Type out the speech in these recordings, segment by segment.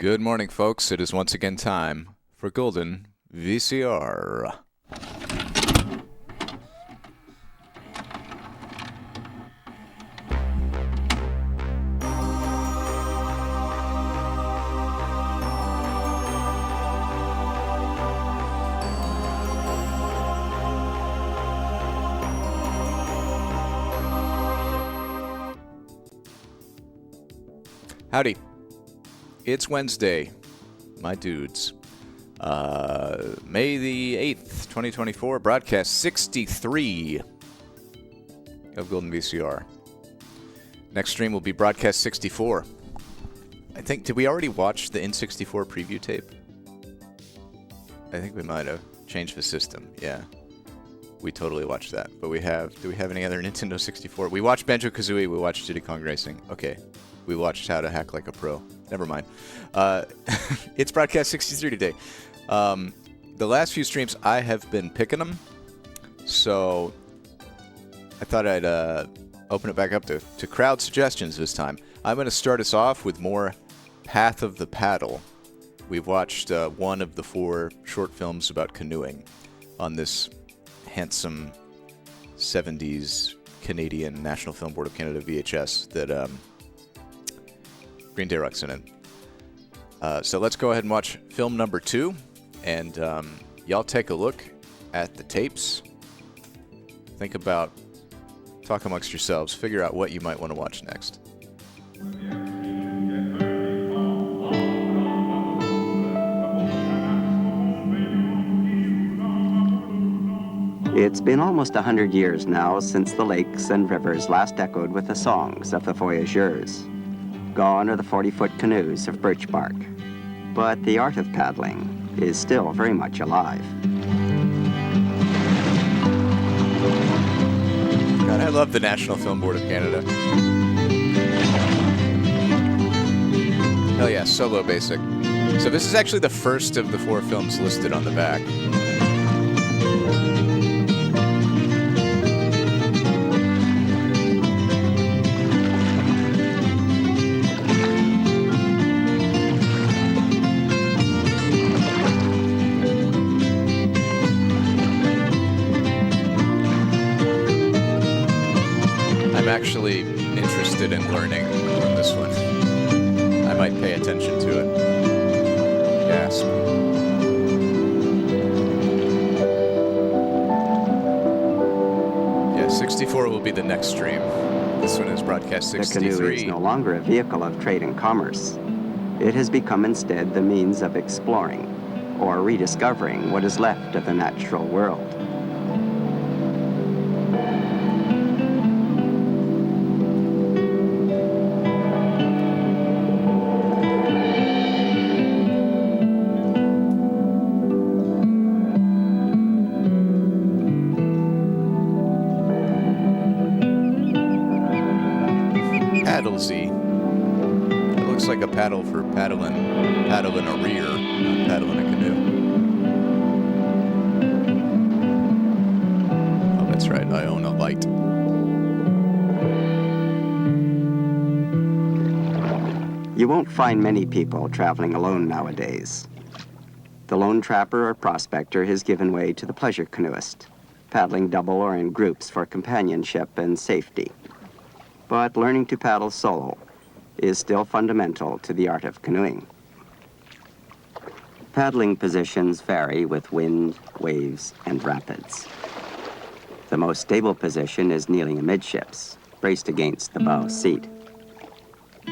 Good morning, folks. It is once again time for Golden VCR. Howdy. It's Wednesday, my dudes. May the 8th, 2024, broadcast 63 of Golden VCR. Next stream will be broadcast 64. I think, did we already watch the N64 preview tape? I think we might have changed the system, yeah. We totally watched that, but do we have any other Nintendo 64? We watched Banjo-Kazooie, we watched Diddy Kong Racing. Okay, we watched How to Hack Like a Pro. Never mind. It's broadcast 63 today. The last few streams, I have been picking them, so I thought I'd open it back up to crowd suggestions this time. I'm going to start us off with more Path of the Paddle. We've watched one of the 4 short films about canoeing on this handsome 70s Canadian National Film Board of Canada VHS that Green Day Rock's in it. So let's go ahead and watch film number 2, and y'all take a look at the tapes. Think about, talk amongst yourselves, figure out what you might want to watch next. It's been almost 100 years now since the lakes and rivers last echoed with the songs of the voyageurs. Gone are the 40-foot canoes of birch bark, but the art of paddling is still very much alive. God, I love the National Film Board of Canada. Hell yeah, Solo Basic. So this is actually the first of the 4 films listed on the back. Actually interested in learning from this one. I might pay attention to it. Gasp. Yeah, 64 will be the next stream. This one is broadcast 63. The canoe is no longer a vehicle of trade and commerce. It has become instead the means of exploring or rediscovering what is left of the natural world. Paddle-Z. It looks like a paddle for paddling a rear, not paddling a canoe. Oh, that's right, I own a light. You won't find many people traveling alone nowadays. The lone trapper or prospector has given way to the pleasure canoeist, paddling double or in groups for companionship and safety. But learning to paddle solo is still fundamental to the art of canoeing. Paddling positions vary with wind, waves, and rapids. The most stable position is kneeling amidships, braced against the bow seat.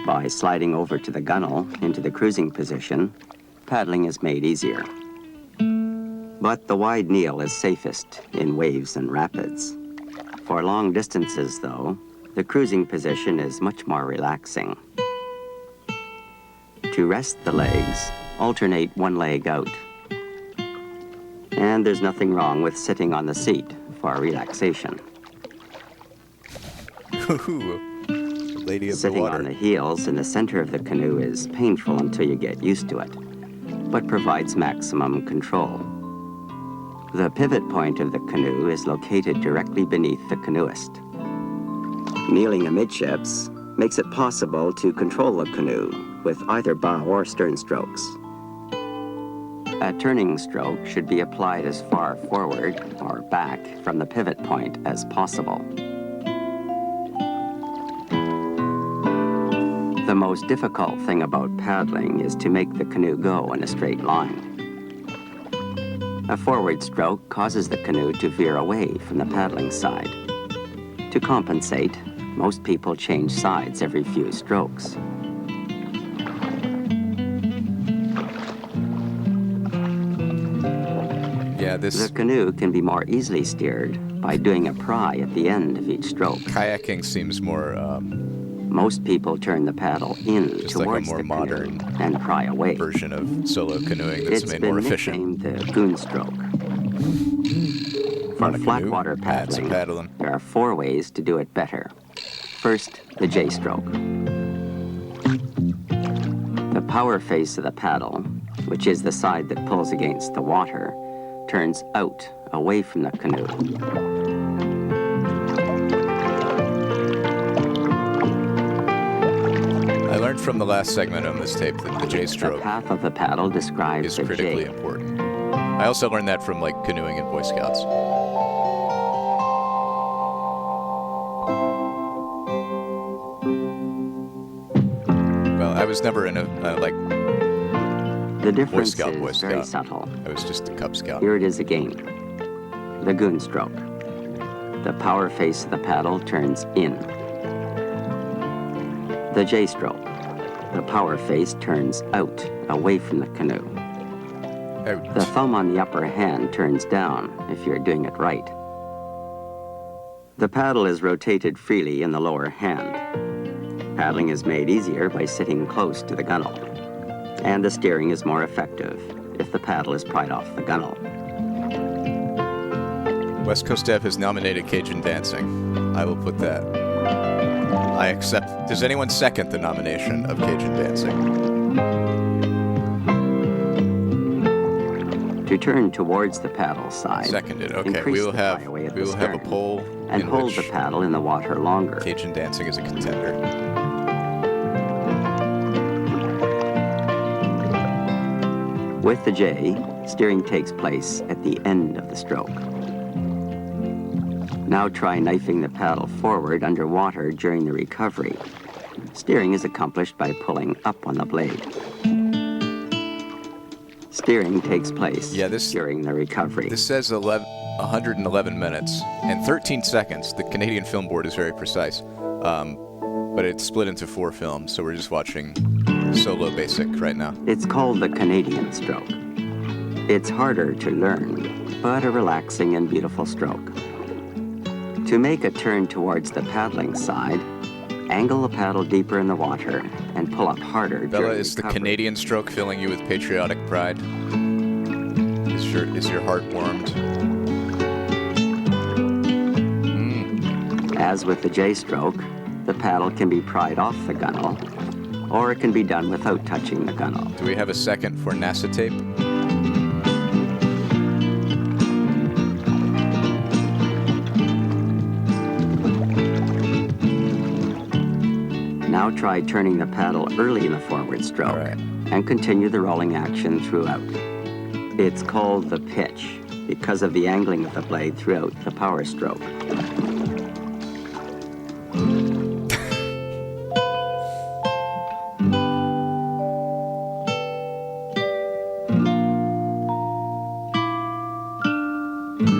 By sliding over to the gunwale into the cruising position, paddling is made easier. But the wide kneel is safest in waves and rapids. For long distances, though, the cruising position is much more relaxing. To rest the legs, alternate one leg out. And there's nothing wrong with sitting on the seat for relaxation. Lady of Sitting the water. on the heels in the center of the canoe is painful until you get used to it, but provides maximum control. The pivot point of the canoe is located directly beneath the canoeist. Kneeling amidships makes it possible to control the canoe with either bow or stern strokes. A turning stroke should be applied as far forward or back from the pivot point as possible. The most difficult thing about paddling is to make the canoe go in a straight line. A forward stroke causes the canoe to veer away from the paddling side. To compensate, most people change sides every few strokes. Yeah, The canoe can be more easily steered by doing a pry at the end of each stroke. kayaking seems more Most people turn the paddle in just like a towards more the modern canoe and pry away. version of solo canoeing that's It's made been more efficient. nicknamed the goon stroke. For On a canoe, flat-water that's a paddling, paddling. there are 4 ways to do it better. First, the J stroke. The power face of the paddle, which is the side that pulls against the water, turns out, away from the canoe. I learned from the last segment on this tape that the J The stroke path of the paddle describes is the critically J. important. I also learned that from like canoeing in Boy Scouts. Well, I was never in a like The difference Scout, Boy is very Scout. subtle. I was just a Cub Scout. Here it is again. The goon stroke. The power face of the paddle turns in. The J stroke. The power face turns out, away from the canoe. Out. The thumb on the upper hand turns down if you're doing it right. The paddle is rotated freely in the lower hand. Paddling is made easier by sitting close to the gunnel. And the steering is more effective if the paddle is pried off the gunnel. West Coast Dev has nominated Cajun Dancing. I will put that. I accept. Does anyone second the nomination of Cajun Dancing? To turn towards the paddle side. Seconded. Okay, increase we will the have flyaway at we the will have a stern poll and in hold which the paddle in the water longer. Cajun Dancing is a contender. With the J, steering takes place at the end of the stroke. Now try knifing the paddle forward underwater during the recovery. Steering is accomplished by pulling up on the blade. Steering takes place during the recovery. This says 111 minutes and 13 seconds. The Canadian Film Board is very precise. But it's split into 4 films, so we're just watching Solo Basic right now. It's called the Canadian stroke. It's harder to learn, but a relaxing and beautiful stroke. To make a turn towards the paddling side, angle the paddle deeper in the water and pull up harder. Bella, during is the recovery. Canadian stroke filling you with patriotic pride? Is your heart warmed? As with the J stroke, the paddle can be pried off the gunnel, or it can be done without touching the gunnel. Do we have a second for NASA tape? Now try turning the paddle early in the forward stroke and continue the rolling action throughout. It's called the pitch because of the angling of the blade throughout the power stroke.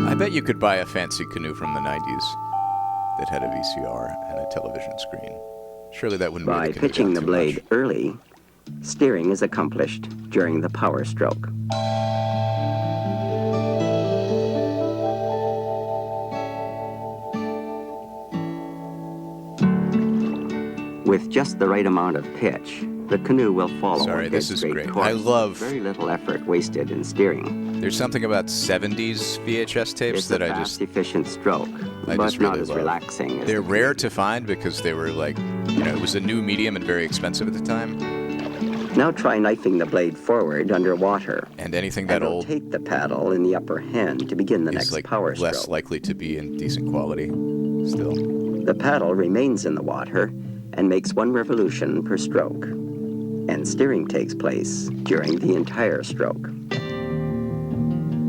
I bet you could buy a fancy canoe from the 90s that had a VCR and a television screen. Surely that wouldn't By be the canoe pitching down the too blade much. early, steering is accomplished during the power stroke. With just the right amount of pitch, the canoe will follow Sorry, a this good is straight great. course. I love- Very little effort wasted in steering. There's something about 70s VHS tapes It's that a I fast, just efficient stroke, I but just not really as love. relaxing as They're the rare Canadian. to find because they were like, it was a new medium and very expensive at the time. Now try knifing the blade forward underwater. And anything that And old rotate the paddle in the upper hand to begin the is next like power less stroke. likely to be in decent quality still. The paddle remains in the water and makes 1 revolution per stroke. and steering takes place during the entire stroke.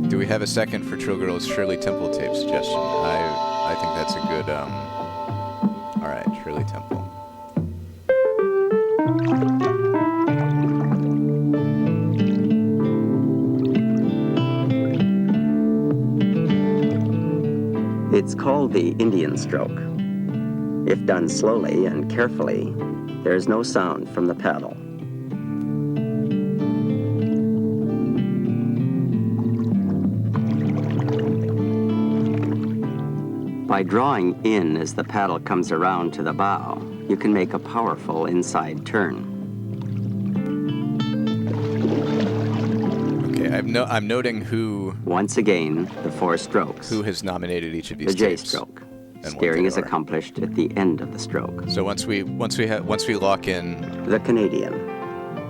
Do we have a second for Trill Girl's Shirley Temple tape suggestion? I think that's a good, all right, Shirley Temple. It's called the Indian stroke. If done slowly and carefully, there is no sound from the paddle. By drawing in as the paddle comes around to the bow, you can make a powerful inside turn. Okay, I'm noting who. Once again, the 4 strokes. Who has nominated each of these the J tapes? stroke. And Steering what is they are. accomplished at the end of the stroke. So once we lock in, The Canadian.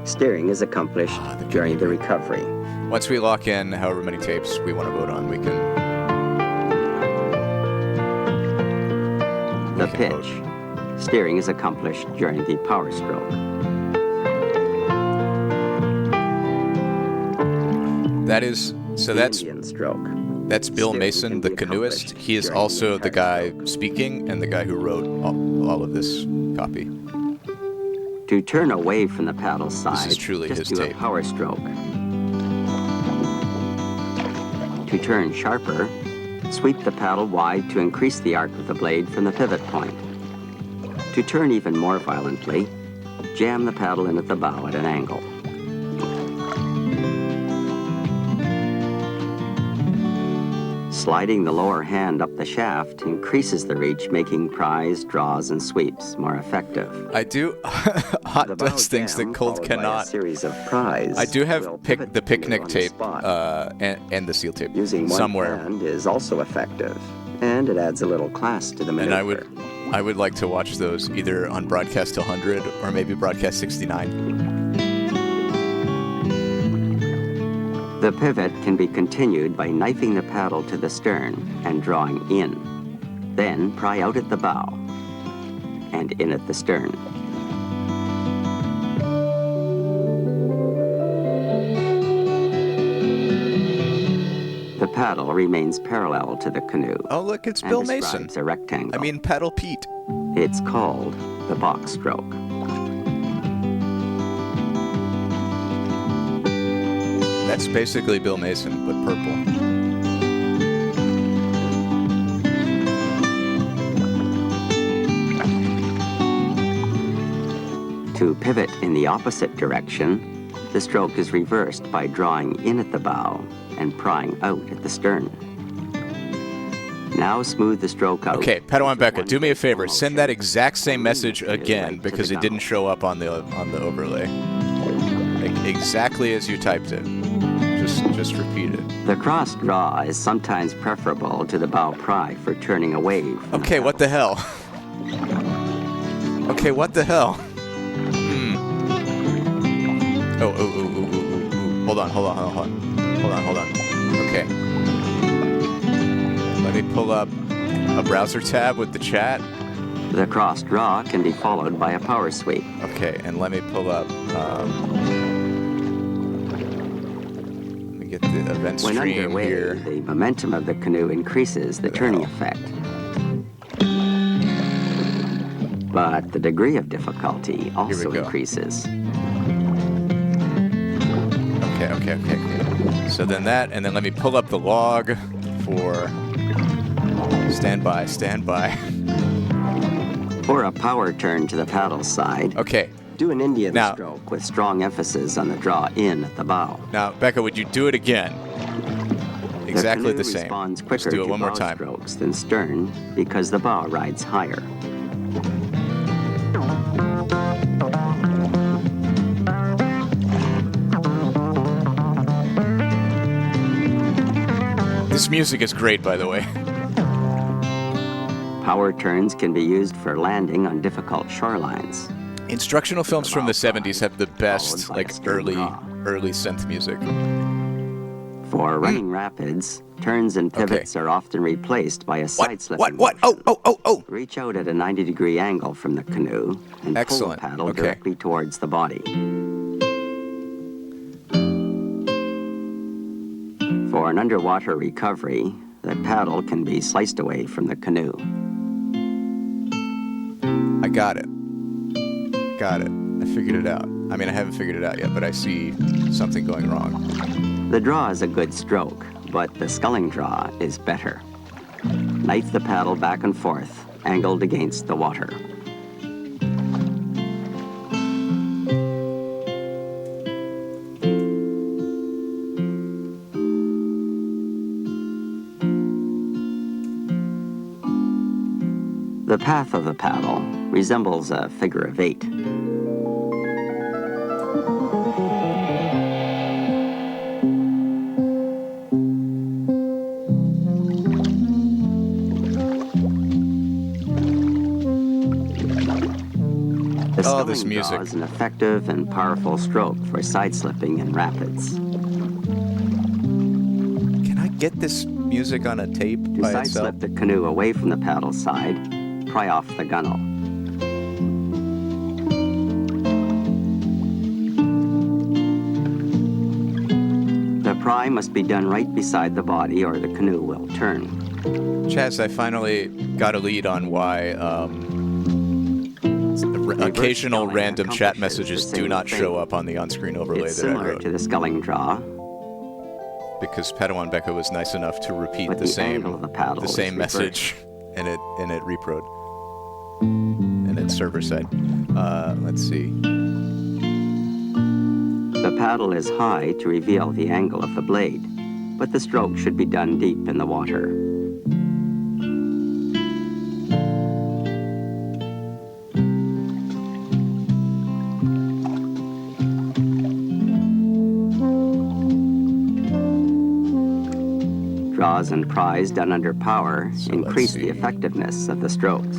Steering is accomplished the during the recovery. once we lock in however many tapes we want to vote on, we can. The can pitch. Steering is accomplished during the power stroke. That is so. The That's Indian stroke. That's Bill Steering Mason, can the be canoeist. accomplished He is during also the the guy entire speaking and the guy who wrote all of this copy. To turn away from the paddle side, is truly just his do tape. a power stroke. To turn sharper, sweep the paddle wide to increase the arc of the blade from the pivot point. To turn even more violently, jam the paddle in at the bow at an angle. Sliding the lower hand up the shaft increases the reach, making pries, draws, and sweeps more effective. I do. Hot does things that Cold followed by a cannot. series of pries I do will have pivot the canoe picnic on the tape spot. and the seal tape Using one somewhere, hand is also effective, and it adds a little class to the maneuver. and I would like to watch those either on Broadcast 100 or maybe Broadcast 69. The pivot can be continued by knifing the paddle to the stern and drawing in. Then pry out at the bow and in at the stern. The paddle remains parallel to the canoe. Oh, look, it's and Bill Mason. describes a rectangle. I mean, Paddle Pete. It's called the box stroke. That's basically Bill Mason, but purple. To pivot in the opposite direction, the stroke is reversed by drawing in at the bow and prying out at the stern. Now smooth the stroke out. Okay, Padawan with Becca, one do me a favor. motion. Send that exact same message Lean again right to because the it didn't gunwale. show up on the overlay. Like, exactly as you typed it. Just repeat it. The cross draw is sometimes preferable to the bow pry for turning away from Okay, what the hell? Okay, what the hell? Oh. Hold on. Okay. Let me pull up a browser tab with the chat. The cross draw can be followed by a power sweep. Okay, and let me pull up. Let me get the event When stream underway, here. the momentum of the canoe increases the turning effect. But the degree of difficulty also go. increases. Okay. So then that, and then let me pull up the log for standby. For a power turn to the paddle side, Okay. do an Indian Now- stroke with strong emphasis on the draw in at the bow. Now, Becca, would you do it again? Exactly the the canoe same. responds quicker Let's do it to one more bow time. strokes than stern because the bow rides higher. This music is great, by the way. Power turns can be used for landing on difficult shorelines. Instructional films from the 70s have the best, Followed by a like, stern draw. early synth music. For running rapids, turns and pivots are often replaced by a side-slipping What? motion. Oh! Reach out at a 90-degree angle from the canoe and Excellent. pull the paddle Okay. directly towards the body. For an underwater recovery, the paddle can be sliced away from the canoe. I got it. Got it. I figured it out. I mean, I haven't figured it out yet, but I see something going wrong. The draw is a good stroke, but the sculling draw is better. Knife the paddle back and forth, angled against the water. The path of the paddle resembles a figure of 8. Oh, this music is an effective and powerful stroke for side slipping in rapids. Can I get this music on a tape To by side itself? slip the canoe away from the paddle side, pry off the gunwale. The pry must be done right beside the body or the canoe will turn. Chaz, I finally got a lead on why occasional random chat messages do not show up on the on-screen overlay It's that I similar wrote. to the sculling draw, Because Padawan Becca was nice enough to repeat but the same angle of the paddle the is same reversed. message, and it reproed, and it's server side. Let's see. The paddle is high to reveal the angle of the blade, but the stroke should be done deep in the water. Draws and pries done under power increase the effectiveness of the strokes.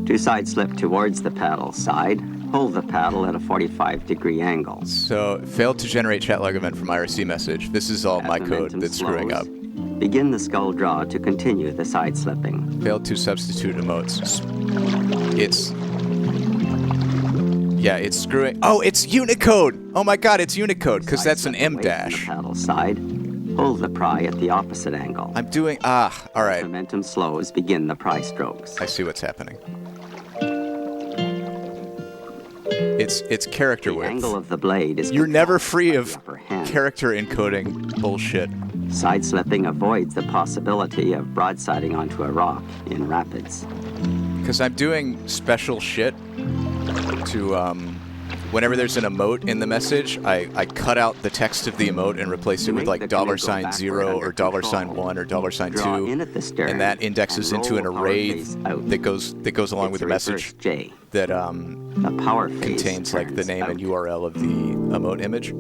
To side slip towards the paddle side, hold the paddle at a 45-degree angle. So, failed to generate chat log event from IRC message. This is all As my code momentum that's screwing up. slows, begin the scull draw to continue the side slipping. Failed to substitute emotes. It's... Yeah, it's screwing... Oh, it's Unicode! Oh my god, it's Unicode, because that's an M dash. The paddle side, hold the pry at the opposite angle. I'm doing... alright. As momentum slows, begin the pry strokes. I see what's happening. It's character The width. angle of the blade is You're never controlled free by of the upper hand. character encoding bullshit. Side slipping avoids the possibility of broadsiding onto a rock in rapids. Because I'm doing special shit to, whenever there's an emote in the message, I cut out the text of the emote and replace it To with make the like canoe go $0 backward or under $1 control, or $2, draw in at the stern and that indexes and into an roll power array face out. that goes along It's with the a message reverse J. that The power face contains like the turns name out. and URL of the emote image.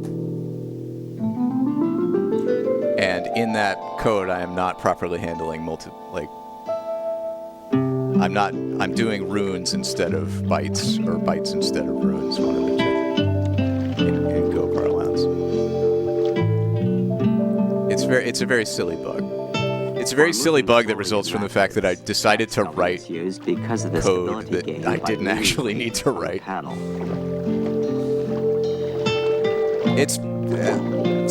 And in that code, I am not properly handling I'm doing runes instead of bytes, or bytes instead of runes, one of the two, in Go parlance. It's a very silly bug. It's a very silly bug that results from the fact that I decided to write used because of the code stability that gained I by didn't leaning actually need to on the write. paddle. It's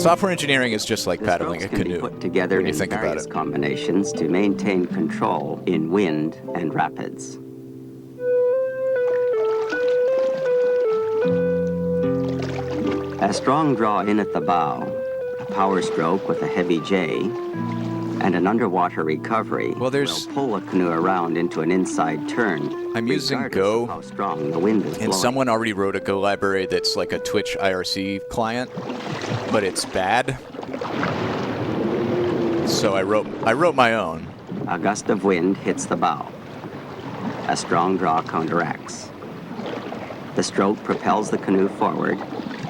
software engineering is just like The paddling a strokes can be canoe put together when you in think about various it. combinations to maintain control in wind and rapids. A strong draw in at the bow, a power stroke with a heavy J, and an underwater recovery Well, there's- will pull a canoe around into an inside turn. I'm using regardless Go, of how strong the wind is and blowing. someone already wrote a Go library that's like a Twitch IRC client, but it's bad. So I wrote my own. A gust of wind hits the bow. A strong draw counteracts. The stroke propels the canoe forward,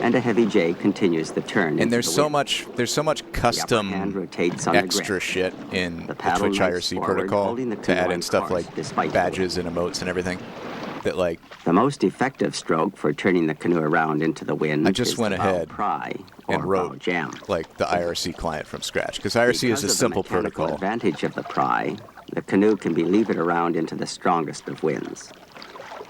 and a heavy J continues the turn. And into there's the so wind. much The upper hand custom rotates on the extra grip. shit in the paddle Twitch moves IRC forward, protocol holding the to canoe add on in stuff course like despite the badges and emotes and everything. That like The most effective stroke for turning the canoe around into the wind I just is went the bow ahead pry or and bow wrote jam. like the IRC client from scratch, because IRC Because is a of the simple mechanical protocol. advantage of the pry, the canoe can be levered around into the strongest of winds.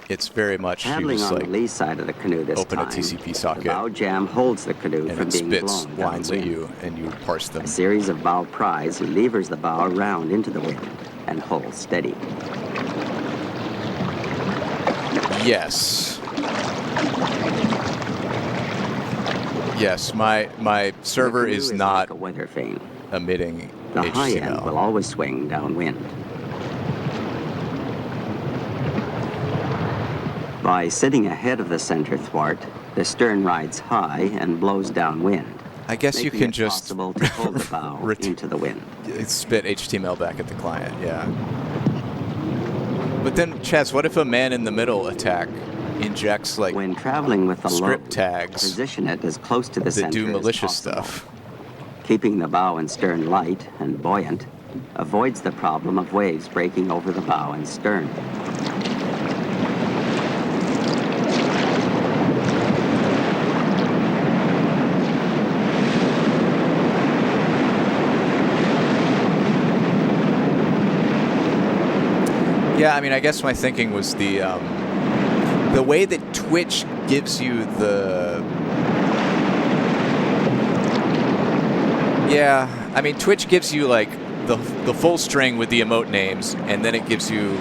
It's very much you Paddling just on like the lee side of the canoe this open time, a TCP the socket bow jam holds the canoe and from it being spits blown lines at downwind. you and you parse them. A series of bow pries levers the bow around into the wind and holds steady. Yes. Yes, my server The canoe is like not a weather vane. emitting The high end HTML. will always swing downwind. By sitting ahead of the center thwart, the stern rides high and blows downwind. I guess you making can it just possible to hold the bow into the wind. spit HTML back at the client, yeah. But then, Chaz, what if a man in the middle attack injects like When traveling with the script load, tags position it as close to the that center do as malicious possible. stuff? Keeping the bow and stern light and buoyant avoids the problem of waves breaking over the bow and stern. Yeah, I mean, I guess my thinking was the way that Twitch gives you the... Yeah, I mean, Twitch gives you, like, the full string with the emote names, and then it gives you,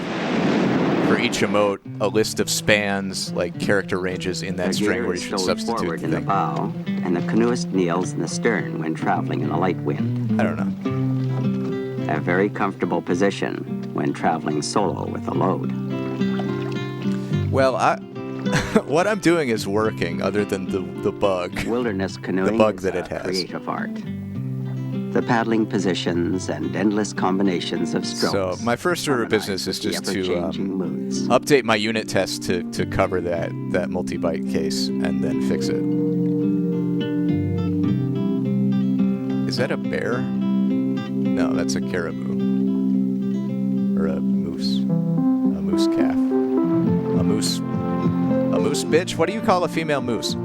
for each emote, a list of spans, like character ranges in that The string gear where you is should stowed substitute forward the in the thing. bow, and the canoeist kneels in the stern when traveling in a light wind. I don't know. A very comfortable position when traveling solo with a load. Well, what I'm doing is working, other than the bug. Wilderness canoeing bug is that a it has. creative art. The paddling positions and endless combinations of strokes. So my first order of business is harmonize just with the to ever-changing moods. update my unit test to cover that multi-byte case and then fix it. Is that a bear? No, that's a caribou. Or a moose. A moose calf. A moose bitch? What do you call a female moose?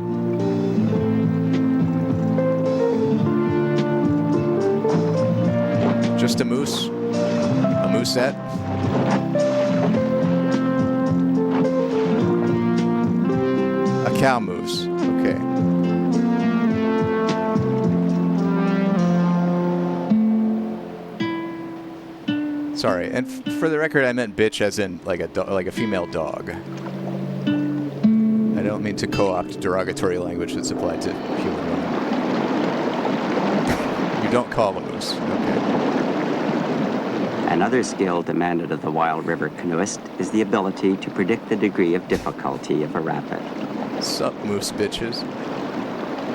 Just a moose? A moosette? A cow moose. Okay. Sorry, and for the record, I meant bitch as in like a female dog. I don't mean to co-opt derogatory language that's applied to human women. You don't call a moose. Okay. Another skill demanded of the wild river canoeist is the ability to predict the degree of difficulty of a rapid. Sup, moose bitches?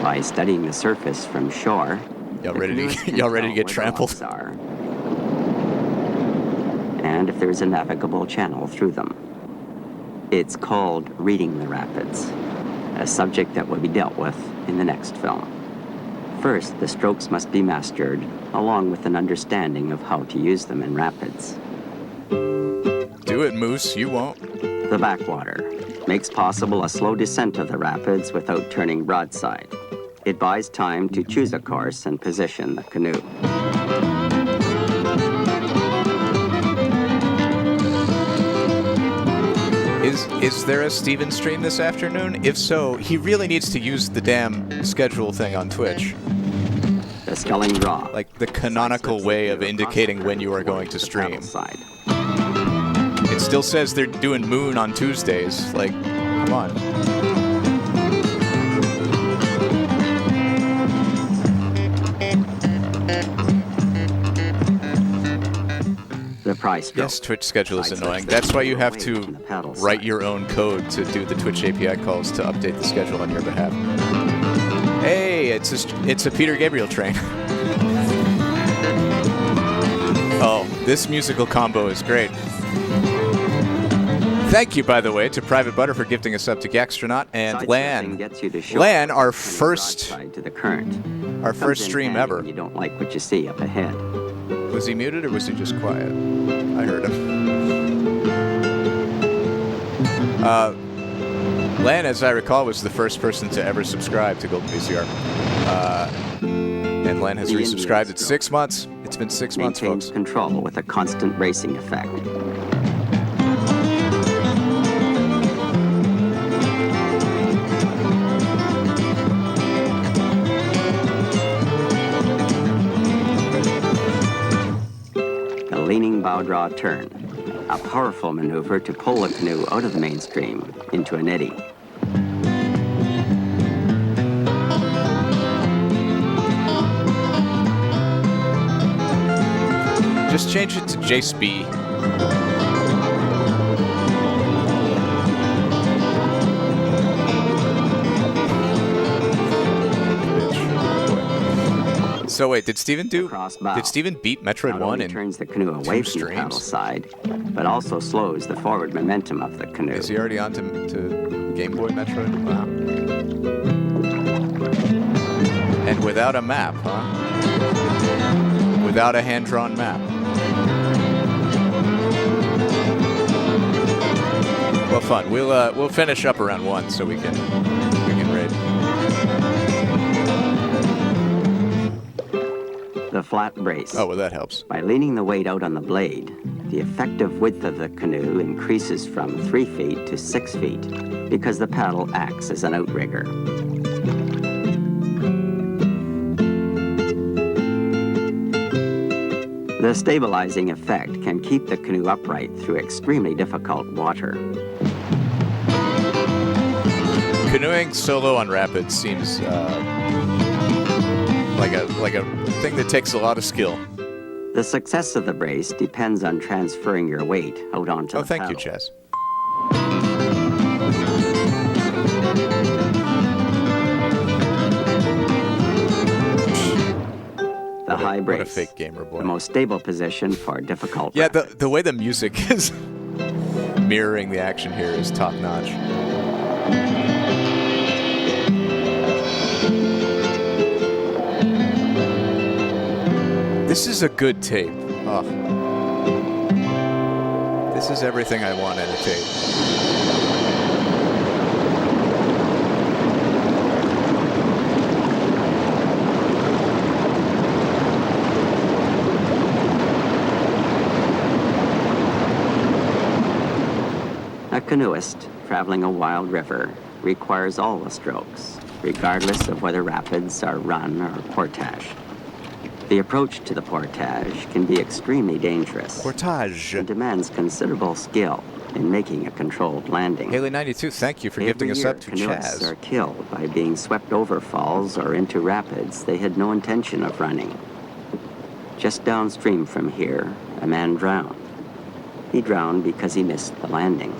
By studying the surface from shore, Y'all the ready canoeist to can y'all ready to tell get where the trampled? lumps are, and if there's a navigable channel through them. It's called reading the rapids, a subject that will be dealt with in the next film. First, the strokes must be mastered, along with an understanding of how to use them in rapids. Do it, moose. You won't. The backwater makes possible a slow descent of the rapids without turning broadside. It buys time to choose a course and position the canoe. Is there a Steven stream this afternoon? If so, he really needs to use the damn schedule thing on Twitch. The sculling draw. Like the canonical way of indicating when you are going to stream. It still says they're doing Moon on Tuesdays. Like, come on. The price stroke. Yes, Twitch schedule is Price annoying. slips That's why you have away to from the paddle write side. your own code to do the Twitch API calls to update the schedule on your behalf. Hey, it's a Peter Gabriel train. Oh, this musical combo is great. Thank you, by the way, to Private Butter for gifting us up to Gaxtronaut and Side Lan. surfing gets you to shore, Lan, our turning first broadside to the current. first Comes in stream handy ever. when you don't like what you see up ahead. Was he muted or was he just quiet? I heard him. Lan, as I recall, was the first person to ever subscribe to Golden VCR. And Lan has The resubscribed. Indian It's 6 months. It's been 6 months, Maintains folks. control with a constant racing effect. draw turn, a powerful maneuver to pull the canoe out of the mainstream into an eddy. Just change it to JSB. So wait, did Steven beat Metroid 1 in turns the canoe away from the paddle side, but also slows the forward momentum of the canoe. Is he already on to Game Boy Metroid? Wow. And without a map, huh? Without a hand-drawn map. Well, fun. We'll finish up around 1 so we can raid. The flat brace. Oh, well, that helps. By leaning the weight out on the blade, the effective width of the canoe increases from 3 feet to 6 feet because the paddle acts as an outrigger. The stabilizing effect can keep the canoe upright through extremely difficult water. Canoeing solo on rapids seems like a thing that takes a lot of skill. The success of the brace depends on transferring your weight out onto the paddle. Oh, thank you, Chaz. The high brace. What a fake gamer boy. The most stable position for difficult Yeah, rapids. the way the music is mirroring the action here is top-notch. This is a good tape. Oh. This is everything I want in a tape. A canoeist traveling a wild river requires all the strokes, regardless of whether rapids are run or portage. The approach to the portage can be extremely dangerous. Portage. And demands considerable skill in making a controlled landing. Haley92, thank you for gifting us up to canoeists Chaz. are killed by being swept over falls or into rapids they had no intention of running. Just downstream from here, a man drowned. He drowned because he missed the landing.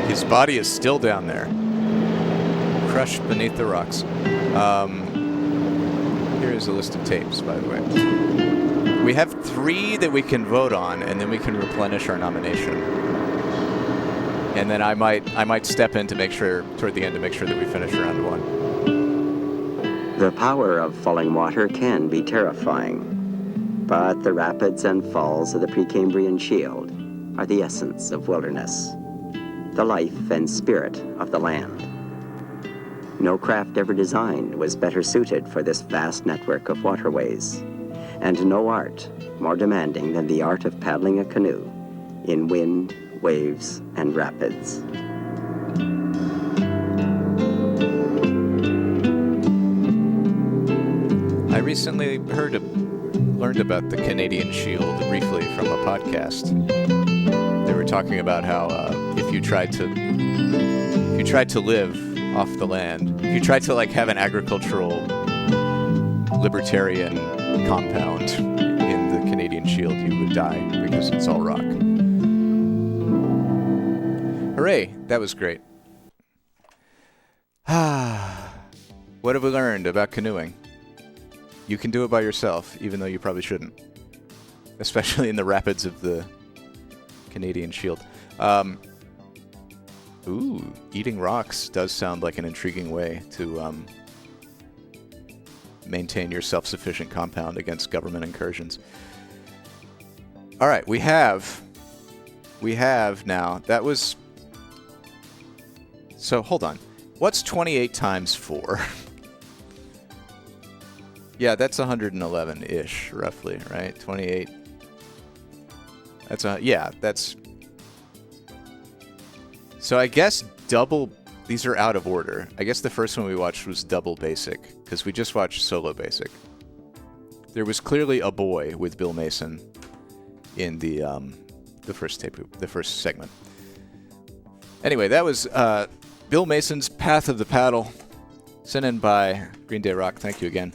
His body is still down there, crushed beneath the rocks. Here is a list of tapes, by the way. We have 3 that we can vote on, and then we can replenish our nomination. And then I might step in to make sure, toward the end, to make sure that we finish round 1. The power of falling water can be terrifying, but the rapids and falls of the Precambrian Shield are the essence of wilderness, the life and spirit of the land. No craft ever designed was better suited for this vast network of waterways, and no art more demanding than the art of paddling a canoe in wind, waves, and rapids. I recently learned about the Canadian Shield briefly from a podcast. They were talking about how if you tried to live off the land, if you tried to have an agricultural libertarian compound in the Canadian Shield, you would die because it's all rock. Hooray! That was great. What have we learned about canoeing? You can do it by yourself, even though you probably shouldn't. Especially in the rapids of the Canadian Shield. Eating rocks does sound like an intriguing way to maintain your self-sufficient compound against government incursions. All right, we have now. That was... So, hold on. What's 28 times 4? Yeah, that's 111-ish, roughly, right? 28. That's So I guess these are out of order. I guess the first one we watched was double basic, because we just watched solo basic. There was clearly a boy with Bill Mason in the first tape, the first segment. Anyway, that was Bill Mason's Path of the Paddle, sent in by Green Day Rock. Thank you again.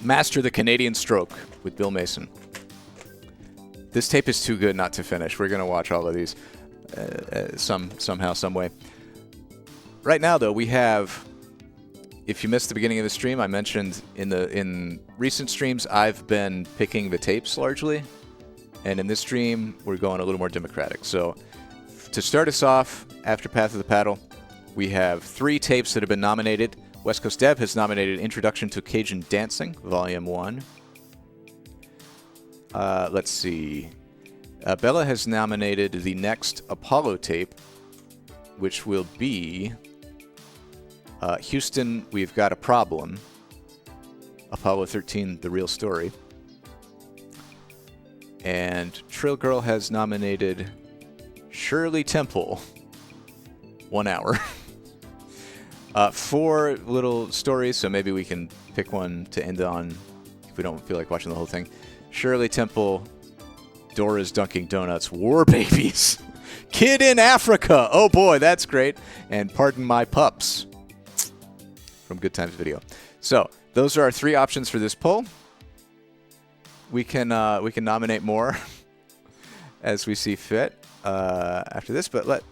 Master the Canadian Stroke with Bill Mason. This tape is too good not to finish. We're going to watch all of these somehow, some way. Right now, though, we have, if you missed the beginning of the stream, I mentioned in recent streams, I've been picking the tapes largely. And in this stream, we're going a little more democratic. So to start us off, after Path of the Paddle, we have 3 tapes that have been nominated. West Coast Dev has nominated Introduction to Cajun Dancing, Volume 1. Let's see. Bella has nominated the next Apollo tape, which will be Houston, We've Got a Problem. Apollo 13, The Real Story. And Trill Girl has nominated Shirley Temple, 1 hour. 4 little stories, so maybe we can pick one to end on if we don't feel like watching the whole thing. Shirley Temple, Dora's Dunkin' Donuts, War Babies, Kid in Africa, oh boy, that's great, and Pardon My Pups from Good Times Video. So those are our 3 options for this poll. We can nominate more as we see fit after this, but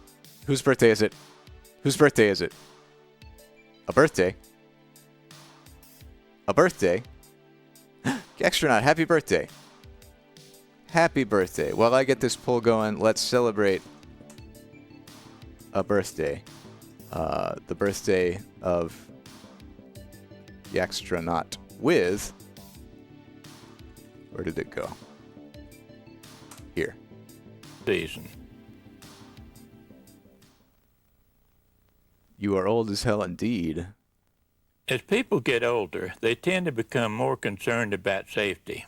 whose birthday is it? Whose birthday is it? A birthday? A birthday? Extronaut, happy birthday. Happy birthday. While I get this poll going, let's celebrate a birthday. The birthday of the Extronaut with... Where did it go? Here. Season. You are old as hell indeed. As people get older, they tend to become more concerned about safety.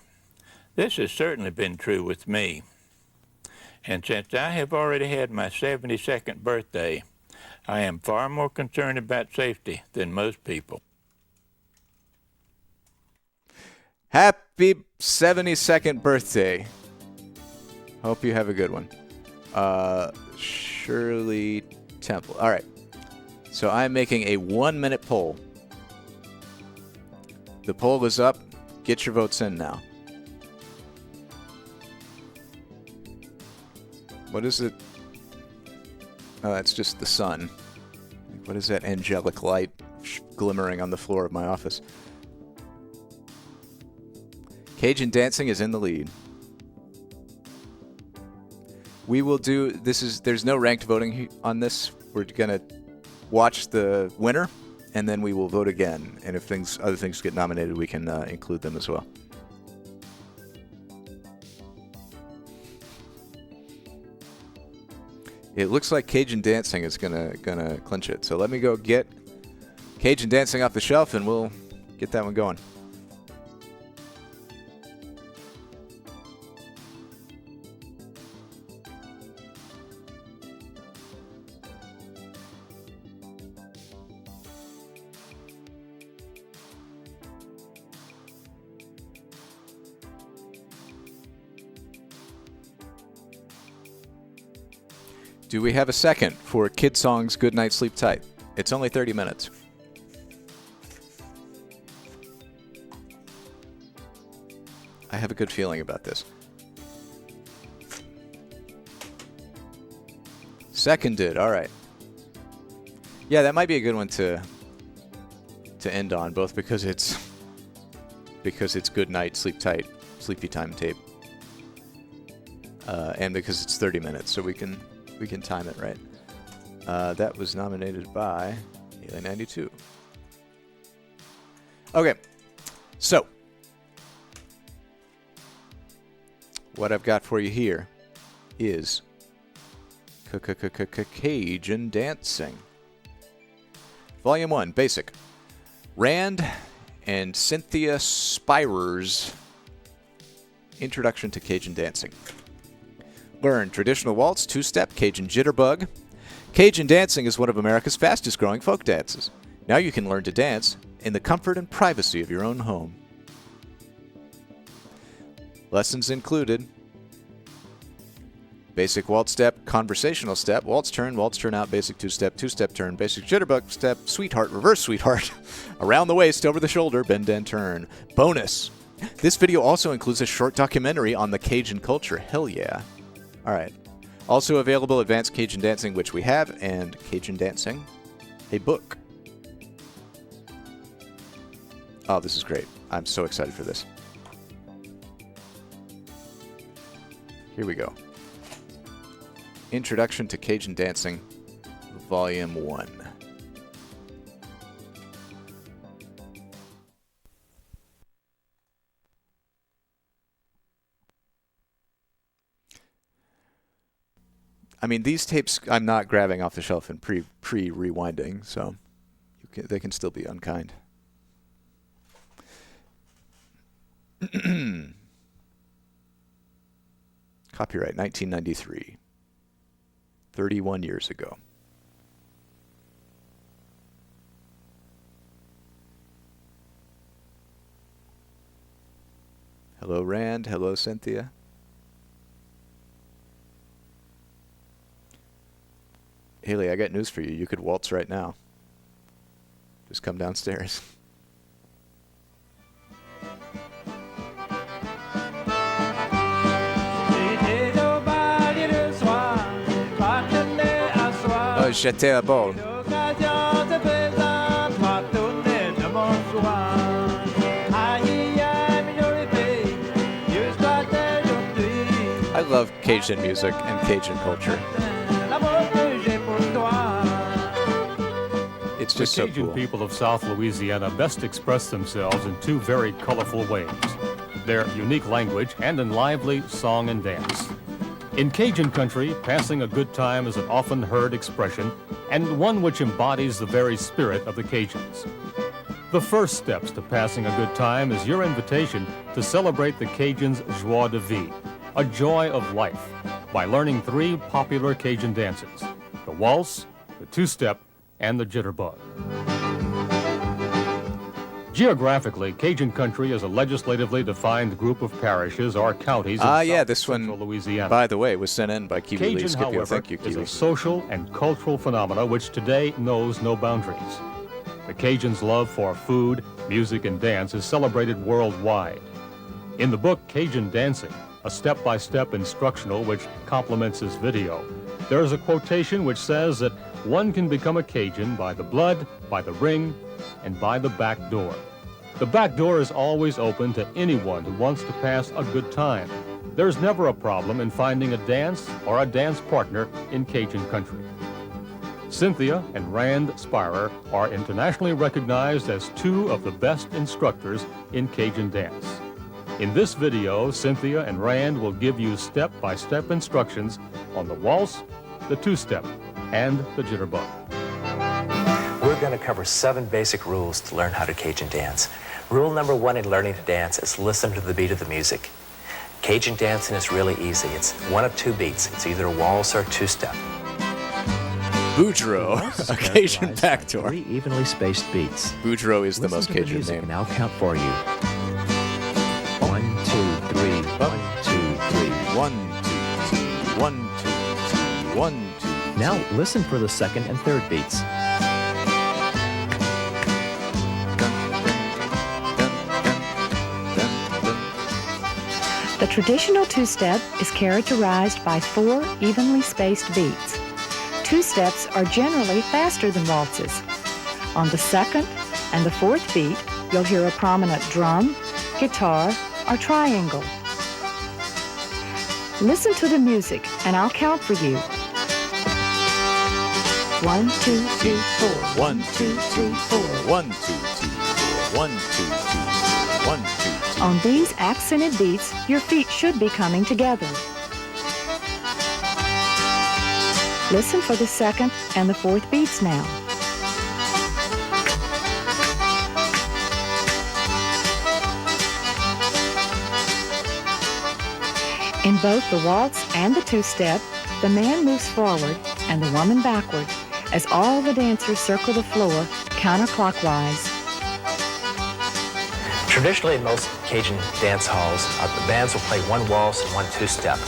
This has certainly been true with me. And since I have already had my 72nd birthday, I am far more concerned about safety than most people. Happy 72nd birthday. Hope you have a good one. Shirley Temple. All right. So I'm making a 1-minute poll. The poll is up. Get your votes in now. What is it? Oh, that's just the sun. What is that angelic light glimmering on the floor of my office? Cajun Dancing is in the lead. We will do, there's no ranked voting on this. We're going to watch the winner, and then we will vote again. And if other things get nominated, we can include them as well. It looks like Cajun Dancing is gonna clinch it. So let me go get Cajun Dancing off the shelf, and we'll get that one going. Do we have a second for Kidsongs Good Night Sleep Tight? It's only 30 minutes. I have a good feeling about this. Seconded, all right. Yeah, that might be a good one to end on, both because it's Good Night Sleep Tight, Sleepy Time tape, and because it's 30 minutes, so we can time it right. That was nominated by Alien92. Okay, so what I've got for you here is Cajun Dancing. Volume 1, Basic. Rand and Cynthia Spirer's Introduction to Cajun Dancing. Learn traditional waltz, two-step, Cajun jitterbug, Cajun dancing is one of America's fastest growing folk dances. Now you can learn to dance in the comfort and privacy of your own home. Lessons included basic waltz step, conversational step, waltz turn out, basic two-step turn, basic jitterbug step, sweetheart, reverse sweetheart, around the waist, over the shoulder, bend and turn. Bonus! This video also includes a short documentary on the Cajun culture. Hell yeah. Alright. Also available, Advanced Cajun Dancing, which we have, and Cajun Dancing, a book. Oh, this is great. I'm so excited for this. Here we go. Introduction to Cajun Dancing, Volume 1. I mean, these tapes I'm not grabbing off the shelf and pre-rewinding, so they can still be unkind. Copyright 1993. 31 years ago. Hello, Rand. Hello, Cynthia. Haley, I got news for you. You could waltz right now. Just come downstairs. Oh, j'étais à bord. I love Cajun music and Cajun culture. It's just so cool. The Cajun people of South Louisiana best express themselves in two very colorful ways: their unique language and in lively song and dance. In Cajun country, passing a good time is an often heard expression, and one which embodies the very spirit of the Cajuns. The first steps to passing a good time is your invitation to celebrate the Cajuns' joie de vivre, a joy of life, by learning three popular Cajun dances: the waltz, the two-step, and the jitterbug. Geographically, Cajun country is a legislatively defined group of parishes or counties in yeah, this one, Louisiana. By the way, was sent in by Kiwi Lee Cajun, Scipio. however, Thank you, is Kiwi. a social and cultural phenomena which today knows no boundaries. The Cajuns' love for food, music, and dance is celebrated worldwide. In the book Cajun Dancing, a step-by-step instructional which complements this video, there is a quotation which says that one can become a Cajun by the blood, by the ring, and by the back door. The back door is always open to anyone who wants to pass a good time. There's never a problem in finding a dance or a dance partner in Cajun country. Cynthia and Rand Spirer are internationally recognized as two of the best instructors in Cajun dance. In this video, Cynthia and Rand will give you step-by-step instructions on the waltz, the two-step, and the jitterbug. We're going to cover 7 basic rules to learn how to Cajun dance. Rule number 1 in learning to dance is listen to the beat of the music. Cajun dancing is really easy. It's one of 2 beats. It's either a waltz or a two-step. Boudreaux, a Cajun backdoor. 3 evenly spaced beats. Boudreaux is the most Listen to Cajun music name. And I'll count for you. 1, 2, 3. 1, 2, 3. 1, 2, 2. 1, 2, 2. 1, 2. Now listen for the second and third beats. The traditional two-step is characterized by 4 evenly spaced beats. Two-steps are generally faster than waltzes. On the second and the fourth beat, you'll hear a prominent drum, guitar, or triangle. Listen to the music, and I'll count for you. 1, 2, 3, 4. 1, 2, 3, 4. 1, 2, 3, 4. 1, 2, 3, 4. 1, 2, 3. On these accented beats, your feet should be coming together. Listen for the second and the fourth beats now. In both the waltz and the two-step, the man moves forward and the woman backward as all the dancers circle the floor counterclockwise. Traditionally, in most Cajun dance halls, the bands will play one waltz and one two-step.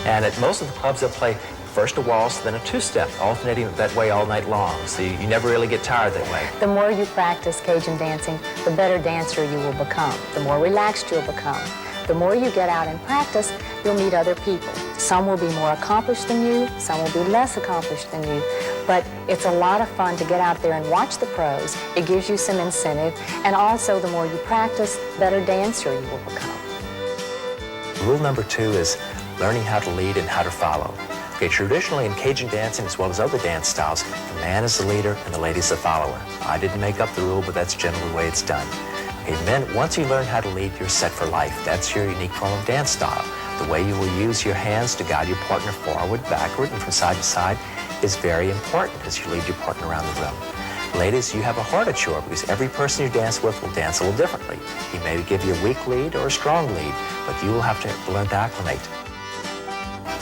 And at most of the clubs, they'll play first a waltz, then a two-step, alternating that way all night long. So you never really get tired that way. The more you practice Cajun dancing, the better dancer you will become, the more relaxed you'll become. The more you get out and practice, you'll meet other people. Some will be more accomplished than you, some will be less accomplished than you, but it's a lot of fun to get out there and watch the pros. It gives you some incentive, and also the more you practice, the better dancer you will become. Rule number 2 is learning how to lead and how to follow. Okay, traditionally in Cajun dancing, as well as other dance styles, the man is the leader and the lady's the follower. I didn't make up the rule, but that's generally the way it's done. Okay, men, once you learn how to lead, you're set for life. That's your unique form of dance style. The way you will use your hands to guide your partner forward, backward, and from side to side is very important as you lead your partner around the room. Ladies, you have a harder chore because every person you dance with will dance a little differently. He may give you a weak lead or a strong lead, but you will have to learn to acclimate.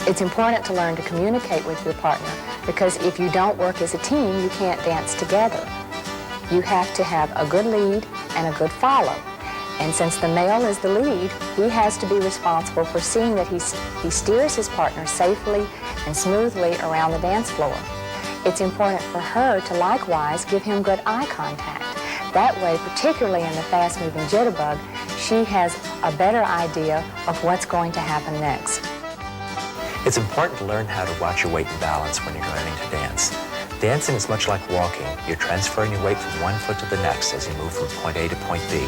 It's important to learn to communicate with your partner, because if you don't work as a team, you can't dance together. You have to have a good lead and a good follow. And since the male is the lead, he has to be responsible for seeing that he steers his partner safely and smoothly around the dance floor. It's important for her to likewise give him good eye contact. That way, particularly in the fast-moving jitterbug, she has a better idea of what's going to happen next. It's important to learn how to watch your weight and balance when you're learning to dance. Dancing is much like walking. You're transferring your weight from one foot to the next as you move from point A to point B.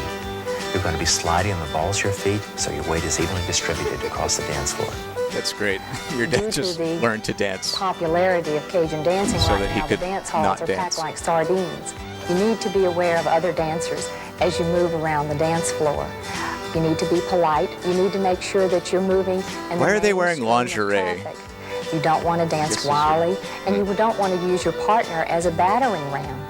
You're going to be sliding on the balls of your feet so your weight is evenly distributed across the dance floor. That's great. Your dad just learned to dance. Popularity of Cajun dancing So right that he now, could the dance halls not are dance. packed like sardines. You need to be aware of other dancers as you move around the dance floor. You need to be polite. You need to make sure that you're moving. And Why are they wearing lingerie? You don't want to dance wildly, and you don't want to use your partner as a battering ram.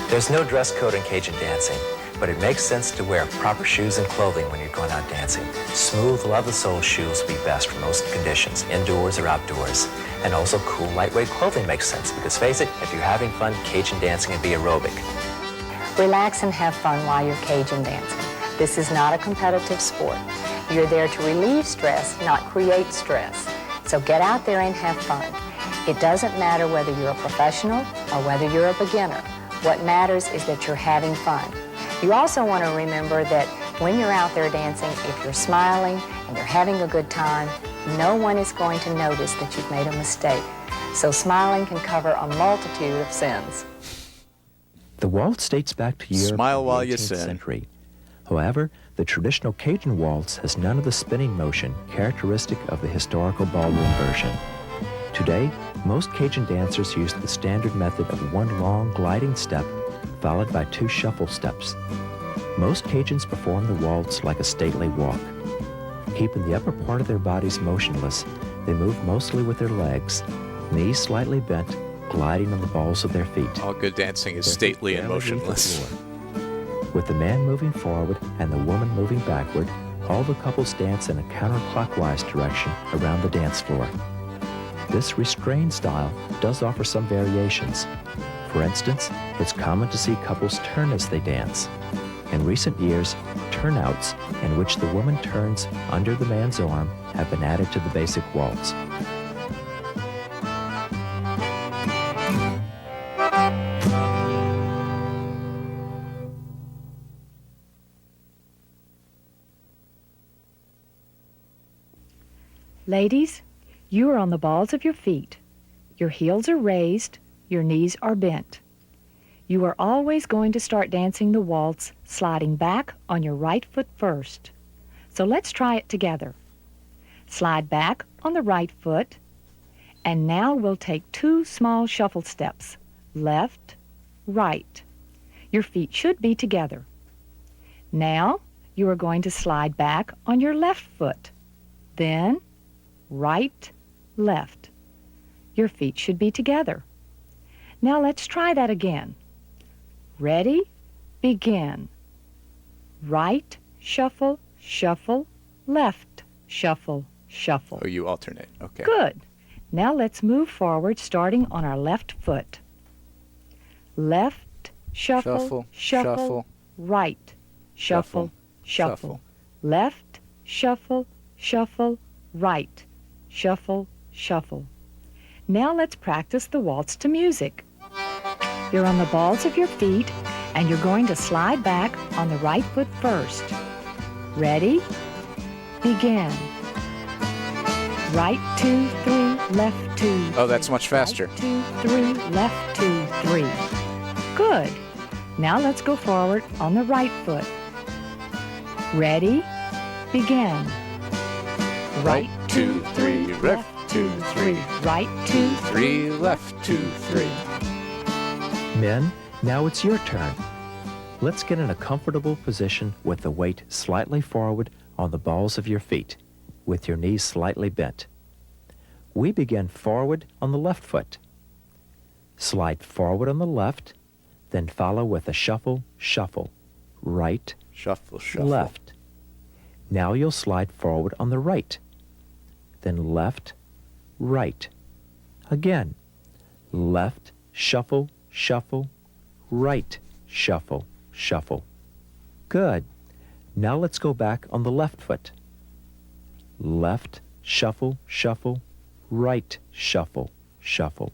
There's no dress code in Cajun dancing, but it makes sense to wear proper shoes and clothing when you're going out dancing. Smooth, leather-soled shoes will be best for most conditions, indoors or outdoors. And also cool, lightweight clothing makes sense because, face it, if you're having fun, Cajun dancing can be aerobic. Relax and have fun while you're Cajun dancing. This is not a competitive sport. You're there to relieve stress, not create stress. So get out there and have fun. It doesn't matter whether you're a professional or whether you're a beginner. What matters is that you're having fun. You also want to remember that when you're out there dancing, if you're smiling and you're having a good time, no one is going to notice that you've made a mistake. So smiling can cover a multitude of sins. The waltz dates back to Europe Smile in while the you 18th sin. century. However, the traditional Cajun waltz has none of the spinning motion characteristic of the historical ballroom version. Today, most Cajun dancers use the standard method of one long gliding step followed by 2 shuffle steps. Most Cajuns perform the waltz like a stately walk. Keeping the upper part of their bodies motionless, they move mostly with their legs, knees slightly bent, gliding on the balls of their feet. All good dancing is Their stately feet and barely leave the motionless. floor. With the man moving forward and the woman moving backward, all the couples dance in a counterclockwise direction around the dance floor. This restrained style does offer some variations. For instance, it's common to see couples turn as they dance. In recent years, turnouts, in which the woman turns under the man's arm, have been added to the basic waltz. Ladies, you are on the balls of your feet. Your heels are raised, your knees are bent. You are always going to start dancing the waltz, sliding back on your right foot first. So let's try it together. Slide back on the right foot, and now we'll take 2 small shuffle steps, left, right. Your feet should be together. Now you are going to slide back on your left foot, then right, left. Your feet should be together. Now let's try that again. Ready? Begin. Right, shuffle, shuffle, left, shuffle, shuffle. Oh, you alternate. Okay. Good. Now let's move forward, starting on our left foot. Left, shuffle, shuffle, right, shuffle, shuffle. Left, shuffle, shuffle, right, shuffle, shuffle. Now let's practice the waltz to music. You're on the balls of your feet, and you're going to slide back on the right foot first. Ready? Begin. Right, 2, 3, left, 2. Oh, that's much faster. Right, 2, 3, left, 2, 3. Good. Now let's go forward on the right foot. Ready? Begin. Right, 2, 3, left, 2, 3. Right, 2, 3, left, 2, 3. Men, now it's your turn. Let's get in a comfortable position with the weight slightly forward on the balls of your feet, with your knees slightly bent. We begin forward on the left foot. Slide forward on the left, then follow with a shuffle, shuffle. Right, Shuffle, shuffle. left. Now you'll slide forward on the right. Then left, right. Again. Left, shuffle, shuffle. Right, shuffle, shuffle. Good. Now let's go back on the left foot. Left, shuffle, shuffle. Right, shuffle, shuffle.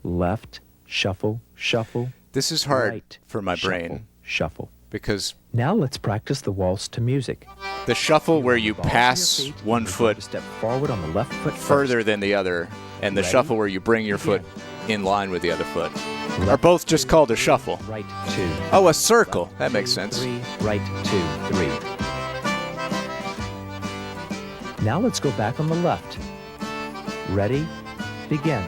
Left, shuffle, shuffle. This is hard Right, for my shuffle, brain shuffle. because Now let's practice the waltz to music. the shuffle where you Balls of your pass feet, one you're going foot to step forward on the left foot further than the other, and the Ready? shuffle where you bring your foot in line with the other foot, are both just two, called a three, shuffle. Right, 2. Oh, a circle. That makes 2, sense. 3, right, 2, 3. Now let's go back on the left. Ready? Begin.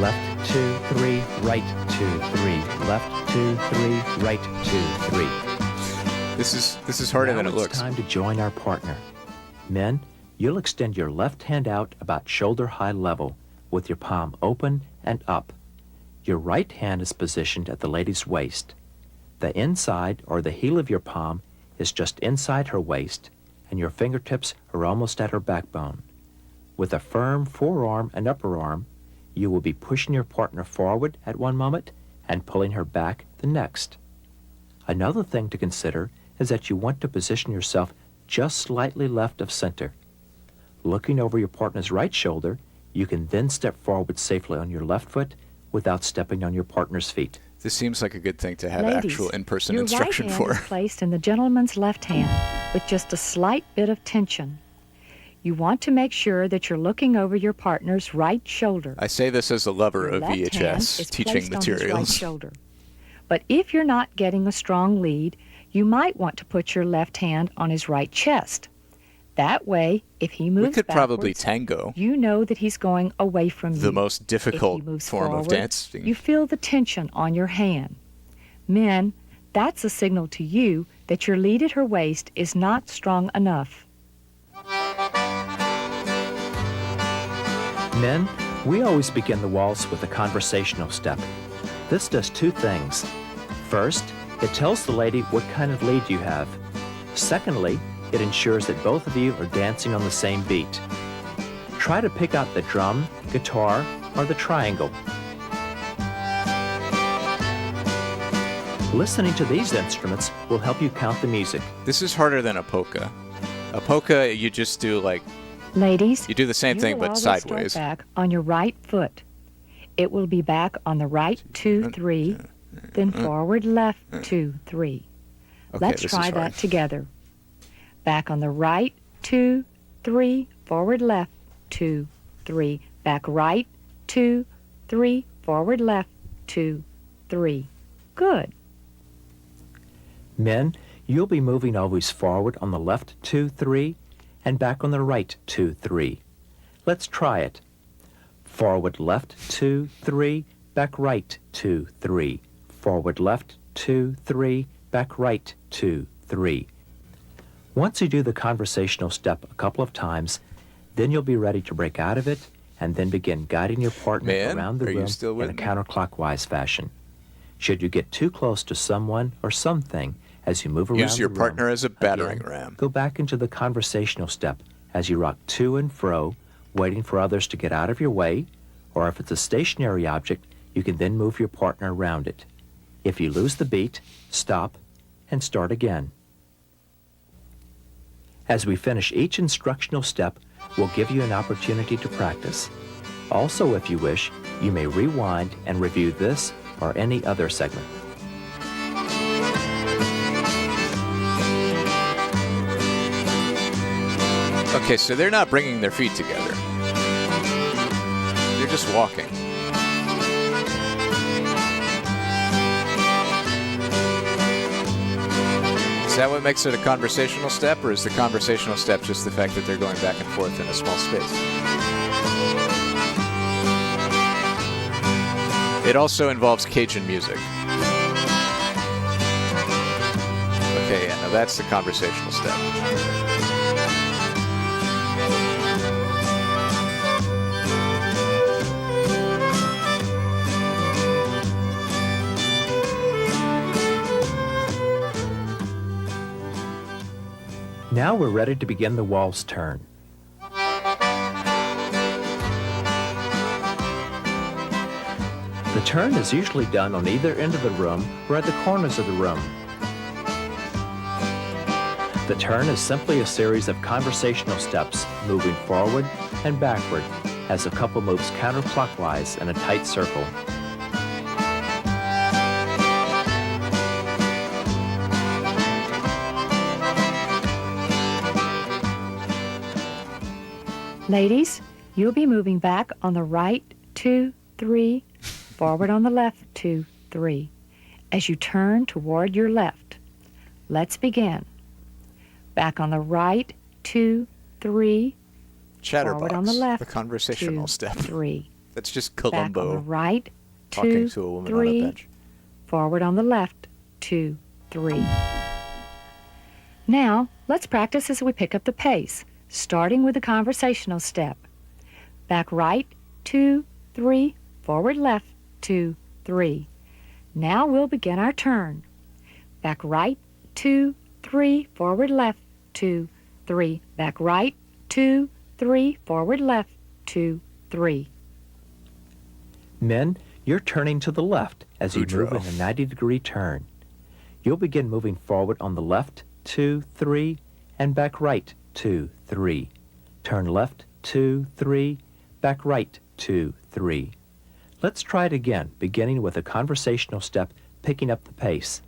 Left, 2, 3, right, 2, 3. Left, 2, 3, right, 2, 3. This is harder than it Now looks. it's time to join our partner. Men, you'll extend your left hand out about shoulder-high level with your palm open and up. Your right hand is positioned at the lady's waist. The inside or the heel of your palm is just inside her waist, and your fingertips are almost at her backbone. With a firm forearm and upper arm, you will be pushing your partner forward at one moment and pulling her back the next. Another thing to consider is that you want to position yourself just slightly left of center. Looking over your partner's right shoulder, you can then step forward safely on your left foot without stepping on your partner's feet. This seems like a good thing to have Ladies, actual in-person your instruction right hand for. is placed in the gentleman's left hand with just a slight bit of tension. You want to make sure that you're looking over your partner's right shoulder. I say this as a lover Your of left hand VHS is teaching placed on his right materials. shoulder. But if you're not getting a strong lead, you might want to put your left hand on his right chest. That way, if he moves We could probably backwards, tango, you know that he's going away from you. the most If difficult he moves form of forward, dancing. you feel the tension on your hand. Men, that's a signal to you that your lead at her waist is not strong enough. Men, we always begin the waltz with a conversational step. This does two things. First, it tells the lady what kind of lead you have. Secondly, it ensures that both of you are dancing on the same beat. Try to pick out the drum, guitar, or the triangle. Listening to these instruments will help you count the music. This is harder than a polka. A polka, you just do like, Ladies, you do the same you thing will but always sideways. start back on your right foot. It will be back on the right 2, 3, then forward left 2, 3. Okay, Let's this try is that hard. together. Back on the right 2, 3, forward left 2, 3. Back right 2, 3, forward left 2, 3. Good. Men, you'll be moving always forward on the left 2, 3, and back on the right 2, 3. Let's try it. Forward left 2, 3, back right 2, 3. Forward left 2, 3, back right 2, 3. Once you do the conversational step a couple of times, then you'll be ready to break out of it and then begin guiding your partner Man, around the are you room still with in a me? counterclockwise fashion. Should you get too close to someone or something as you move around Use your the room, partner as a battering again, ram. go back into the conversational step as you rock to and fro waiting for others to get out of your way, or if it's a stationary object, you can then move your partner around it. If you lose the beat, stop and start again. As we finish each instructional step, we'll give you an opportunity to practice. Also, if you wish, you may rewind and review this or any other segment. Okay, so they're not bringing their feet together. They're just walking. Is that what makes it a conversational step, or is the conversational step just the fact that they're going back and forth in a small space? It also involves Cajun music. Okay, yeah, now that's the conversational step. Now we're ready to begin the waltz turn. The turn is usually done on either end of the room or at the corners of the room. The turn is simply a series of conversational steps moving forward and backward as the couple moves counterclockwise in a tight circle. Ladies, you'll be moving back on the right 2, 3, forward on the left 2, 3, as you turn toward your left. Let's begin. Back on the right 2, 3, Chatterbox, forward on the left the conversational 2, step. 3. That's just Back on the Columbo right 2, talking to a woman 3, on a bench. forward on the left 2, 3. Now, let's practice as we pick up the pace, starting with the conversational step. Back right 2, 3, forward left 2, 3. Now we'll begin our turn. Back right 2, 3, forward left 2, 3. Back right 2, 3, forward left 2, 3. Men, you're turning to the left as you Boudreaux. move in a 90-degree turn. You'll begin moving forward on the left 2, 3, and back right 2, 3. Turn left 2, 3, back right 2, 3. Let's try it again, beginning with a conversational step, picking up the pace.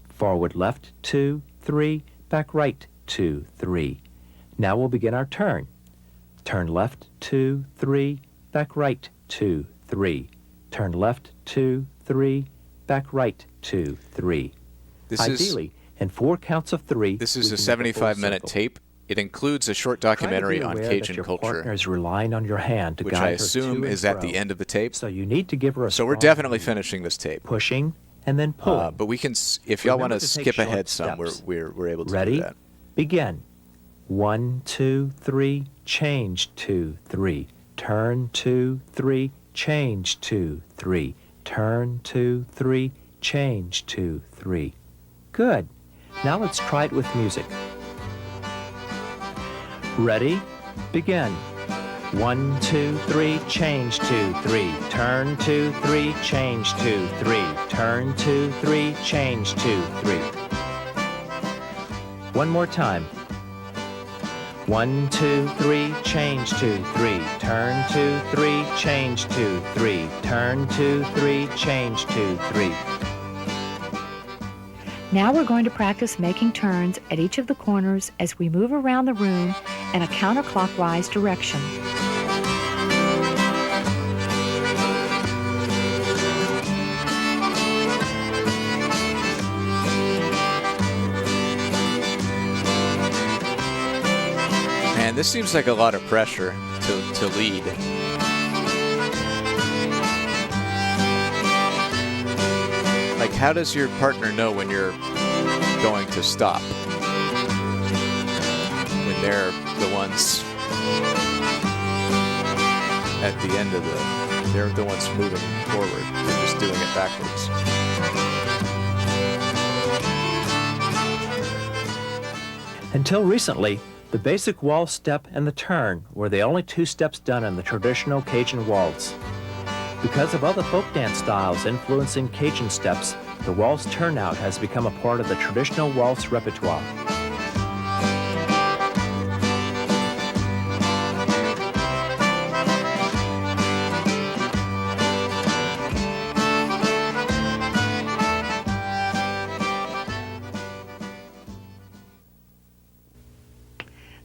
Forward left 2, 3, back right 2, 3. Now we'll begin our turn. Turn left 2, 3, back right 2, 3. Turn left 2, 3, back right 2, 3. Ideally, in 4 counts of 3. This is we a can make a full 75-minute circle. tape. It includes a short Try to be documentary on aware Cajun that your partner culture, is relying on your hand to which guide I her assume to is and at the fro. end of the tape. So you need to give her a So we're strong definitely lead. finishing this tape. Pushing and then pulling. But we can, if y'all want Remember to to take skip ahead short some, steps. we're able to Ready? do that. Begin. 1, 2, 3, change 2, 3. Turn 2, 3, change 2, 3. Turn 2, 3, change 2, 3. Good. Now let's try it with music. Ready? Begin. 1, 2, 3, change 2, 3. Turn 2, 3, change 2, 3. Turn 2, 3, change 2, 3. One more time. 1, 2, 3, change 2, 3. Turn 2, 3, change 2, 3. Turn 2, 3, change 2, 3. Now we're going to practice making turns at each of the corners as we move around the room in a counterclockwise direction. Man, this seems like a lot of pressure to lead. Like, how does your partner know when you're going to stop? When they're the ones at the end of they're the ones moving forward. They're just doing it backwards. Until recently, The basic waltz step and the turn were the only two steps done in the traditional Cajun waltz. Because of other folk dance styles influencing Cajun steps, the waltz turnout has become a part of the traditional waltz repertoire.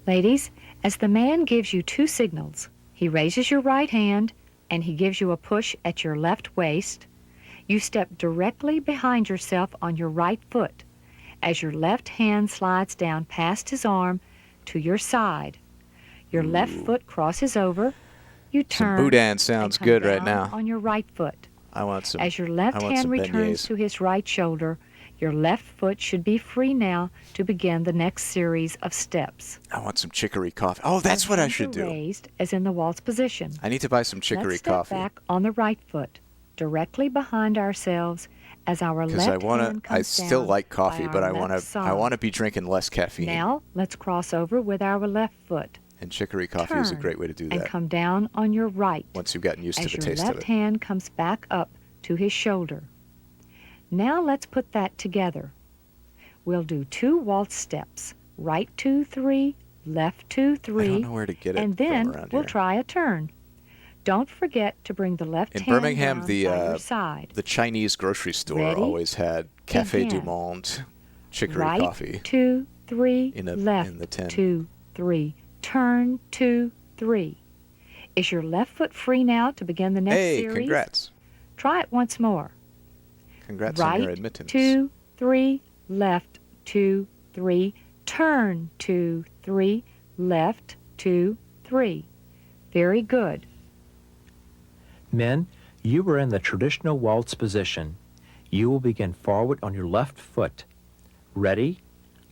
Ladies, as the man gives you two signals, he raises your right hand and he gives you a push at your left waist, you step directly behind yourself on your right foot as your left hand slides down past his arm to your side. Your left foot crosses over, you turn. Some boudin sounds and come good right down now. on your right foot. I want some. As your left I want hand some returns beignets. to his right shoulder, your left foot should be free now to begin the next series of steps. I want some chicory coffee. Oh, that's what I Hands should are do. Raised as in the waltz position. I need to buy some chicory Let's step coffee. back on the right foot, directly behind ourselves as our Because left I want hand to. comes I still down like by coffee, but our I want left to. side. I want to be drinking less caffeine. Now, let's cross over with our left foot. And chicory coffee is a Turn great way to do and that. come down on your right Once you've gotten used to as the your taste of left it. hand comes back up to his shoulder. Now let's put that together. We'll do 2 waltz steps, right 2, 3, left 2, 3, I don't know where to get it and from then around we'll here. try a turn. Don't forget to bring the left In hand Birmingham, down the by your side. the Chinese grocery store Ready? always had Café du Begin. Monde chicory Right coffee 2, 3, in the left tin. 2, 3, turn 2, 3. Is your left foot free now to begin the next Hey, series? congrats. Try it once more. Congrats on your Right admittance. 2, 3, left 2, 3, turn 2, 3, left 2, 3. Very good. Men, you were in the traditional waltz position. You will begin forward on your left foot. Ready?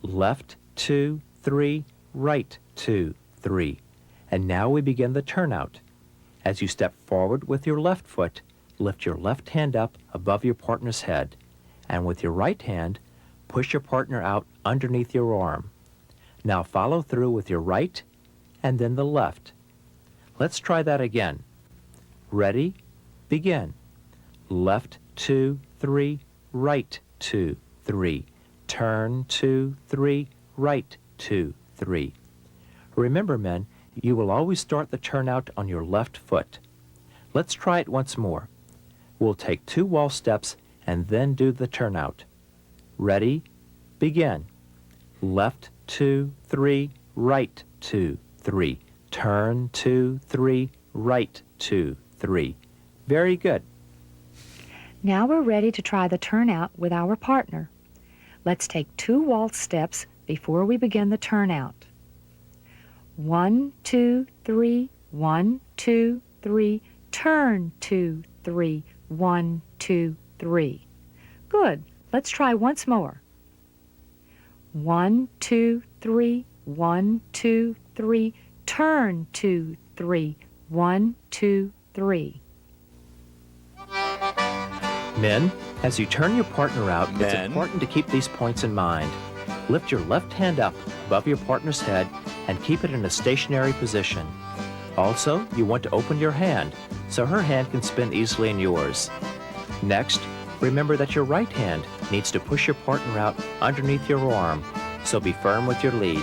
Left 2, 3, right 2, 3. And now we begin the turnout. As you step forward with your left foot, lift your left hand up above your partner's head, and with your right hand, push your partner out underneath your arm. Now follow through with your right and then the left. Let's try that again. Ready? Begin. Left 2, 3, right 2, 3. Turn 2, 3, right 2, 3. Remember, men, you will always start the turnout on your left foot. Let's try it once more. We'll take 2 waltz steps and then do the turnout. Ready? Begin. Left 2, 3, right 2, 3. Turn 2, 3, right 2, 3. Very good. Now we're ready to try the turnout with our partner. Let's take 2 waltz steps before we begin the turnout. 1, 2, 3, 1, 2, 3, turn 2, 3, 1, 2, 3. Good. Let's try once more. 1, 2, 3, 1, 2, 3, turn 2, 3, 1, 2, 3. Men, as you turn your partner out, it's Men. important to keep these points in mind. Lift your left hand up above your partner's head and keep it in a stationary position. Also, you want to open your hand so her hand can spin easily in yours. Next, remember that your right hand needs to push your partner out underneath your arm, so be firm with your lead.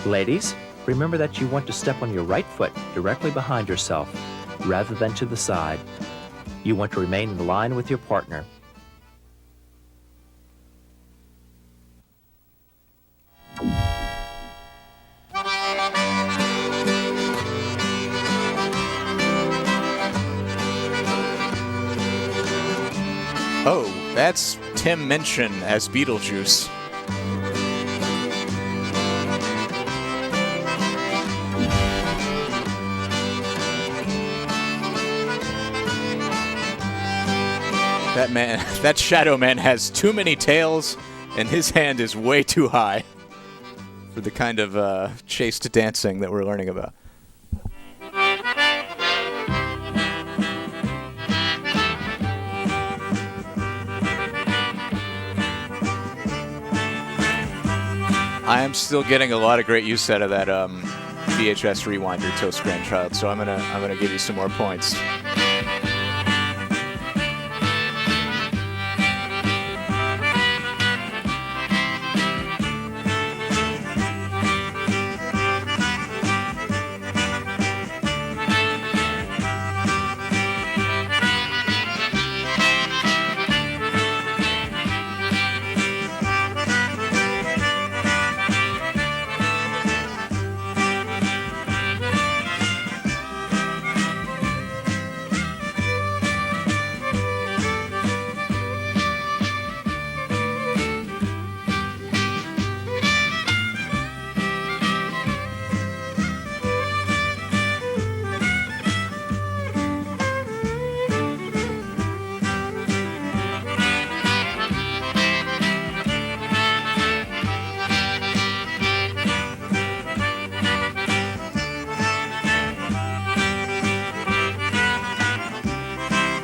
Ladies, remember that you want to step on your right foot directly behind yourself, rather than to the side. You want to remain in line with your partner. Oh, that's Tim Minchin as Beetlejuice. That man, that shadow man has too many tails, and his hand is way too high for the kind of chaste dancing that we're learning about. I am still getting a lot of great use out of that VHS rewinder, Toast Grandchild. So I'm gonna give you some more points.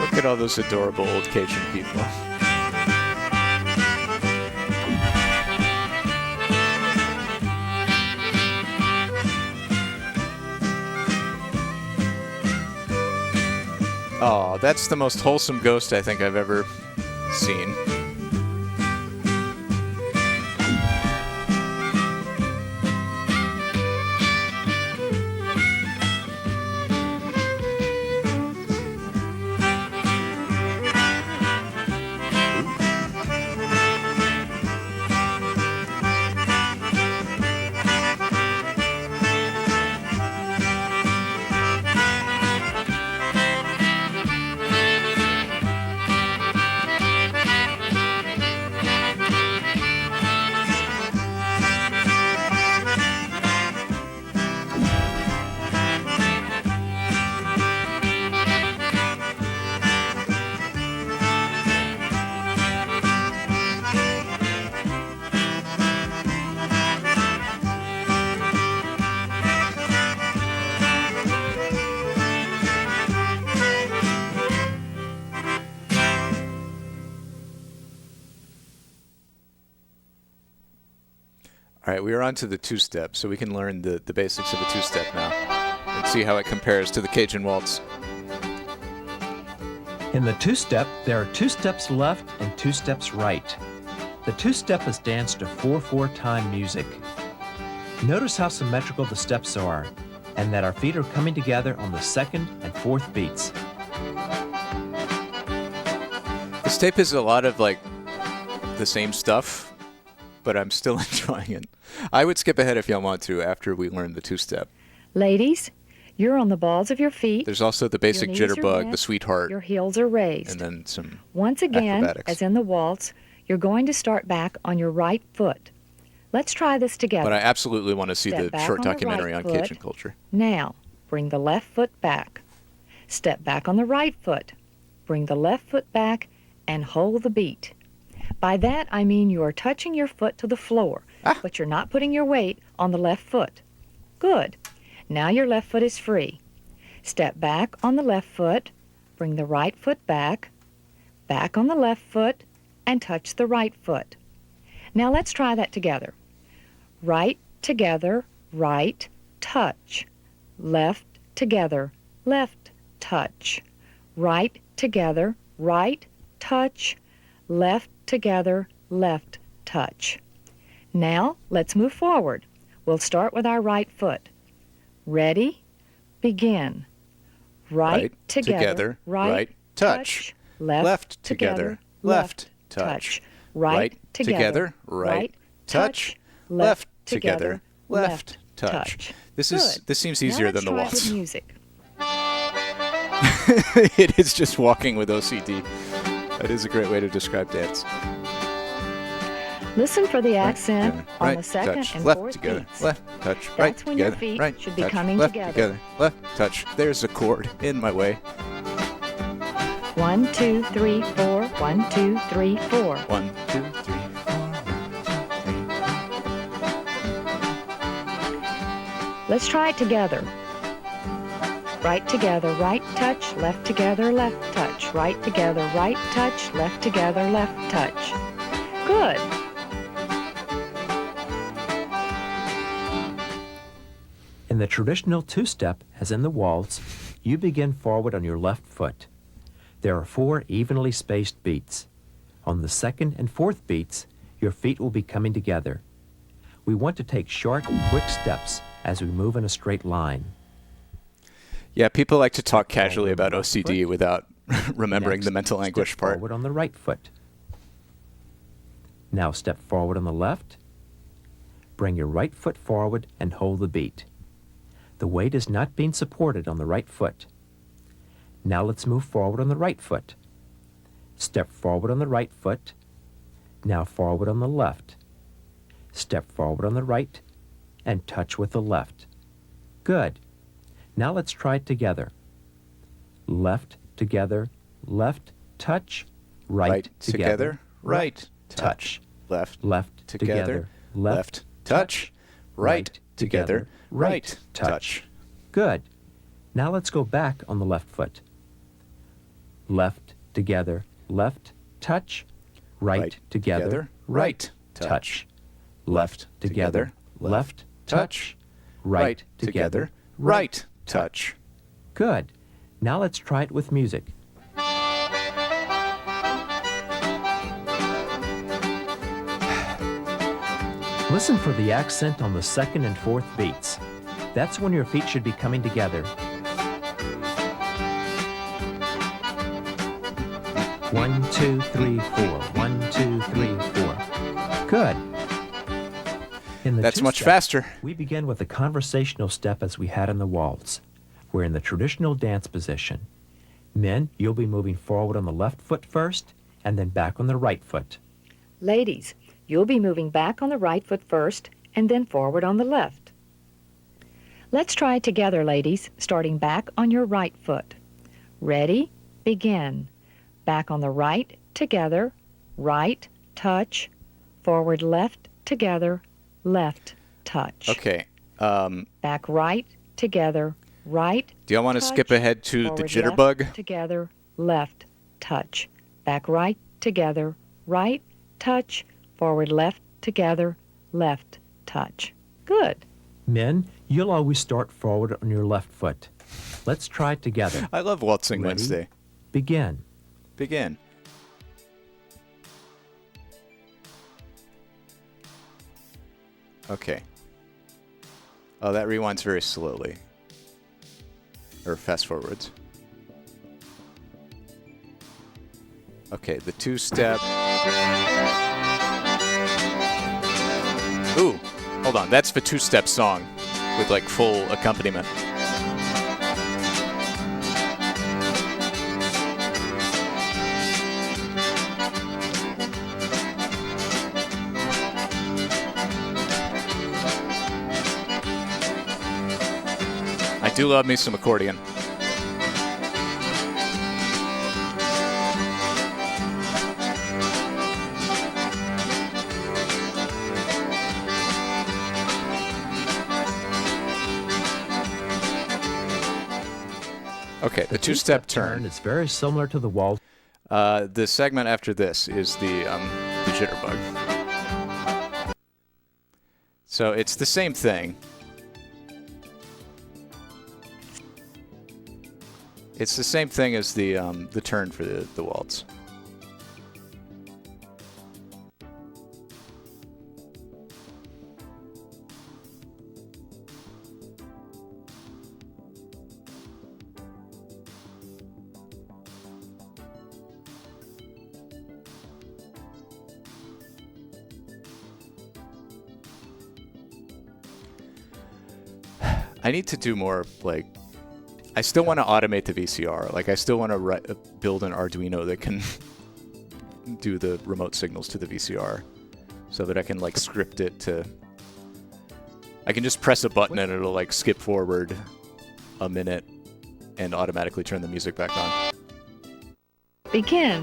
Look at all those adorable old Cajun people. Oh, that's the most wholesome ghost I think I've ever seen. All right, we are on to the two-step, so we can learn the basics of the two-step now and see how it compares to the Cajun waltz. In the two-step, there are 2 steps left and 2 steps right. The two-step is danced to 4/4 time music. Notice how symmetrical the steps are, and that our feet are coming together on the 2nd and 4th beats. This tape is a lot of, like, the same stuff, but I'm still enjoying it. I would skip ahead if y'all want to after we learn the two-step. Ladies, you're on the balls of your feet. There's also the basic Your knees are jitterbug, bent, the sweetheart, Your heels are raised. and then some Once again, acrobatics. as in the waltz, you're going to start back on your right foot. Let's try this together. But I absolutely want to see Step the back short on the documentary right on foot. Cajun culture. Now, bring the left foot back. Step back on the right foot. Bring the left foot back and hold the beat. By that, I mean you are touching your foot to the floor, but you're not putting your weight on the left foot. Good. Now your left foot is free. Step back on the left foot, bring the right foot back on the left foot, and touch the right foot. Now let's try that together. Right together, right, touch. Left together, left, touch. Right together, right, touch. Left together, left, touch. Now, let's move forward. We'll start with our right foot. Ready? Begin. Right together, right, touch. Left together, left, touch. Right together, right, touch. Left together, left, touch. This Good. seems Now easier let's than the try it waltz. with music. It is just walking with OCD. That is a great way to describe dance. Listen for the accent Together, on right, the second touch, and left fourth together, beats. left touch, right That's when your together, feet right should be touch, coming left together. left touch. There's a chord in my way. 1, 2, 3, 4. 1, 2, 3, 4. 1, 2, 3, 4. 1, 2, 3. Let's try it together. Right together, right touch, left together, left touch. Right together, right touch, left together, left touch. Good. the traditional two-step, as in the waltz, you begin forward on your left foot. There are 4 evenly spaced beats. On the second and fourth beats, your feet will be coming together. We want to take short, quick steps as we move in a straight line. Yeah, people like to talk casually about OCD without remembering the mental anguish Step part. forward on the right foot. Now step forward on the left. Bring your right foot forward and hold the beat. The weight is not being supported on the right foot. Now let's move forward on the right foot. Step forward on the right foot. Now forward on the left. Step forward on the right and touch with the left. Good. Now let's try it together. Left, together, left, touch, right, together, right, touch. left, Left, together, left, touch, right, together, right, touch. Good. Now let's go back on the left foot. Left, together, left, touch, right, together, right, touch. Left, together, left, touch, right, together, right, touch. Good. Now let's try it with music. Listen for the accent on the second and fourth beats. That's when your feet should be coming together. 1, 2, 3, 4. 1, 2, 3, 4. Good. In the That's much two-step, faster. we begin with a conversational step as we had in the waltz. We're in the traditional dance position. Men, you'll be moving forward on the left foot first, and then back on the right foot. Ladies, you'll be moving back on the right foot first and then forward on the left. Let's try it together, ladies, starting back on your right foot. Ready? Begin. Back on the right, together, right, touch, forward left, together, left, touch. Okay. Back right, together, right. Do y'all want to touch, skip ahead to the forward jitterbug? Left, together, left, touch. Back right, together, right, touch, forward left, together, left, touch. Good. Men, you'll always start forward on your left foot. Let's try it together. I love Waltzing Ready? Wednesday. Begin. Begin. Okay. Oh, that rewinds very slowly. Or fast forwards. Okay, the two-step. Ooh, hold on. That's the two-step song with like full accompaniment. I do love me some accordion. Okay, the two-step turn. is very similar to the waltz. The segment after this is the jitterbug. So it's the same thing. It's the same thing as the turn for the waltz. I need to do more, like, I still want to automate the VCR. Like, I still want to build an Arduino that can do the remote signals to the VCR so that I can, like, script it to... I can just press a button and it'll, like, skip forward a minute and automatically turn the music back on. Begin.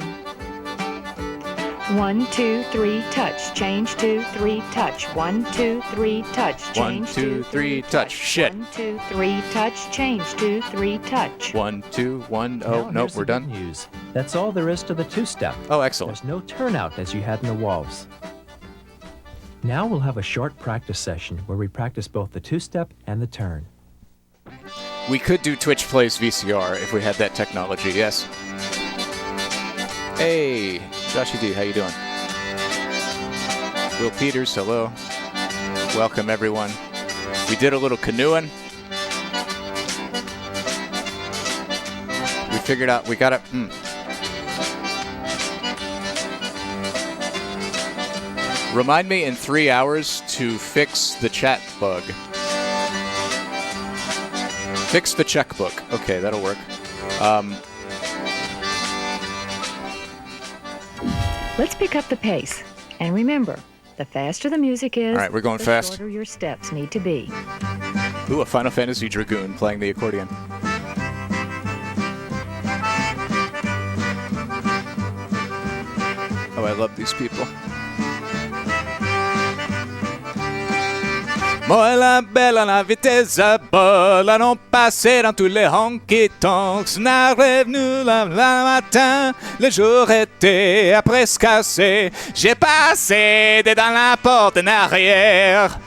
1, 2, 3, touch. Change 2, 3, touch. 1, 2, 3, touch. Change 1, 2, 3, touch. Shit. 1, 2, 3, touch. Change 2, 3, touch. 1, 2, 1. Oh, Now, nope, here's we're the good done. news. That's all there is to the two-step. Oh, excellent. There's no turnout as you had in the waltz. Now we'll have a short practice session where we practice both the two-step and the turn. We could do Twitch Plays VCR if we had that technology, yes. Hey, Joshy D, how you doing? Will Peters, hello. Welcome, everyone. We did a little canoeing. We figured out we got it. Remind me in 3 hours to fix the chat bug. Fix the checkbook. Okay, that'll work. Let's pick up the pace. And remember, the faster the music is, all right, we're going the fast. shorter your steps need to be. Ooh, a Final Fantasy Dragoon playing the accordion. Oh, I love these people. Moi la belle la vitesse à bol, allons passer dans tous les honky-tonks. N'arrive nous le matin, le jour était à presque cassé. J'ai passé dans la porte en arrière.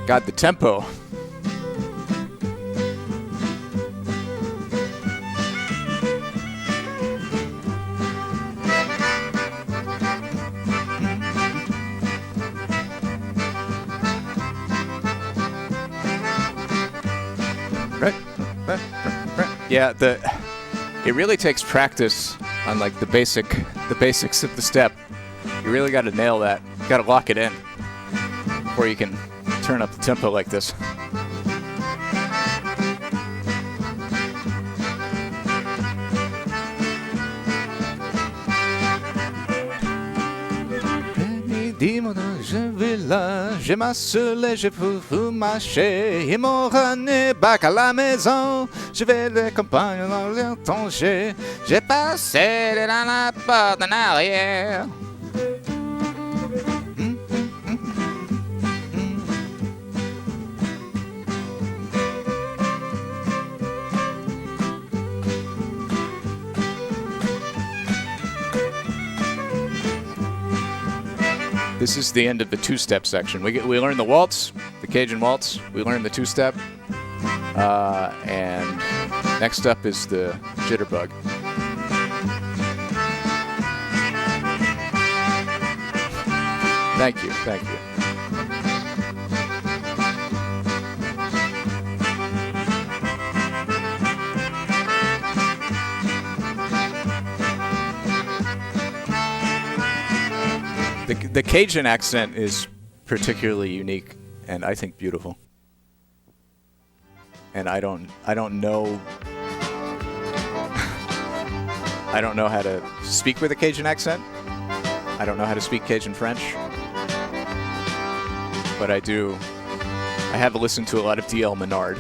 Got the tempo. Right. Yeah, it really takes practice on like the basics of the step. You really got to nail that. You got to lock it in before you can turn up the tempo like this. Je vais là, j'ai ma soleil, je peux vous marcher. Ils m'ont ramené back à la maison. Je vais les campagnes dans le tanger. J'ai passé dans la porte en arrière. This is the end of the two-step section. We learn the waltz, the Cajun waltz. We learn the two-step. And next up is the jitterbug. Thank you, thank you. The Cajun accent is particularly unique and I think beautiful. And I don't know I don't know how to speak with a Cajun accent. I don't know how to speak Cajun French. But I have listened to a lot of D.L. Menard.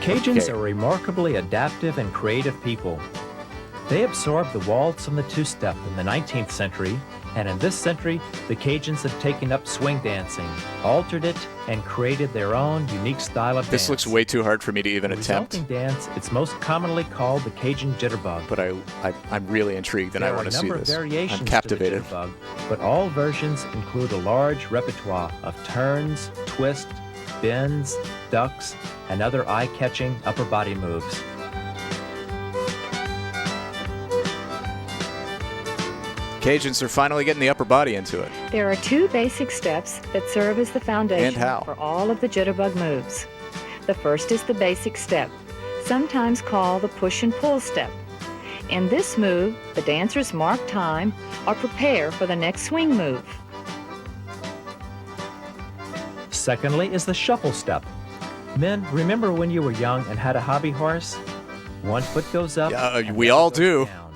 Cajuns are remarkably adaptive and creative people. They absorbed the waltz and the two-step in the 19th century, and in this century, the Cajuns have taken up swing dancing, altered it, and created their own unique style of dance. This looks way too hard for me to even the attempt. resulting dance, it's most commonly called the Cajun jitterbug. But I'm really intrigued and I want to see this. I'm captivated. To the jitterbug, but all versions include a large repertoire of turns, twists, bends, ducks, and other eye-catching upper body moves. Cajuns are finally getting the upper body into it. There are two basic steps that serve as the foundation for all of the jitterbug moves. The first is the basic step, sometimes called the push and pull step. In this move, the dancers mark time or prepare for the next swing move. Secondly is the shuffle step. Men, remember when you were young and had a hobby horse? One foot goes up. We all do. Down.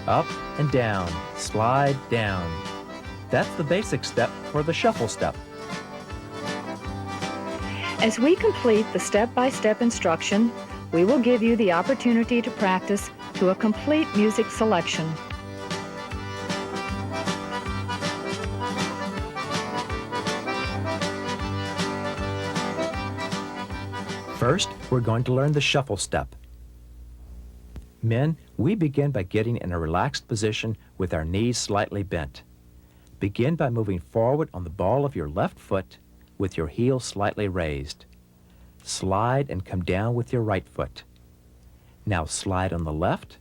Up and down, slide down. That's the basic step for the shuffle step. As we complete the step-by-step instruction, we will give you the opportunity to practice to a complete music selection. First, we're going to learn the shuffle step. Men, we begin by getting in a relaxed position with our knees slightly bent. Begin by moving forward on the ball of your left foot with your heel slightly raised. Slide and come down with your right foot. Now slide on the left.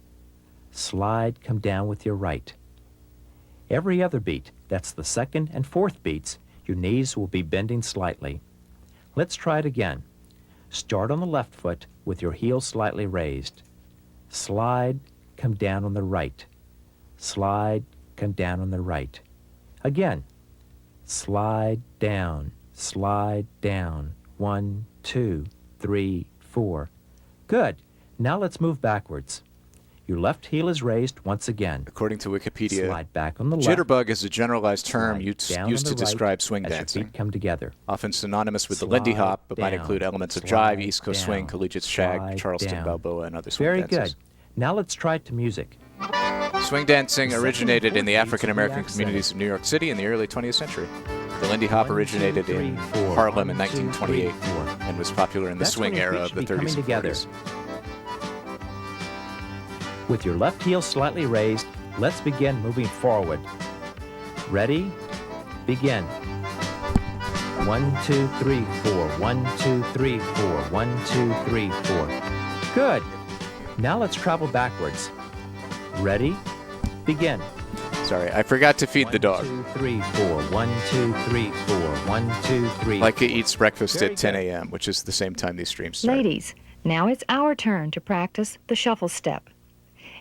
Slide, come down with your right. Every other beat, that's the second and fourth beats, your knees will be bending slightly. Let's try it again. Start on the left foot with your heel slightly raised. Slide, come down on the right. Slide, come down on the right. Again. Slide down, slide down. 1, 2, 3, 4. Good. Now let's move backwards. Your left heel is raised once again. According to Wikipedia, Slide back on the left. jitterbug is a generalized term Slide used down on to the right describe swing as your dancing. feet come together. Often synonymous with the Slide Lindy Hop, but might down, include elements of slide jive, East Coast swing, down, collegiate shag, slide Charleston down. Balboa, and other swing Very dances. good. Now let's try it to music. Swing dancing The second originated and in the fourth beats African will be American communities of New York City in the early 20th century. The Lindy Hop 1, 2, originated 3, in 4. Harlem in 1, 2, 3, 1928 4. and was popular in the That's when swing your era feet of the should be 30s coming and together. 40s. With your left heel slightly raised, let's begin moving forward. Ready? Begin. 1, 2, 3, 4. 1, 2, 3, 4. 1, 2, 3, 4. Good. Now let's travel backwards. Ready? Begin. Sorry, I forgot to feed the dog. 1, 2, 3, 4. 1, 2, 3, 4. 1, 2, 3. Like it eats breakfast Very at 10 good. a.m., which is the same time these streams start. Ladies, now it's our turn to practice the shuffle step.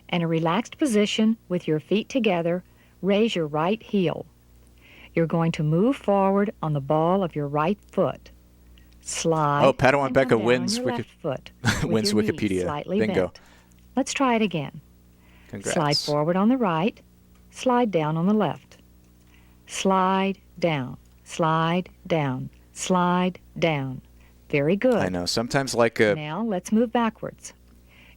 In a relaxed position with your feet together, raise your right heel. You're going to move forward on the ball of your right foot. Slide. Oh, Padawan and Becca come down wins on your left foot with wins your knees Wikipedia. slightly Bingo. bent. Let's try it again. Congrats. Slide forward on the right. Slide down on the left. Slide down. Slide down. Slide down. Very good. I know. Sometimes Leica, Now let's move backwards.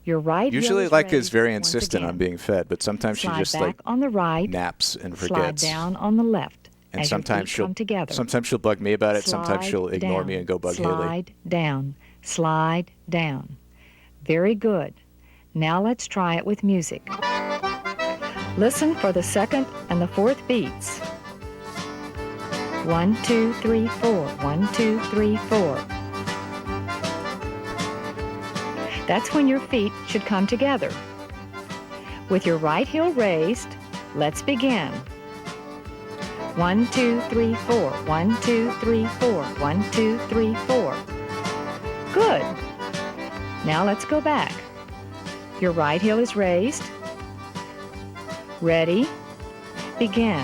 Your right heel usually is Leica is raised very once insistent on again. being fed, but sometimes she Slide just back like on the right. naps and Slide forgets. down on the left. And as your sometimes feet come together. sometimes she'll bug me about it. Sometimes Slide she'll ignore down, me and go bug Haley. Slide down. Slide down. Very good. Now let's try it with music. Listen for the second and the fourth beats. 1, 2, 3, 4. 1, 2, 3, 4. That's when your feet should come together. With your right heel raised, let's begin. 1, 2, 3, 4. 1, 2, 3, 4. 1, 2, 3, 4. Good. Now let's go back. Your right heel is raised. Ready? Begin.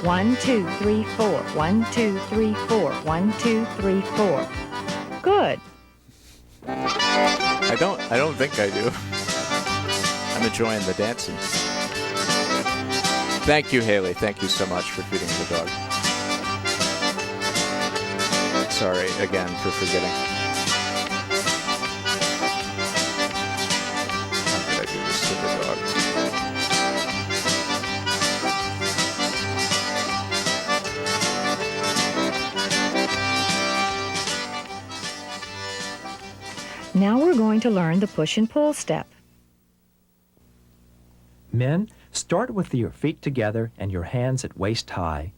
1, 2, 3, 4. 1, 2, 3, 4. 1, 2, 3, 4. Good. I don't think I do. I'm enjoying the dancing. Thank you, Haley. Thank you so much for feeding the dog. Sorry again for forgetting. How could I do this to the dog? Now we're going to learn the push and pull step. Men, start with your feet together and your hands at waist high.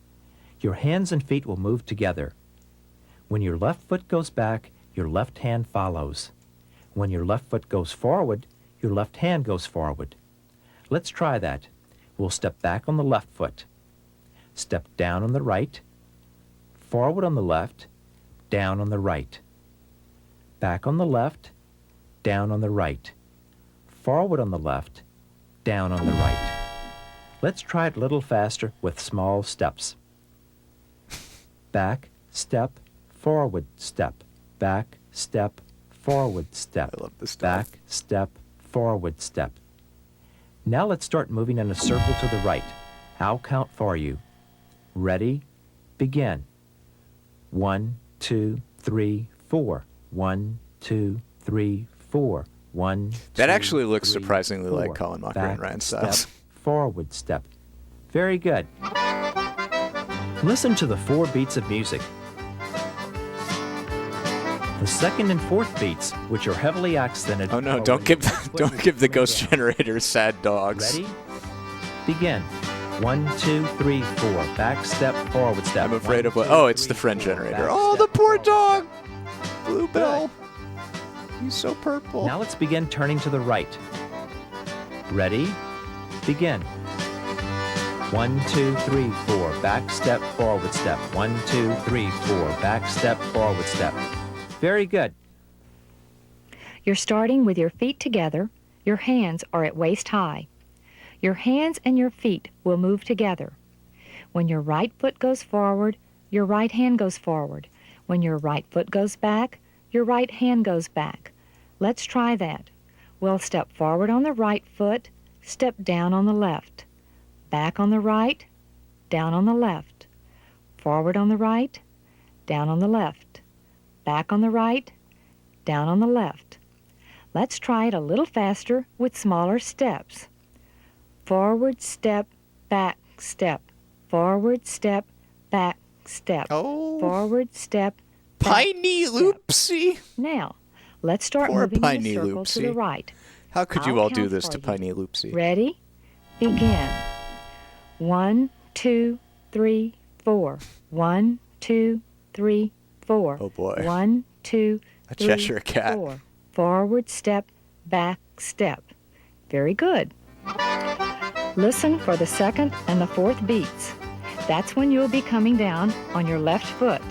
Your hands and feet will move together. When your left foot goes back, your left hand follows. When your left foot goes forward, your left hand goes forward. Let's try that. We'll step back on the left foot. Step down on the right. Forward on the left. Down on the right. Back on the left. Down on the right. Forward on the left. Down on the right. Let's try it a little faster with small steps. Back, step, forward, step. Back, step, forward, step. I love this stuff. Back, step, forward, step. Now let's start moving in a circle to the right. I'll count for you. Ready? Begin. 1, 2, 3, 4. 1, 2, 3, 4. 1, That 2, actually looks 3, surprisingly like 4. Colin Mochrie Back and Ryan step, Stiles. forward step. Very good. Listen to the 4 beats of music. The second and fourth beats, which are heavily accented. Oh no! are Don't when give the foot don't is give the coming ghost down. generator sad dogs. Ready? Begin. 1, 2, 3, 4. Back step, forward step. I'm afraid 1, of what. 2, Oh, it's 3, the friend 4. generator. Back Oh, the step, poor forward dog. step. Bluebell. He's so purple. Now let's begin turning to the right. Ready? Begin. 1, 2, 3, 4. Back step, forward step. 1, 2, 3, 4. Back step, forward step. Very good. You're starting with your feet together. Your hands are at waist high. Your hands and your feet will move together. When your right foot goes forward, your right hand goes forward. When your right foot goes back, your right hand goes back. Let's try that. We'll step forward on the right foot, step down on the left. Back on the right, down on the left. Forward on the right, down on the left. Back on the right, down on the left. Let's try it a little faster with smaller steps. Forward step, back step. Forward step, back step. Oh. Forward step, back Piney step. Loopsy. Now, let's start Poor moving in Piney a circle to Loopsy. the right. How could you I'll all do count this for to you. Piney Loopsy? Ready? Begin. 1, 2, 3, 4. 1, 2, 3, 4. Oh, boy. 1, 2, A 3, Cheshire cat. 4. Forward step, back step. Very good. Listen for the second and the fourth beats. That's when you'll be coming down on your left foot.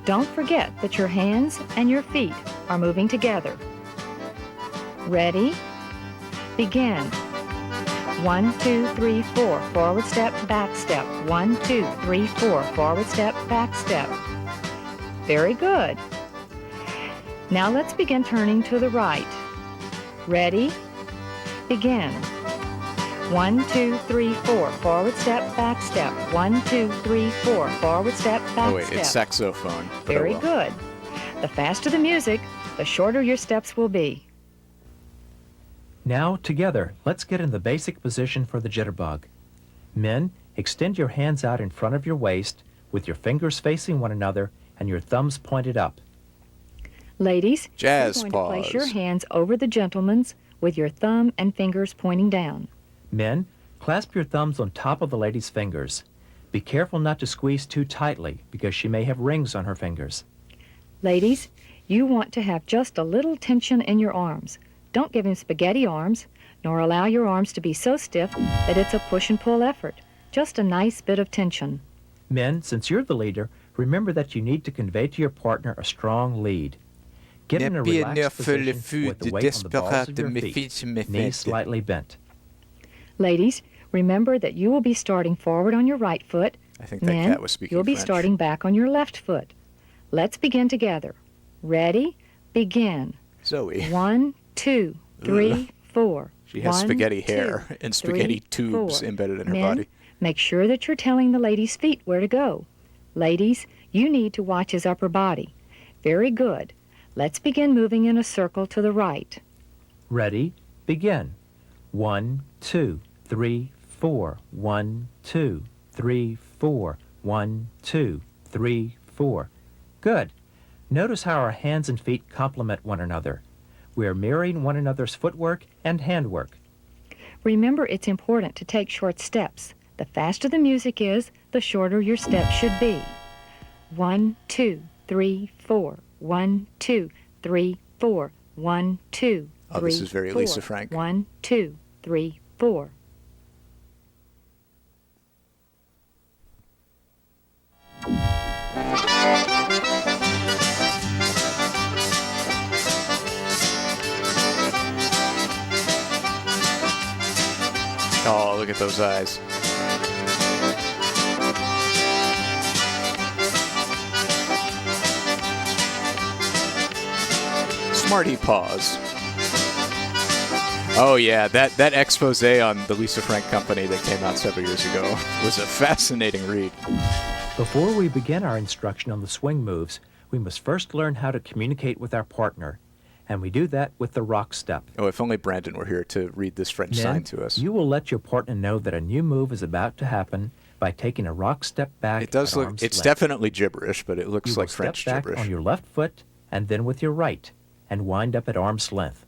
Don't forget that your hands and your feet are moving together. Ready? Begin. 1, 2, 3, 4. Forward step, back step. 1, 2, 3, 4. Forward step, back step. Very good. Now let's begin turning to the right. Ready? Begin. 1, 2, 3, 4. Forward step, back step. 1, 2, 3, 4. Forward step, back Oh wait, step. it's saxophone. but Very oh well. good. The faster the music, the shorter your steps will be. Now, together, let's get in the basic position for the jitterbug. Men, extend your hands out in front of your waist with your fingers facing one another and your thumbs pointed up. Ladies, Jazz you're going to place your pause. hands over the gentleman's with your thumb and fingers pointing down. Men, clasp your thumbs on top of the lady's fingers. Be careful not to squeeze too tightly because she may have rings on her fingers. Ladies, you want to have just a little tension in your arms. Don't give him spaghetti arms, nor allow your arms to be so stiff that it's a push and pull effort. Just a nice bit of tension. Men, since you're the leader, remember that you need to convey to your partner a strong lead. Get in a relaxed position with the weight on the balls of your feet, knees slightly bent. Ladies, remember that you will be starting forward on your right foot. I think that Men, cat was speaking you'll be French. starting back on your left foot. Let's begin together. Ready? Begin. Zoe. 1, 2, 3, 4. She has 1, spaghetti 2, hair and spaghetti 3, tubes 4. embedded in her Men, body. make sure that you're telling the lady's feet where to go. Ladies, you need to watch his upper body. Very good. Let's begin moving in a circle to the right. Ready? Begin. 1, 2, 3, 4. 1, 2, 3, 4. 1, 2, 3, 4. Good. Notice how our hands and feet complement one another. We are mirroring one another's footwork and handwork. Remember, it's important to take short steps. The faster the music is, the shorter your steps should be. 1, 2, 3, 4. 1, 2, 3, 4. 1, 2, 3, Oh, this is very 4. Lisa Frank. 1, 2, 3, 4. Oh, look at those eyes. Smarty Paws. Oh yeah, that expose on the Lisa Frank Company that came out several years ago was a fascinating read. Before we begin our instruction on the swing moves, we we must first learn how to communicate with our partner, and we do that with the rock step. Oh, if only Brandon were here to read this French Men, sign to us. you will let your partner know that a new move is about to happen by taking a rock step back. It does at look, arm's it's length. definitely gibberish, but it looks You will like French step back gibberish. on your left foot and then with your right, and wind up at arm's length.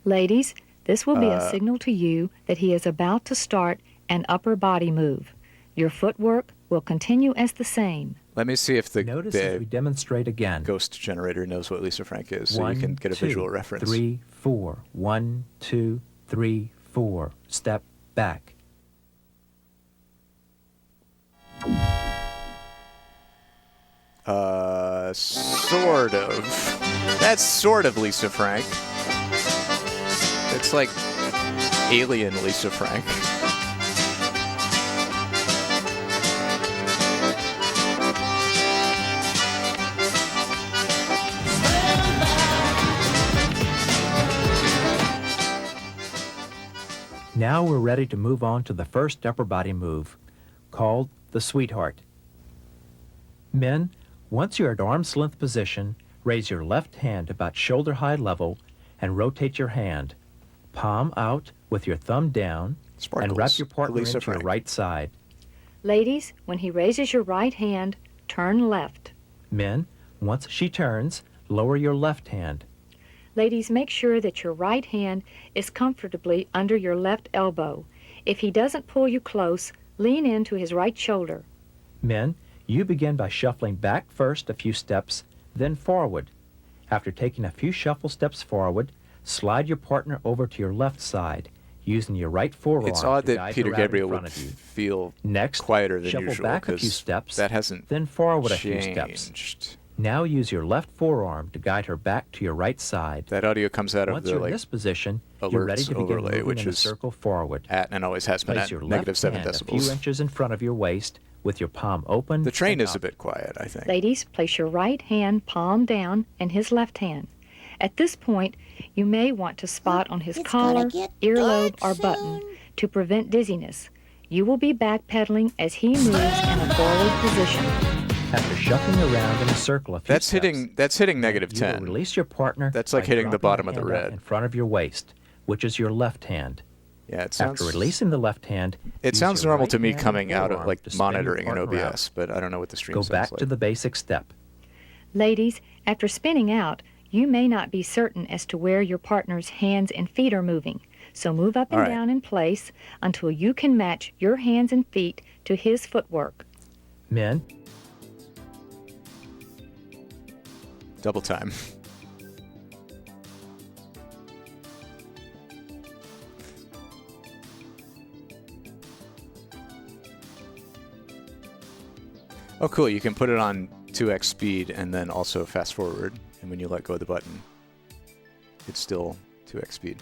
Ladies, this will be a signal to you that he is about to start an upper body move. Your footwork will continue as the same. Let me see if Notice as we the demonstrate again. ghost generator knows what Lisa Frank is, so 1, you can get a 2, visual reference. 3, 4. 1, 2, 3, 4. Step back. Sort of. That's sort of Lisa Frank. It's like alien Lisa Frank. Now we're ready to move on to the first upper body move, called the sweetheart. Men, once you're at arm's length position, raise your left hand about shoulder-high level and rotate your hand, palm out with your thumb down, Sparkles. and wrap your partner Lisa into your Frank. right side. Ladies, when he raises your right hand, turn left. Men, once she turns, lower your left hand. Ladies, make sure that your right hand is comfortably under your left elbow. If he doesn't pull you close, lean into his right shoulder. Men, you begin by shuffling back first a few steps, then forward. After taking a few shuffle steps forward, slide your partner over to your left side, using your right forearm It's odd to that guide Peter her out in Gabriel front would of you. feel Next, quieter than shuffle usual, back a few 'cause steps, that hasn't then forward a changed. few steps. Now use your left forearm to guide her back to your right side. That audio comes out of Once the you're in this position, you're ready alerts to begin overlay, moving which in a is circle forward. at and always has been Place at your negative left 7 hand a few decibels. inches in front of your waist with your palm open. The train and is a up. bit quiet, I think. Ladies, place your right hand palm down and his left hand. At this point, you may want to spot on his collar, earlobe, or button to prevent dizziness. You will be backpedaling as he moves in a forward position. After shuffling around in a circle a few That's steps, hitting negative you will 10. release your partner. That's like by hitting the dropping bottom of the hand out red. in front of your waist, which is your left hand. Yeah, it sounds. After releasing the left hand, It use sounds your normal right to me hand coming and out of forearm like to spin your monitoring in partner out. OBS, but I don't know what the stream Go sounds back like. to the basic step. Ladies, after spinning out, you may not be certain as to where your partner's hands and feet are moving. So move up and All right. down in place until you can match your hands and feet to his footwork. Men, Double time. Oh, cool. You can put it on 2x speed and then also fast forward. And when you let go of the button, it's still 2x speed.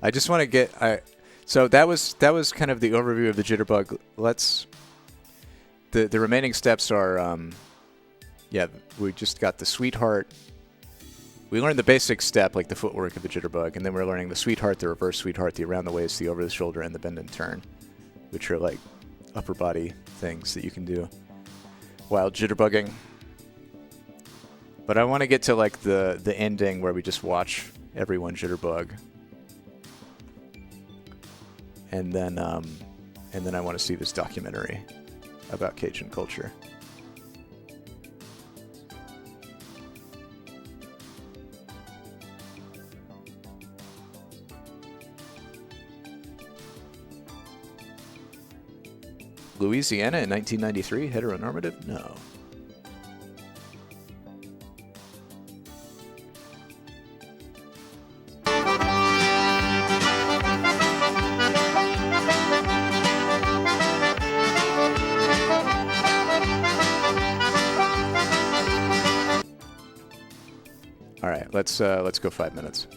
I just want to get... So that was kind of the overview of the jitterbug. Let's... The remaining steps are... yeah, we just got the sweetheart. We learned the basic step, like the footwork of the jitterbug, and then we're learning the sweetheart, the reverse sweetheart, the around the waist, the over the shoulder, and the bend and turn, which are like upper body things that you can do while jitterbugging. But I want to get to like the ending where we just watch everyone jitterbug, and then I want to see this documentary about Cajun culture. Louisiana in 1993, heteronormative? No. All right, let's go 5 minutes.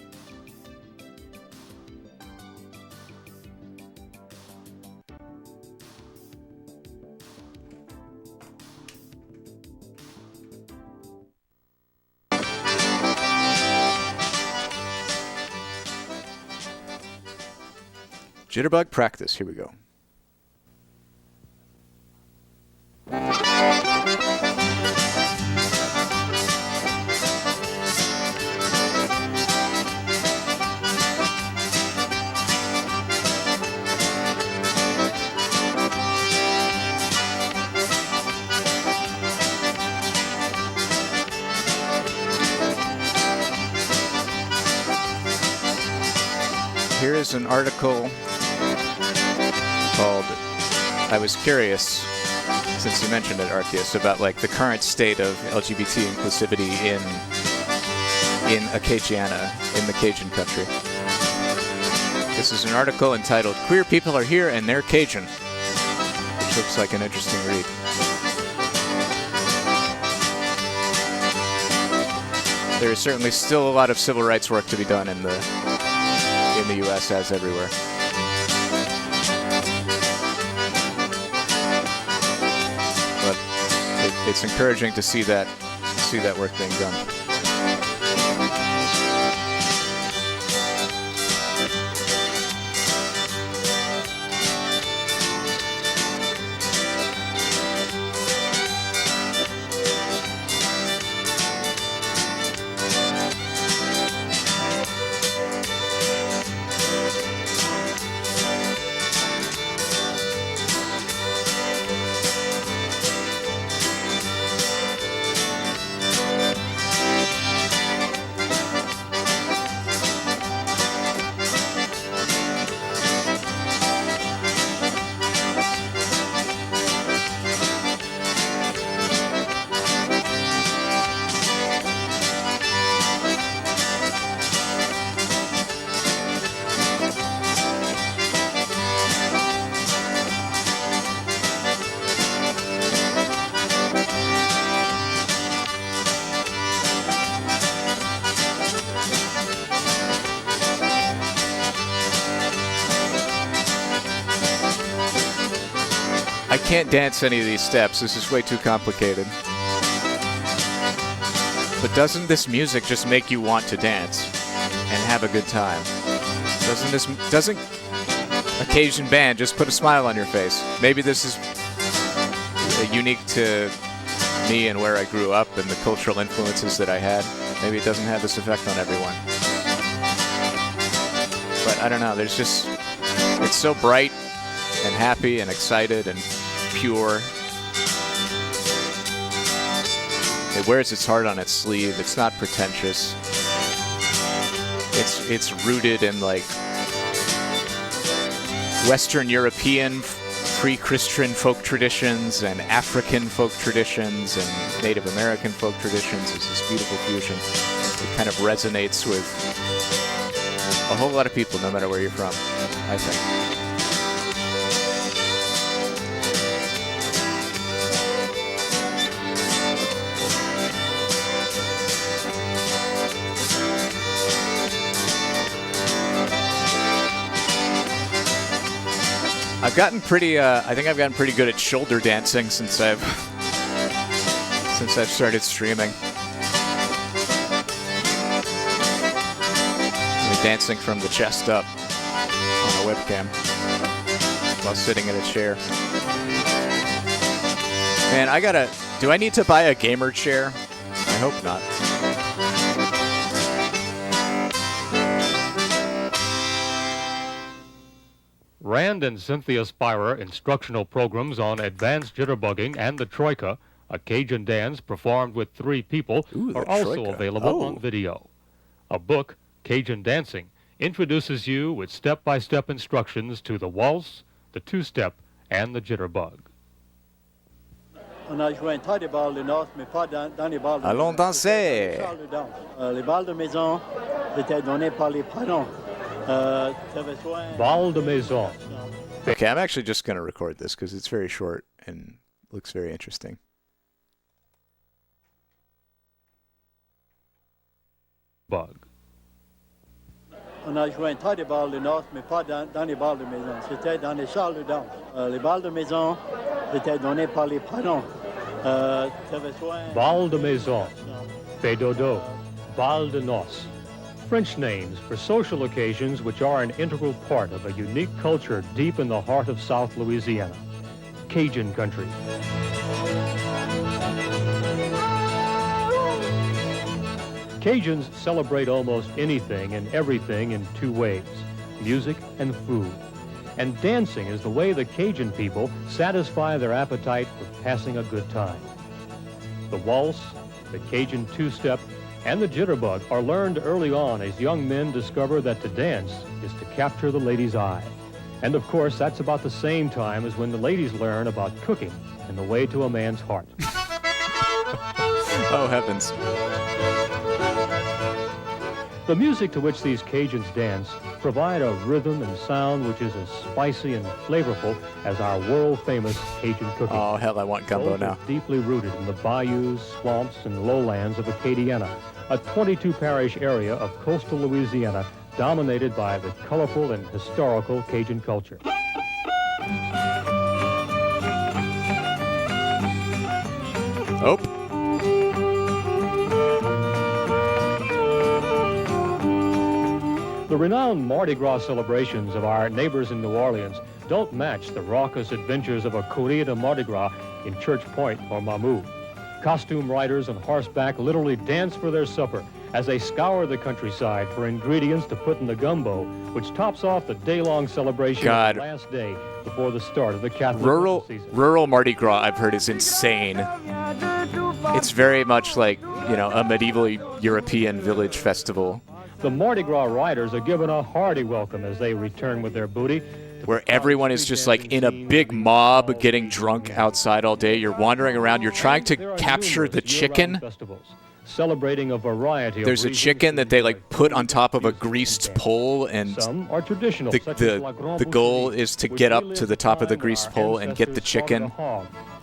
Jitterbug practice. Here we go. here is an article called, I was curious, since you mentioned it, Arceus, about like the current state of LGBT inclusivity in Acadiana, in the Cajun country. This is an article entitled, Queer People Are Here and They're Cajun, which looks like an interesting read. There is certainly still a lot of civil rights work to be done in the U.S. as everywhere. But it's encouraging to see that work being done. I can't dance any of these steps. This is way too complicated. But doesn't this music just make you want to dance and have a good time? Doesn't a Cajun band just put a smile on your face? Maybe this is unique to me and where I grew up and the cultural influences that I had. Maybe it doesn't have this effect on everyone. But I don't know. It's so bright and happy and excited and pure. It wears its heart on its sleeve. It's not pretentious. It's rooted in like Western European pre-Christian folk traditions and African folk traditions and Native American folk traditions. It's this beautiful fusion. It kind of resonates with a whole lot of people, no matter where you're from, I think. I think I've gotten pretty good at shoulder dancing since I've started streaming. I'm dancing from the chest up on a webcam while sitting in a chair. Man, do I need to buy a gamer chair? I hope not. Rand and Cynthia Spira instructional programs on advanced jitterbugging and the Troika, a Cajun dance performed with 3 people, are also Troika. Available on video. A book, Cajun Dancing, introduces you with step-by-step instructions to the waltz, the two-step, and the jitterbug. On a joué un tas de balles de noces, mais pas dans les balles de Allons danser! Les balles de maison étaient données par les parents. Bal de maison. Okay, I'm actually just going to record this because it's very short and looks very interesting. Bug. On a joué un tas de balles de noces, mais pas dans les balles de maison. C'était dans les salles de danse. Les balles de maison étaient données par les parents. Bal de maison. Fédodo. Bal de noces. French names for social occasions which are an integral part of a unique culture deep in the heart of South Louisiana, Cajun country. Cajuns celebrate almost anything and everything in 2 ways, music and food. And dancing is the way the Cajun people satisfy their appetite for passing a good time. The waltz, the Cajun two-step, and the jitterbug are learned early on as young men discover that to dance is to capture the lady's eye. And of course, that's about the same time as when the ladies learn about cooking and the way to a man's heart. Oh, heavens. The music to which these Cajuns dance provide a rhythm and sound which is as spicy and flavorful as our world-famous Cajun cooking. Oh, hell, I want gumbo Both now. are deeply rooted in the bayous, swamps, and lowlands of Acadiana, a 22-parish area of coastal Louisiana dominated by the colorful and historical Cajun culture. Oh. The renowned Mardi Gras celebrations of our neighbors in New Orleans don't match the raucous adventures of a Corrida de Mardi Gras in Church Point or Mamou. Costume riders on horseback literally dance for their supper as they scour the countryside for ingredients to put in the gumbo, which tops off the day-long celebration of the last day before the start of the Catholic season. Rural Mardi Gras, I've heard, is insane. It's very much like, you know, a medieval European village festival. The Mardi Gras riders are given a hearty welcome as they return with their booty. Where everyone is just like in a big mob getting drunk outside all day. You're wandering around. You're trying to capture the chicken. Celebrating a variety There's a chicken that they like put on top of a greased pole, and some are traditional, the goal is to get up to the top of the greased pole and get the chicken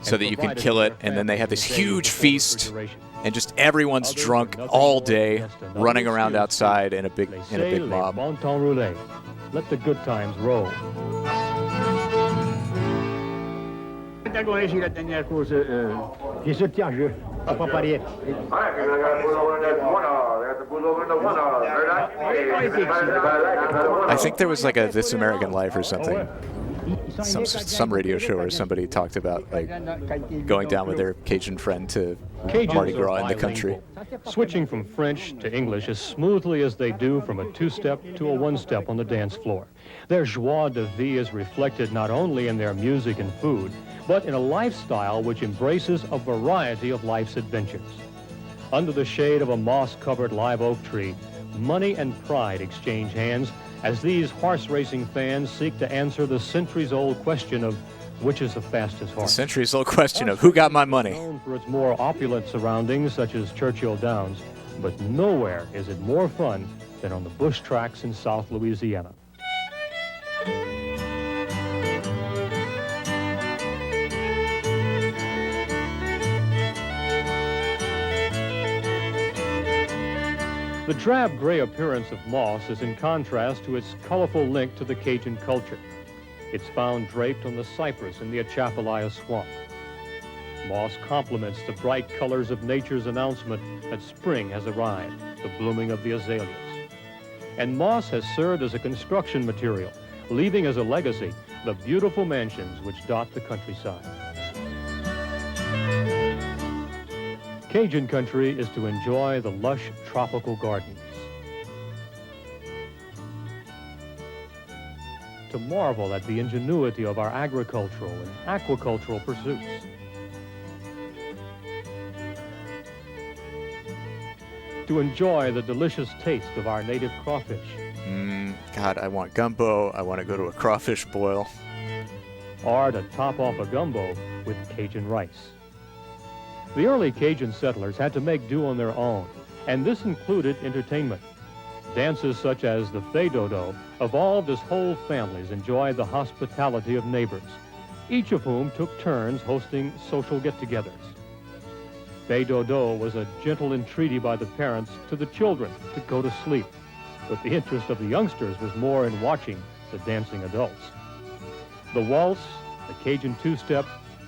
so that you can kill it. And then they have this huge feast, and just everyone's drunk all day, running around outside in a big mob. Let the good times roll. I think there was like a This American Life or something. Some radio show where somebody talked about like going down with their Cajun friend to Mardi Gras in the country. Switching from French to English as smoothly as they do from a two-step to a one-step on the dance floor. Their joie de vie is reflected not only in their music and food, but in a lifestyle which embraces a variety of life's adventures. Under the shade of a moss-covered live oak tree, money and pride exchange hands as these horse racing fans seek to answer the centuries-old question of which is the fastest horse. The centuries-old question of who got my money. Known for its more opulent surroundings, such as Churchill Downs, but nowhere is it more fun than on the bush tracks in South Louisiana. The drab gray appearance of moss is in contrast to its colorful link to the Cajun culture. It's found draped on the cypress in the Atchafalaya swamp. Moss complements the bright colors of nature's announcement that spring has arrived, the blooming of the azaleas. And moss has served as a construction material, leaving as a legacy the beautiful mansions which dot the countryside. Cajun country is to enjoy the lush tropical gardens, to marvel at the ingenuity of our agricultural and aquacultural pursuits, to enjoy the delicious taste of our native crawfish. God, I want gumbo. I want to go to a crawfish boil. Or to top off a gumbo with Cajun rice. The early Cajun settlers had to make do on their own, and this included entertainment. Dances such as the fée dodo evolved as whole families enjoyed the hospitality of neighbors, each of whom took turns hosting social get-togethers. Fée dodo was a gentle entreaty by the parents to the children to go to sleep, but the interest of the youngsters was more in watching the dancing adults. The waltz, the Cajun two-step,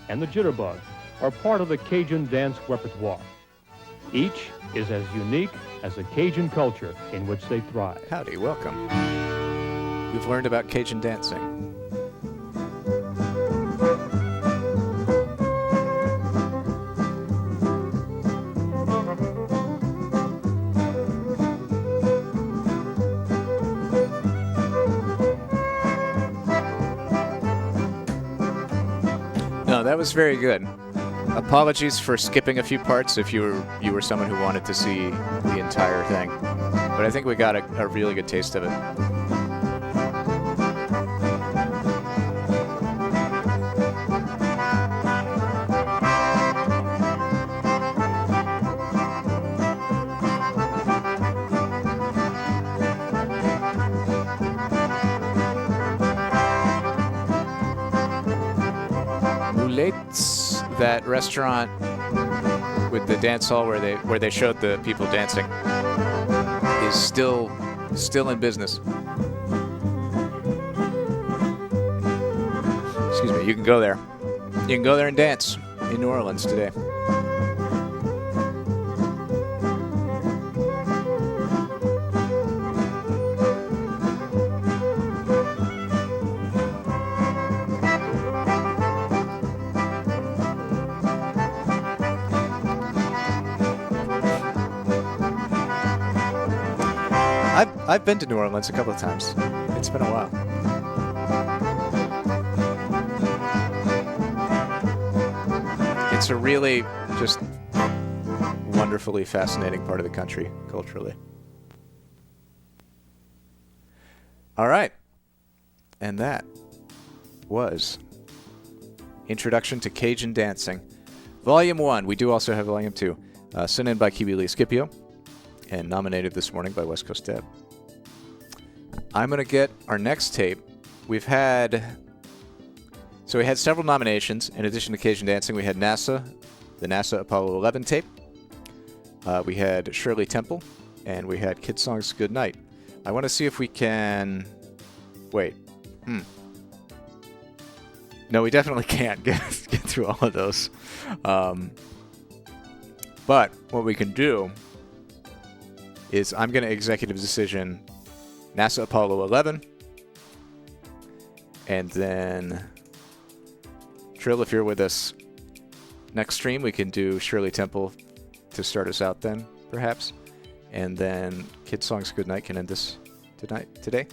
and the jitterbug are part of the Cajun dance repertoire. Each is as unique as the Cajun culture in which they thrive. Howdy, welcome. We've learned about Cajun dancing. No, that was very good. Apologies for skipping a few parts if you were someone who wanted to see the entire thing. But I think we got a really good taste of it. Moulette's, that restaurant with the dance hall where they showed the people dancing, is still in business. Excuse me. You can go there. You can go there and dance in New Orleans today. I've been to New Orleans a couple of times. It's been a while. It's a really just wonderfully fascinating part of the country culturally. All right. And that was Introduction to Cajun Dancing. Volume 1. We do also have Volume 2. Sent in by Kiwi Lee Scipio and nominated this morning by West Coast Deb. I'm going to get our next tape. We had several nominations. In addition to Cajun Dancing, we had NASA, the NASA Apollo 11 tape. We had Shirley Temple, and we had Kidsongs Good Night. I want to see if we can... Wait. No, we definitely can't get through all of those. But what we can do is I'm going to executive decision NASA Apollo 11, and then Trill, if you're with us next stream, we can do Shirley Temple to start us out then, perhaps, and then Kidsongs Good Night can end this today.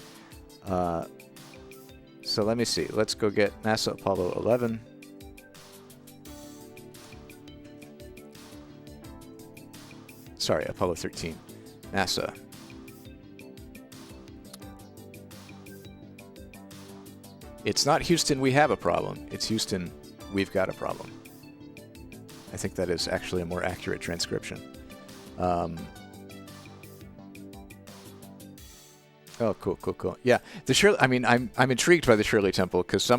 So let me see. Let's go get NASA Apollo 11. Sorry, Apollo 13. NASA. It's not Houston, we have a problem. It's Houston, we've got a problem. I think that is actually a more accurate transcription. Oh, cool. Yeah, the Shirley. I mean, I'm intrigued by the Shirley Temple because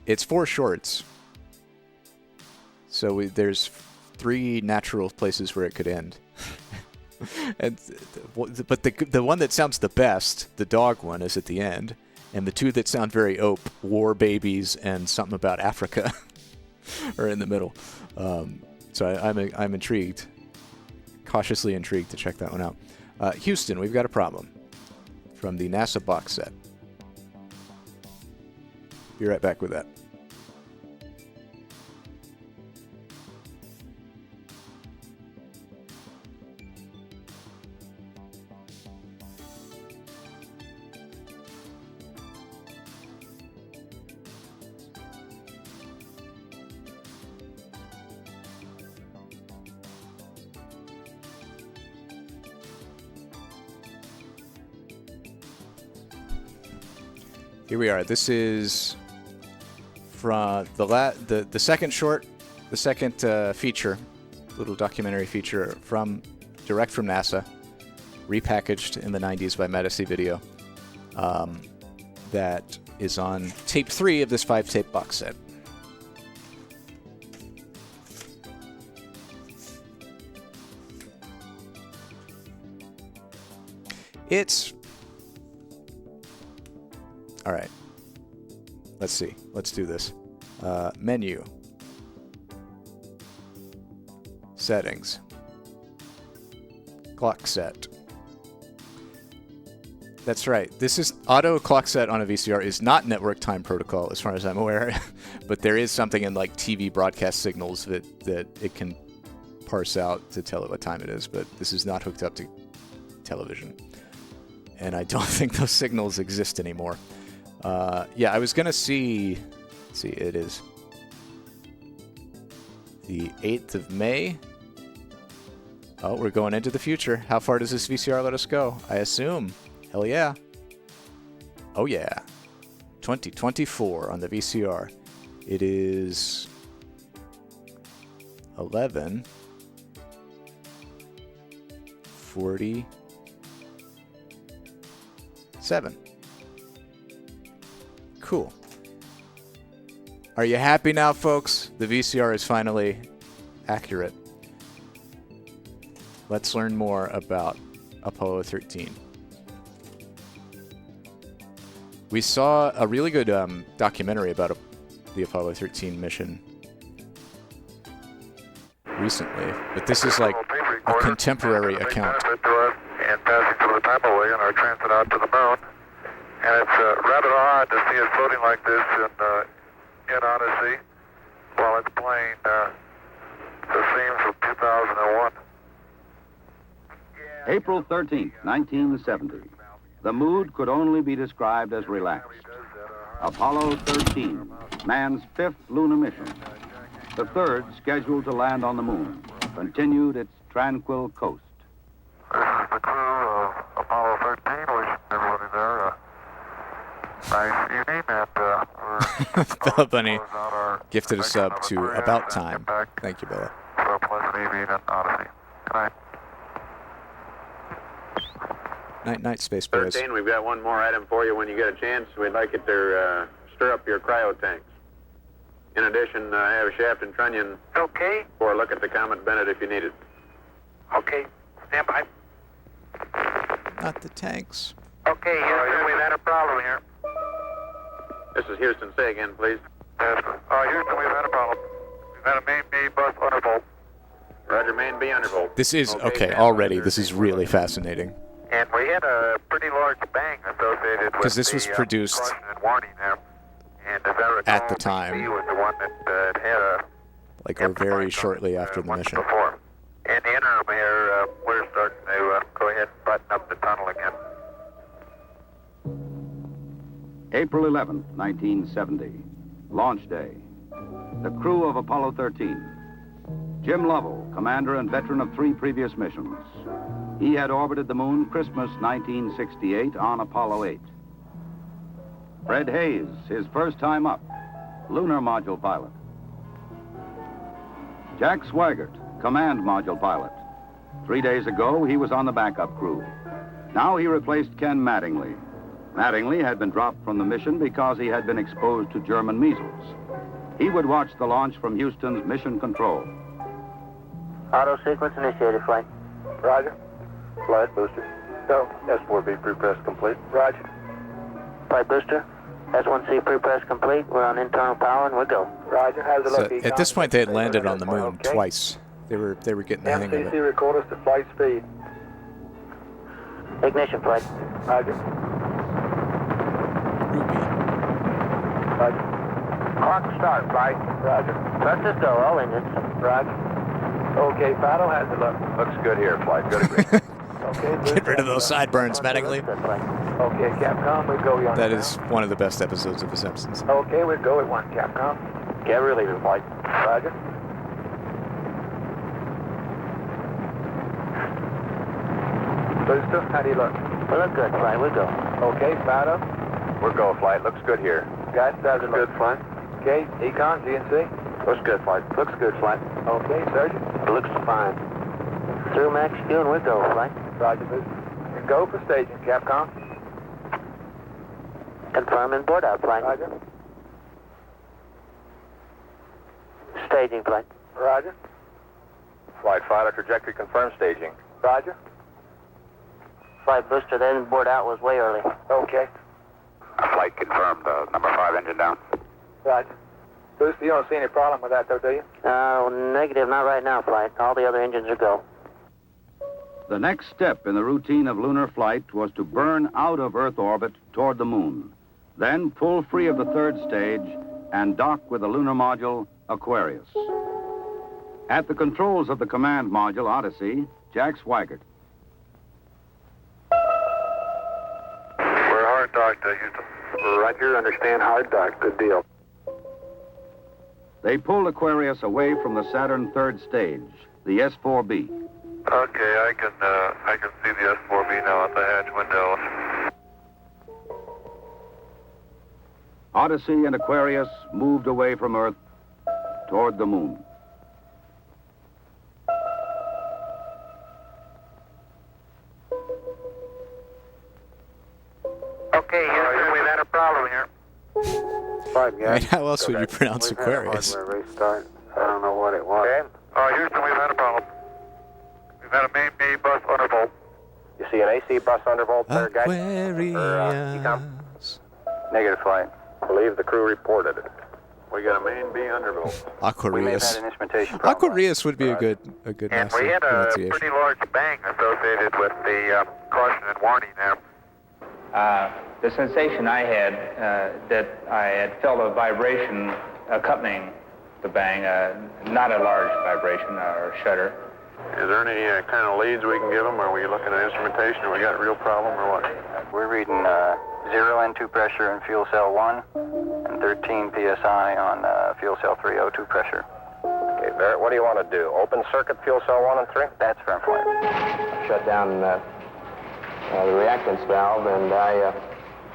it's 4 shorts. So there's 3 natural places where it could end. But the one that sounds the best, the dog one, is at the end. And the 2 that sound very ope, War Babies and something about Africa, are in the middle. So I'm intrigued, cautiously intrigued to check that one out. Houston, we've got a problem. From the NASA box set. Be right back with that. Here we are. This is from the second short, the second feature, little documentary feature direct from NASA, repackaged in the 90s by Medici Video. That is on tape 3 of this 5-tape box set. It's... All right. Let's see. Let's do this. Menu. Settings. Clock set. That's right. This is auto clock set on a VCR is not network time protocol as far as I'm aware, but there is something in like TV broadcast signals that it can parse out to tell it what time it is, but this is not hooked up to television. And I don't think those signals exist anymore. Yeah, I was going to see... Let's see, it is the 8th of May. Oh, we're going into the future. How far does this VCR let us go? I assume. Hell yeah. Oh yeah. 2024 on the VCR. It is 11:47. Cool. Are you happy now, folks? The VCR is finally accurate. Let's learn more about Apollo 13. We saw a really good documentary about the Apollo 13 mission recently, but this is like a contemporary account. And passing through the time away on our transit out to the moon. And it's rather odd to see it floating like this in Odyssey while it's playing the themes of 2001. April 13th, 1970. The mood could only be described as relaxed. Apollo 13, man's 5th lunar mission. The 3rd scheduled to land on the moon, continued its tranquil coast. This is the crew of Apollo 13, wishing everybody there a nice evening, and Bella Bunny gifted a sub to About Time. Thank you, Bella. for a pleasant evening in Odyssey. Good night. Night, Space Boys. 13, we've got one more item for you when you get a chance. We'd like it to stir up your cryo tanks. In addition, I have a shaft and trunnion. Okay. For a look at the Comet Bennett if you need it. Okay. Stand by. Not the tanks. Okay, Houston, we've had a problem here. This is Houston. Say again, please. Yes, Houston, we've had a problem. We've had a main B bus undervolt. Roger, main B undervolt. This is, okay, already, this is really fascinating. And we had a pretty large bang associated with Because this was produced caution and warning there. And as I recall, at the time, B was the one that had a like, or very shortly after the mission. before. In the interim here, we're starting to go ahead and button up the tunnel again. April 11th, 1970. Launch day. The crew of Apollo 13. Jim Lovell, commander and veteran of 3 previous missions. He had orbited the moon Christmas 1968 on Apollo 8. Fred Hayes, his first time up, lunar module pilot. Jack Swigert, command module pilot. 3 days ago, he was on the backup crew. Now he replaced Ken Mattingly. Mattingly had been dropped from the mission because he had been exposed to German measles. He would watch the launch from Houston's mission control. Auto sequence initiated, flight. Roger. Flight booster. Go. S4B pre-press complete. Roger. Flight booster. S1C pre-press complete. We're on internal power and we go. Roger. How's it So look? at this point, they had landed on the moon twice. They were getting the hang of MCC it. record us to flight speed. Ignition, flight. Roger. Roger. Clock start, flight. Roger. Thrusters go, all engines. Roger. Okay, Fido, how's it look? Looks good here, flight. Good agree. Okay, Get rid of those sideburns, Mattingly. Okay, Capcom, we go. That is one of the best episodes of The Simpsons. Okay, we go at one, Capcom. Get relieving, flight. Roger. Booster, how do you look? We look good, flight. We go. Okay, Fido. We're go, flight. Looks good here. Guys, how's it look? Good, flight. Okay, Econ, GNC. Looks good, flight. Looks good, flight. Okay, Surgeon. It looks fine. Through Max Q and we go, flight. Roger, Booster. And go for staging, Capcom. Confirming board out, flight. Roger. Staging, flight. Roger. Flight fighter trajectory confirmed staging. Roger. Flight booster, then board out was way early. Okay. Flight confirmed. Number 5 engine down. Roger. Booster, you don't see any problem with that, though, do you? Negative, not right now, flight. All the other engines are go. The next step in the routine of lunar flight was to burn out of Earth orbit toward the moon, then pull free of the 3rd stage and dock with the lunar module Aquarius. At the controls of the command module Odyssey, Jack Swigert. We're hard docked, Houston. Roger, understand hard dock. Good deal. They pulled Aquarius away from the Saturn third stage, the S-4B. Okay, I can see the S-4B now at the hatch window. Odyssey and Aquarius moved away from Earth toward the moon. Okay, Houston, we've had a problem here. I mean, how else would you pronounce Aquarius? Restart. I don't know what it was. Okay. Houston, we've had a problem. We've had a main B bus undervolt. You see an AC bus undervolt there, guys? Aquarius. Negative flight. I believe the crew reported it. We got a main B undervolt. Aquarius. We may have had an instrumentation problem. Aquarius would be a good And we had a pretty large bang associated with the caution and warning there. The sensation I had, that I had felt a vibration accompanying the bang, not a large vibration or shudder. Is there any kind of leads we can give them? Are we looking at instrumentation, or we got a real problem, or what? We're reading 0 N2 pressure in fuel cell 1 and 13 psi on fuel cell 3 O2 pressure. Okay, Barrett, what do you want to do? Open circuit fuel cell 1 and 3? That's firm flight. Shut down the reactance valve, and I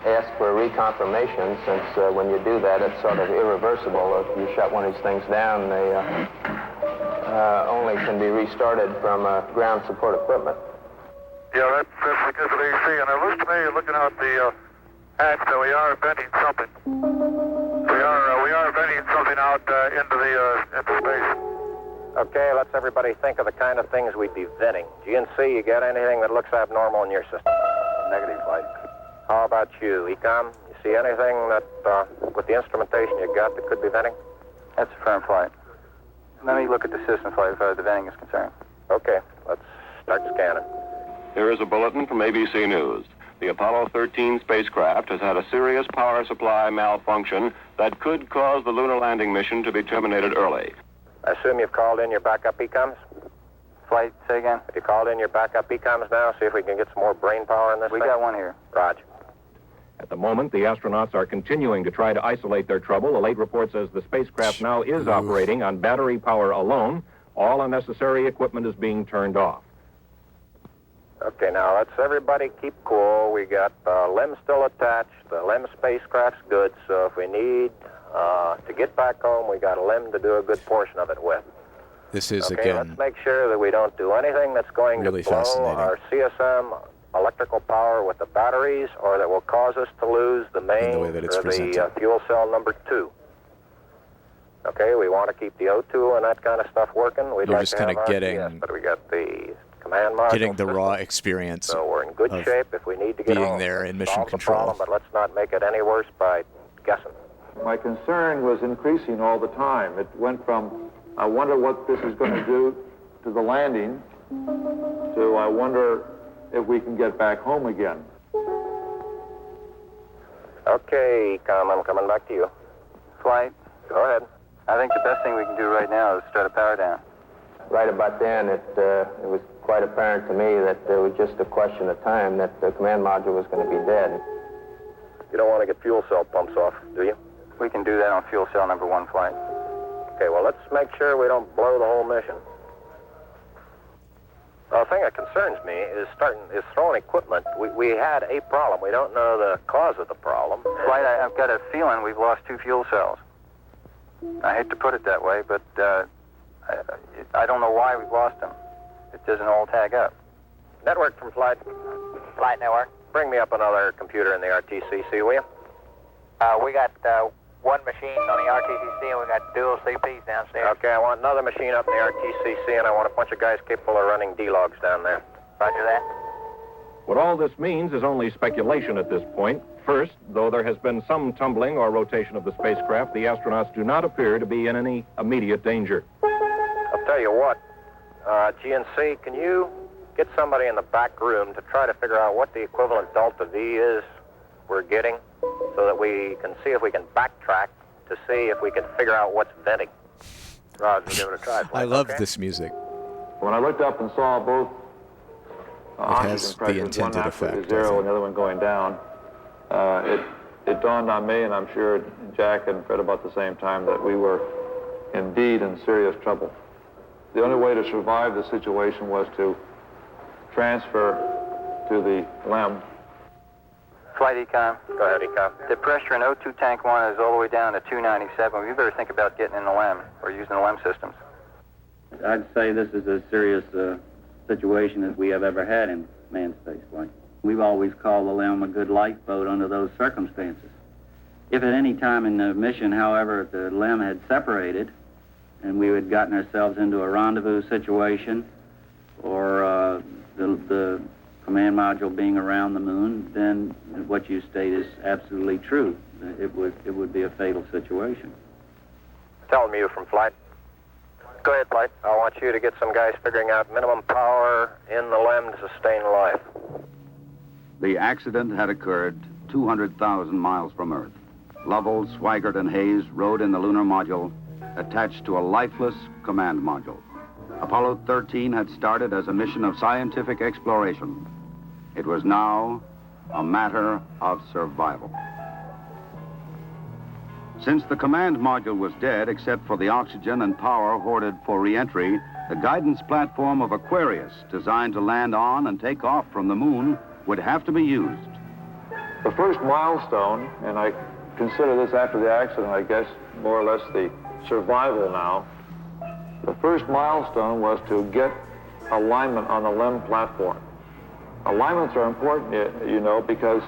asked for reconfirmation, since when you do that, it's sort of irreversible. If you shut one of these things down, they only can be restarted from ground support equipment. Yeah, that's because of AC, and it looks to me, looking out the hatch, that we are venting something. We are venting something out into space. Okay, let's everybody think of the kind of things we'd be venting. GNC, you got anything that looks abnormal in your system? Negative light. How about you, Ecom? You see anything that, with the instrumentation you got, that could be venting? That's a firm flight. Let me look at the system flight as far as the venting is concerned. Okay, let's start scanning. Here is a bulletin from ABC News. The Apollo 13 spacecraft has had a serious power supply malfunction that could cause the lunar landing mission to be terminated early. I assume you've called in your backup ECOMs? Flight, say again? Have you called in your backup ECOMs now? See if we can get some more brain power in this thing? We got one here. Roger. At the moment, the astronauts are continuing to try to isolate their trouble. The late report says the spacecraft now is operating on battery power alone. All unnecessary equipment is being turned off. Okay, now let's everybody keep cool. We got the LEM still attached. The LEM spacecraft's good, so if we need to get back home, we got a LEM to do a good portion of it with. This is, okay, again, let's make sure that we don't do anything that's going really to blow our CSM electrical power with the batteries, or that will cause us to lose the main or the fuel cell number 2. Okay, we want to keep the O2 and that kind of stuff working. We'd You're like just to kind have of getting, RTS, but we got the command module getting the system. raw experience. So we're in good shape if we need to get being home. there in mission Solve control. The problem, but let's not make it any worse by guessing. My concern was increasing all the time. It went from, I wonder what this is going to do to the landing, to I wonder if we can get back home again. Okay, I'm coming back to you. Flight. Go ahead. I think the best thing we can do right now is start a power down. Right about then, it was quite apparent to me that it was just a question of time that the command module was going to be dead. You don't want to get fuel cell pumps off, do you? We can do that on fuel cell number 1 flight. Okay, well, let's make sure we don't blow the whole mission. The thing that concerns me is throwing equipment. We had a problem. We don't know the cause of the problem. Flight, I've got a feeling we've lost 2 fuel cells. I hate to put it that way, but I don't know why we've lost them. It doesn't all tag up. Network from Flight. Flight network. Bring me up another computer in the RTCC, will you? We got one machine on the RTCC, and we got dual CPs downstairs. Okay, I want another machine up in the RTCC, and I want a bunch of guys capable of running D-logs down there. Roger that. What all this means is only speculation at this point. First, though there has been some tumbling or rotation of the spacecraft, the astronauts do not appear to be in any immediate danger. I'll tell you what, GNC, can you get somebody in the back room to try to figure out what the equivalent delta V is we're getting, so that we can see if we can backtrack to see if we can figure out what's venting. Roger, give it a try. I love this music. When I looked up and saw both it has the intended effect. Zero and the other one going down, it dawned on me, and I'm sure Jack and Fred about the same time, that we were indeed in serious trouble. The only way to survive the situation was to transfer to the LEM. Flight Econ. Go ahead, Econ. The pressure in O2 tank 1 is all the way down to 297. We better think about getting in the LEM or using the LEM systems. I'd say this is as serious a situation as we have ever had in manned spaceflight. We've always called the LEM a good lifeboat under those circumstances. If at any time in the mission, however, the LEM had separated and we had gotten ourselves into a rendezvous situation or the command module being around the moon, then what you state is absolutely true. It would be a fatal situation. Tell me you from Flight. Go ahead, Flight. I want you to get some guys figuring out minimum power in the LEM to sustain life. The accident had occurred 200,000 miles from Earth. Lovell, Swigert, and Hayes rode in the lunar module attached to a lifeless command module. Apollo 13 had started as a mission of scientific exploration. It was now a matter of survival. Since the command module was dead, except for the oxygen and power hoarded for re-entry, the guidance platform of Aquarius, designed to land on and take off from the moon, would have to be used. The first milestone, and I consider this after the accident, I guess, more or less the survival now. The first milestone was to get alignment on the LEM platform. Alignments are important, you know, because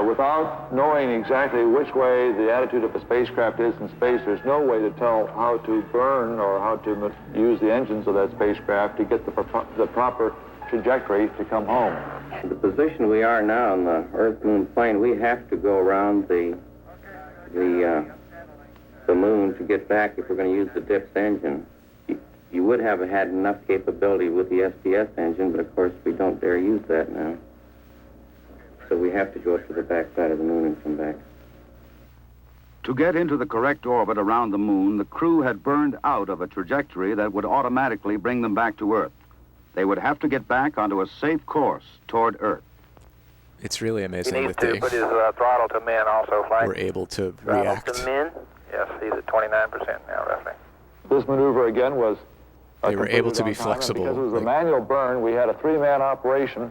without knowing exactly which way the attitude of a spacecraft is in space, there's no way to tell how to burn or how to use the engines of that spacecraft to get the proper trajectory to come home. The position we are now on the Earth-Moon plane, we have to go around the moon to get back if we're going to use the DIPS engine. You would have had enough capability with the SPS engine, but of course we don't dare use that now. So we have to go to the backside of the moon and come back. To get into the correct orbit around the moon, the crew had burned out of a trajectory that would automatically bring them back to Earth. They would have to get back onto a safe course toward Earth. It's really amazing he that needs they to put his throttle to min also, Flight. were able to Throttle react. to min? Yes, he's at 29% now, roughly. This maneuver, again, was... They were able to be flexible. Because it was a manual burn, we had a three-man operation.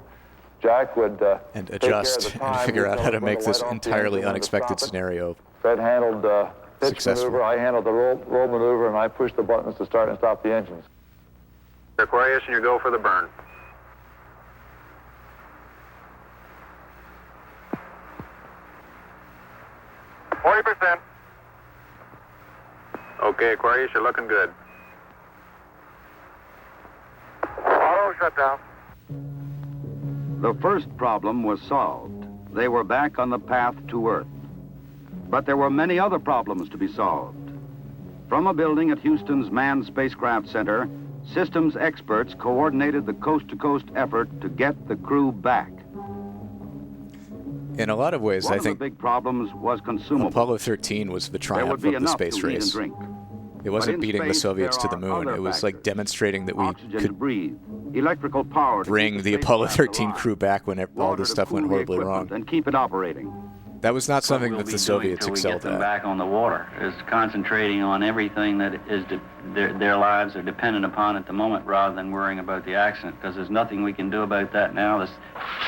Jack would and adjust and figure out how to make this entirely unexpected scenario Fred handled the pitch successful. maneuver, I handled the roll maneuver, and I pushed the buttons to start and stop the engines. Aquarius, and you go for the burn. %. Okay, Aquarius, you're looking good. Auto shutdown. The first problem was solved. They were back on the path to Earth. But there were many other problems to be solved. From a building at Houston's Manned Spacecraft Center, systems experts coordinated the coast-to-coast effort to get the crew back. In a lot of ways, I think the big problems was consumable. Apollo 13 was the triumph of the space race. It wasn't beating the Soviets to the moon. It was like demonstrating that we could breathe, electrical power bring the Apollo 13 crew back when all this stuff went horribly wrong. And keep it operating. That was not something that the Soviets excelled Get them at. back on the water is concentrating on everything that is their lives are dependent upon at the moment, rather than worrying about the accident. Because there's nothing we can do about that now.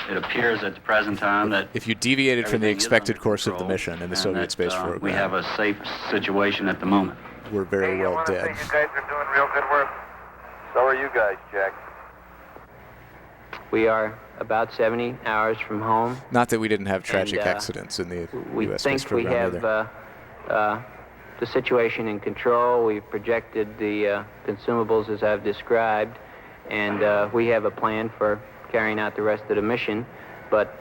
It appears at the present time that if you deviated from the expected course of the mission in the Soviet space program, we have a safe situation at the moment. We're very well dead. You guys are doing real good work. So are you guys, Jack. We are about 70 hours from home. Not that we didn't have tragic accidents in the U.S. space program either. We think we have the situation in control. We've projected the consumables as I've described, and we have a plan for carrying out the rest of the mission, but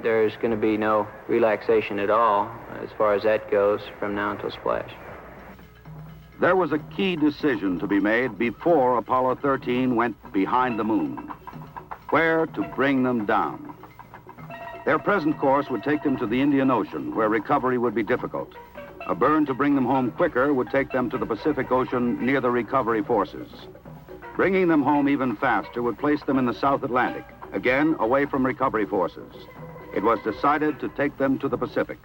there's going to be no relaxation at all as far as that goes from now until splash. There was a key decision to be made before Apollo 13 went behind the moon. Where to bring them down. Their present course would take them to the Indian Ocean, where recovery would be difficult. A burn to bring them home quicker would take them to the Pacific Ocean near the recovery forces. Bringing them home even faster would place them in the South Atlantic, again away from recovery forces. It was decided to take them to the Pacific.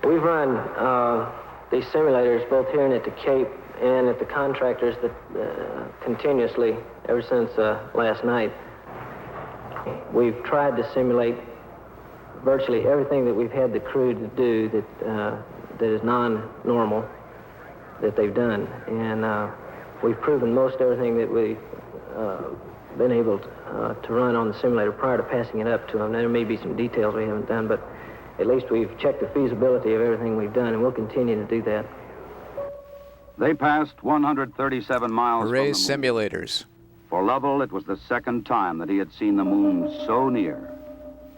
We've run these simulators both here and at the Cape and at the contractors that continuously ever since last night. We've tried to simulate virtually everything that we've had the crew to do that is non-normal that they've done, and we've proven most everything that we've been able to run on the simulator prior to passing it up to them. Now, there may be some details we haven't done, but at least we've checked the feasibility of everything we've done, and we'll continue to do that. They passed 137 miles Hooray, from the moon. simulators. For Lovell, it was the second time that he had seen the moon so near.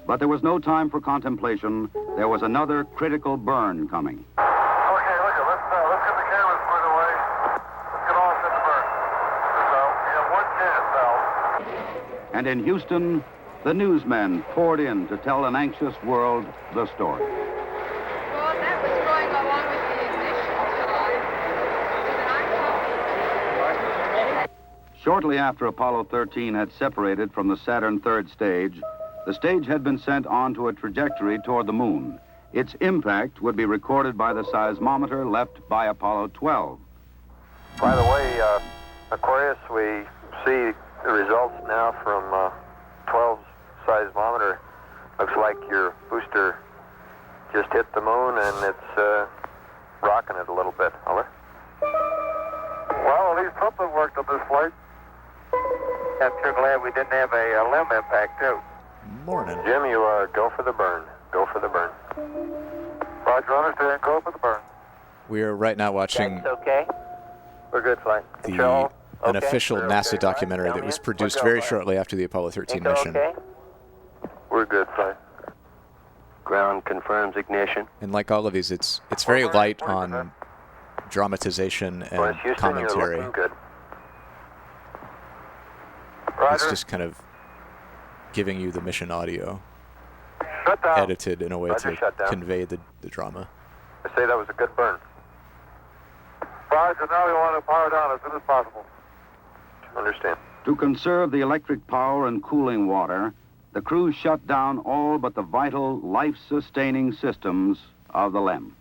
But there was no time for contemplation. There was another critical burn coming. Okay, look, let's get the cameras put away. Let's get all set to burn. So, we have one chance, Al. And in Houston, the newsmen poured in to tell an anxious world the story. Well, that was going along with the ignition time. Shortly after Apollo 13 had separated from the Saturn third stage, the stage had been sent onto a trajectory toward the moon. Its impact would be recorded by the seismometer left by Apollo 12. By the way, Aquarius, we see the results now from 12's seismometer. Looks like your booster just hit the moon and it's rocking it a little bit. Over. Well, at least something worked on this flight. I'm sure glad we didn't have a limb impact, too. Morning. Jim, you go for the burn. Go for the burn. Roger, understand. Go for the burn. We are right now watching That's okay. We're good, flight. an official NASA documentary that was produced very shortly after the Apollo 13 mission. Okay? We're good, flight. Ground confirms ignition. And like all of these, it's very light on dramatization and commentary. You're looking good. It's just kind of giving you the mission audio, Shut down. edited in a way Roger, to shut down. convey the drama. I say that was a good burn. Roger, now we want to power down as soon as possible. Understand. To conserve the electric power and cooling water, the crew shut down all but the vital, life-sustaining systems of the LEM.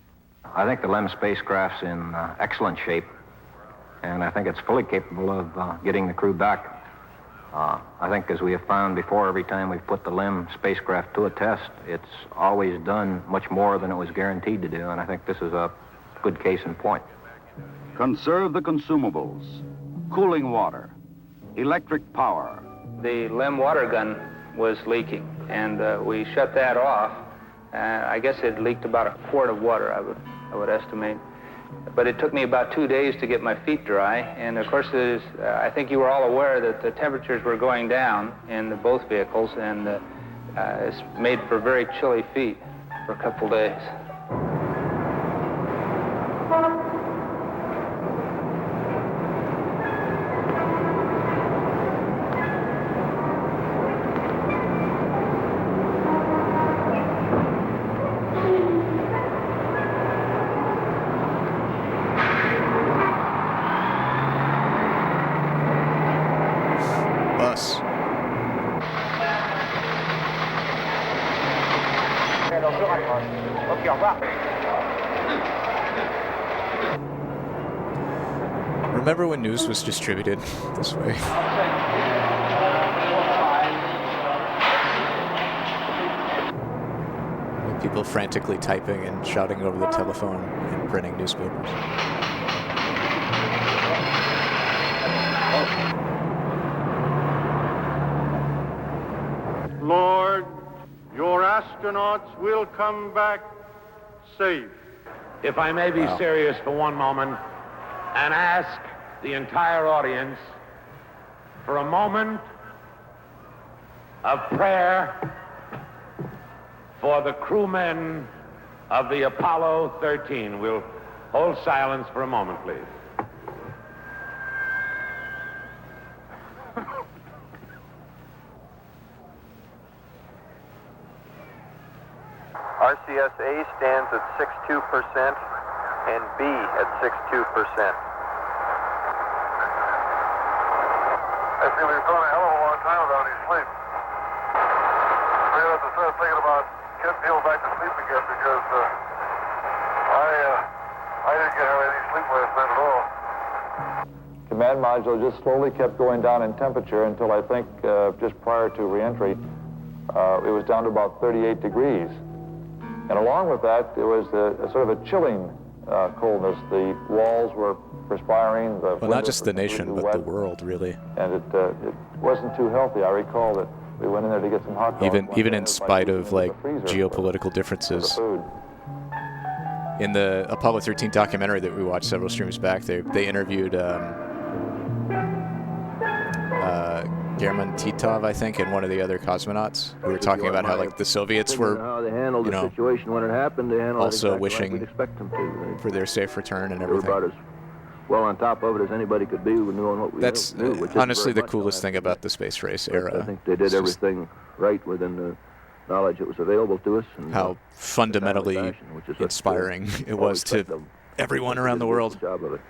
I think the LEM spacecraft's in excellent shape, and I think it's fully capable of getting the crew back. I think, as we have found before, every time we've put the LEM spacecraft to a test, it's always done much more than it was guaranteed to do, and I think this is a good case in point. Conserve the consumables, cooling water, electric power. The LEM water gun was leaking, and we shut that off. I guess it leaked about a quart of water, I would estimate. But it took me about 2 days to get my feet dry, and of course, I think you were all aware that the temperatures were going down in both vehicles, and it's made for very chilly feet for a couple days. Bus. Remember when news was distributed this way? With people frantically typing and shouting over the telephone and printing newspapers. Lord, your astronauts will come back safe. If I may be serious for one moment and ask the entire audience for a moment of prayer for the crewmen of the Apollo 13. We'll hold silence for a moment, please. RCS-A stands at 62% and B at 62%. I feel we've gone a hell of a long time without any sleep. We have to start thinking about getting people back to sleep again because I didn't get any sleep last night at all. Command module just slowly kept going down in temperature until I think just prior to reentry, it was down to about 38 degrees. And along with that, there was a sort of a chilling coldness. The walls were perspiring. Well, not just the nation, but the world, really. And it wasn't too healthy. I recall that we went in there to get some hot dogs. Even in spite of like geopolitical differences. In the Apollo 13 documentary that we watched several streams back, they interviewed German Titov, I think, and one of the other cosmonauts who were talking about how like the Soviets were, how they handled the situation when it happened. They handled also it exactly wishing like we'd expect them to. for their safe return and They were everything. about as well on top of it as anybody could be, knowing what we That's knew. Which isn't honestly very the much, coolest thing about the space race but era. I think they did It's just everything right within the knowledge that was available to us. And, how fundamentally fashion, which is what, inspiring it all was respect to them. everyone They around did the a world. good job of it.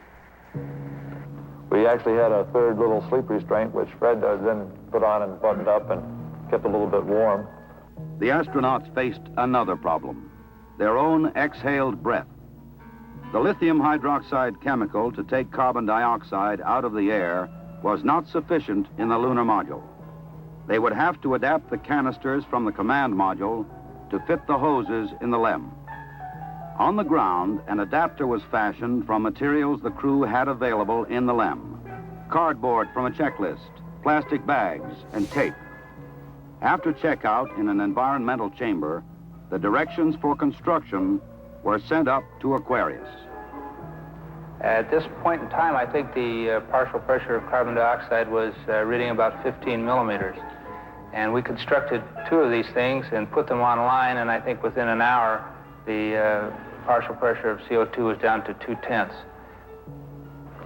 We actually had a third little sleep restraint, which Fred then put on and buttoned up and kept a little bit warm. The astronauts faced another problem, their own exhaled breath. The lithium hydroxide chemical to take carbon dioxide out of the air was not sufficient in the lunar module. They would have to adapt the canisters from the command module to fit the hoses in the LEM. On the ground, an adapter was fashioned from materials the crew had available in the LEM. Cardboard from a checklist, plastic bags, and tape. After checkout in an environmental chamber, the directions for construction were sent up to Aquarius. At this point in time, I think the partial pressure of carbon dioxide was reading about 15 millimeters. And we constructed 2 of these things and put them online, and I think within an hour, the partial pressure of CO2 was down to 0.2.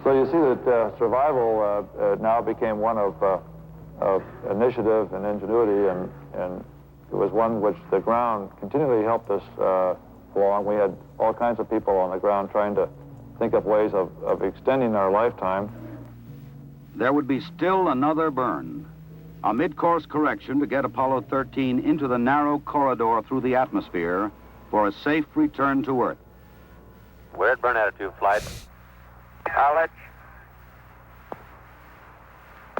So you see that survival now became one of initiative and ingenuity, and it was one which the ground continually helped us along. We had all kinds of people on the ground trying to think up ways of extending our lifetime. There would be still another burn, a mid-course correction to get Apollo 13 into the narrow corridor through the atmosphere for a safe return to Earth. We're at burn attitude, flight. Knowledge.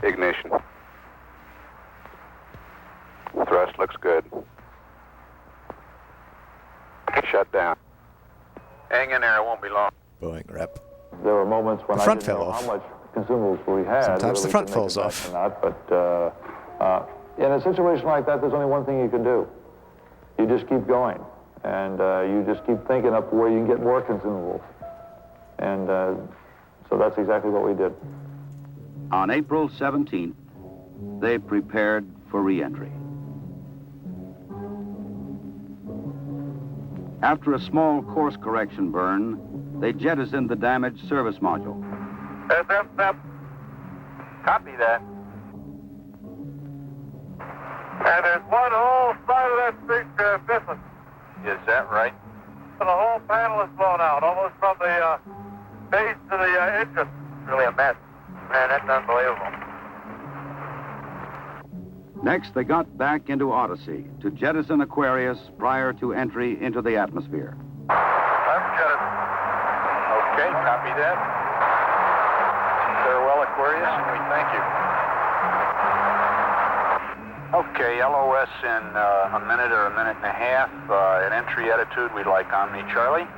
Ignition. Thrust looks good. Shut down. Hang in there, it won't be long. Boeing rep. There were moments when The I front didn't fell know off. how much consumables we had. Sometimes whether the we front could make falls it back off. or not, but in a situation like that, there's only one thing you can do. You just keep going, and you just keep thinking up where you can get more consumables. And so that's exactly what we did. On April 17th, they prepared for re-entry. After a small course correction burn, they jettisoned the damaged service module. Step. Copy that. And there's one whole side of that spacecraft missing. Is that right? The whole panel is blown out, almost from the base to the engine. Really a mess. Man, that's unbelievable. Next, they got back into Odyssey to jettison Aquarius prior to entry into the atmosphere. Left jettison. Okay, copy that. Farewell, Aquarius, and we thank you. Okay, LOS in a minute or a minute and a half. At entry attitude, we'd like Omni Charlie.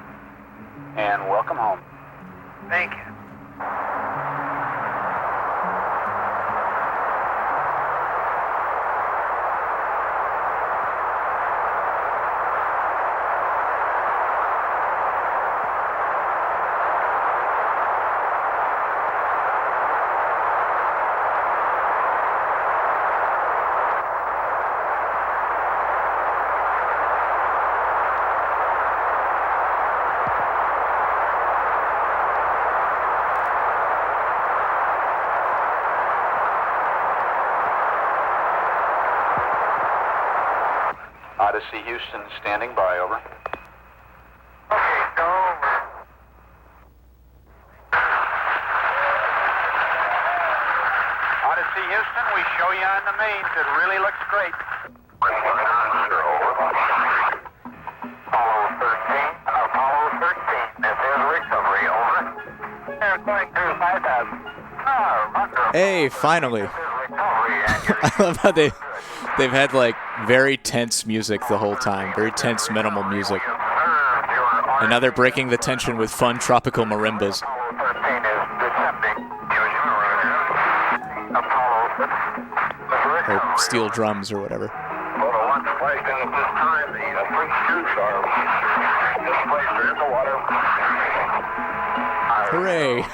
And welcome home. Thank you. Odyssey Houston standing by, over. Okay, go over. Odyssey Houston, we show you on the mains. It really looks great. Apollo 13, this is Rick. Hey, finally. I love how they've had like very tense music the whole time, very tense minimal music. And now they're breaking the tension with fun tropical marimbas. Or steel drums or whatever. Hooray!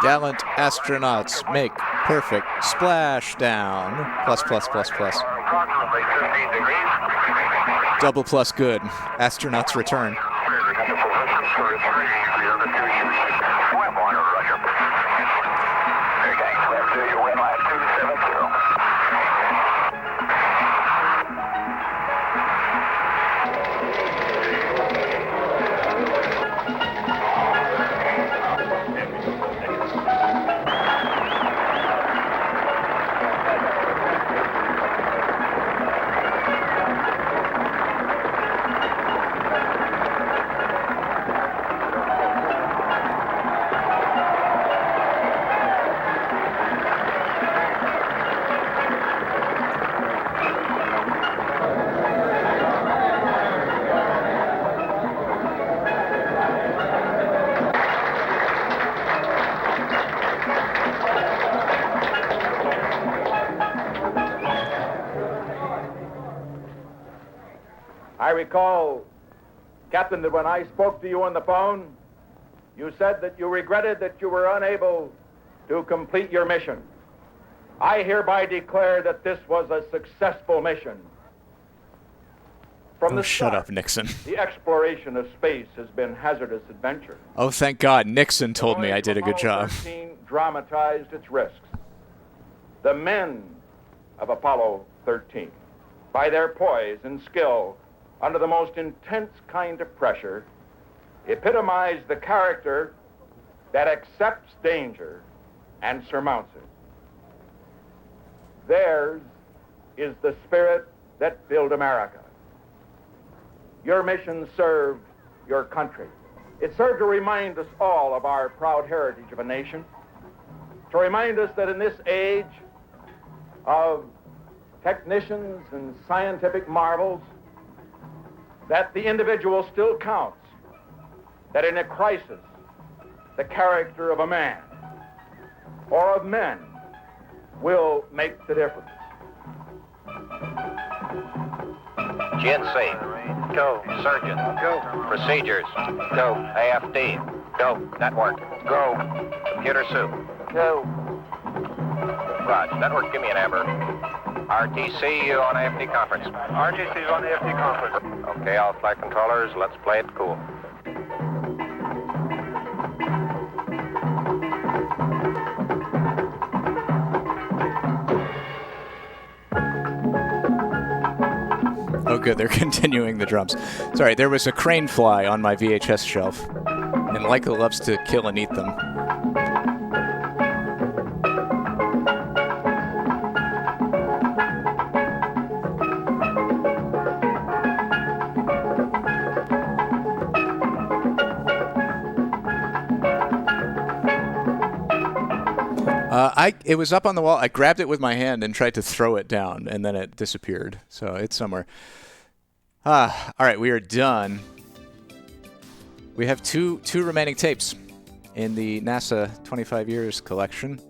Gallant astronauts make perfect splashdown. Plus, plus, plus, plus. Double plus good. Astronauts return. I recall, Captain, that when I spoke to you on the phone, you said that you regretted that you were unable to complete your mission. I hereby declare that this was a successful mission. From the shut start, up, Nixon. The exploration of space has been hazardous adventure. Oh, thank God. Nixon told me I did a good job. Apollo 13 dramatized its risks. The men of Apollo 13, by their poise and skill under the most intense kind of pressure, epitomized the character that accepts danger and surmounts it. Theirs is the spirit that built America. Your mission served your country. It served to remind us all of our proud heritage of a nation, to remind us that in this age of technicians and scientific marvels, that the individual still counts, that in a crisis, the character of a man or of men will make the difference. GNC, go. Surgeon, go. Procedures, go. AFD, go. Network, go. Computer soup, go. Raj, network, give me an amber. RTC, you on AFD conference. RTC's on AFD conference. Okay, all flight controllers, let's play it cool. Oh, good. They're continuing the drums. Sorry, there was a crane fly on my VHS shelf, and Leica loves to kill and eat them. It was up on the wall. I grabbed it with my hand and tried to throw it down, and then it disappeared. So it's somewhere. All right, we are done. We have two remaining tapes in the NASA 25 Years collection.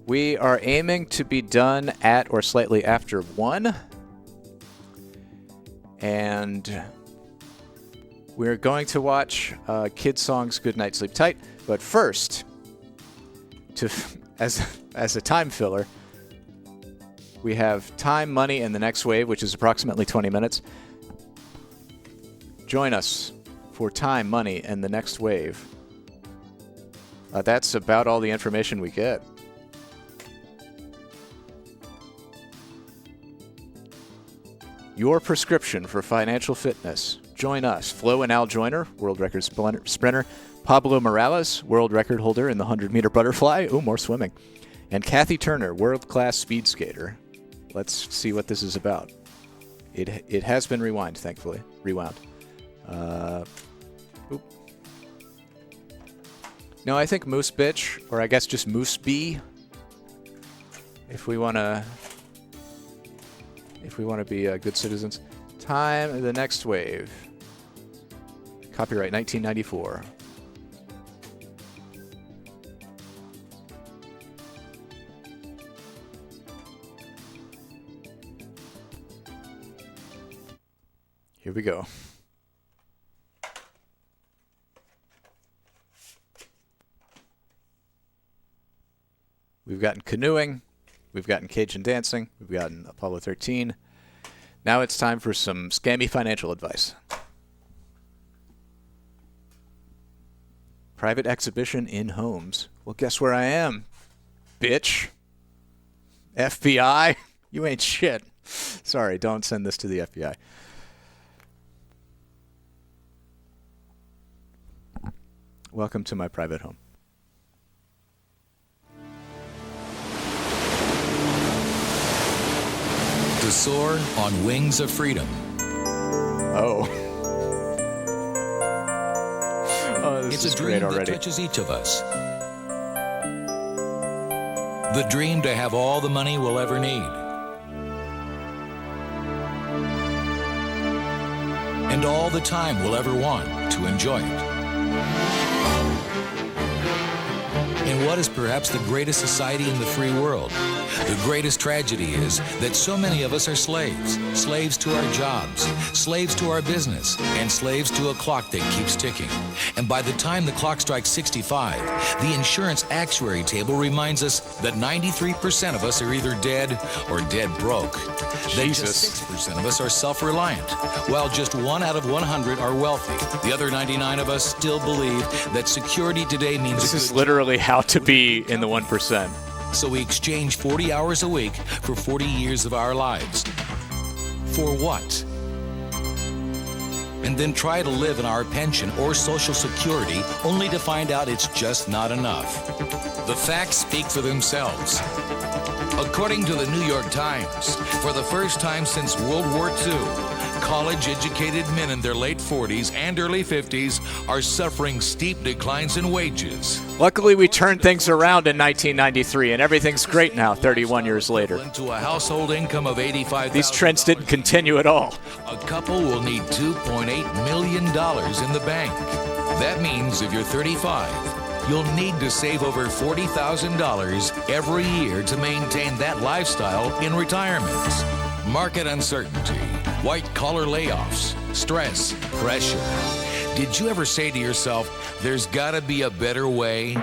We are aiming to be done at or slightly after 1. And we're going to watch Kidsongs Good Night Sleep Tight. But first, as a time filler, we have Time, Money, and the Next Wave, which is approximately 20 minutes. Join us for Time, Money, and the Next Wave. That's about all the information we get. Your prescription for financial fitness. Join us. Flo and Al Joyner, world record sprinter. Pablo Morales, world record holder in the 100-meter butterfly. Ooh, more swimming. And Kathy Turner, world-class speed skater. Let's see what this is about. It has been rewound, thankfully. Rewound. Oop. No, I think Moose Bitch, or I guess just Moose B. If we want to be good citizens. Time the next wave. Copyright 1994. Here we go. We've gotten canoeing, we've gotten Cajun dancing, we've gotten Apollo 13. Now it's time for some scammy financial advice. Private exhibition in homes. Well, guess where I am, bitch? FBI? You ain't shit. Sorry, don't send this to the FBI. Welcome to my private home. To soar on wings of freedom. Oh. Oh, this it's is a dream great that already. touches each of us. The dream to have all the money we'll ever need. And all the time we'll ever want to enjoy it. In what is perhaps the greatest society in the free world, the greatest tragedy is that so many of us are slaves. Slaves to our jobs, slaves to our business, and slaves to a clock that keeps ticking. And by the time the clock strikes 65, the insurance actuary table reminds us that 93% of us are either dead or dead broke. That just 6% of us are self-reliant, while just 1 out of 100 are wealthy. The other 99 of us still believe that security today means This is literally how to be in the 1%. So we exchange 40 hours a week for 40 years of our lives. For what? And then try to live in our pension or Social Security only to find out it's just not enough. The facts speak for themselves. According to the New York Times, for the first time since World War II, college-educated men in their late 40s and early 50s are suffering steep declines in wages. Luckily, we turned things around in 1993, and everything's great now, 31 years later. To a household income of $85,000. These trends didn't continue at all. A couple will need $2.8 million in the bank. That means if you're 35, you'll need to save over $40,000 every year to maintain that lifestyle in retirement. Market uncertainty, white-collar layoffs, stress, pressure. Did you ever say to yourself, there's got to be a better way?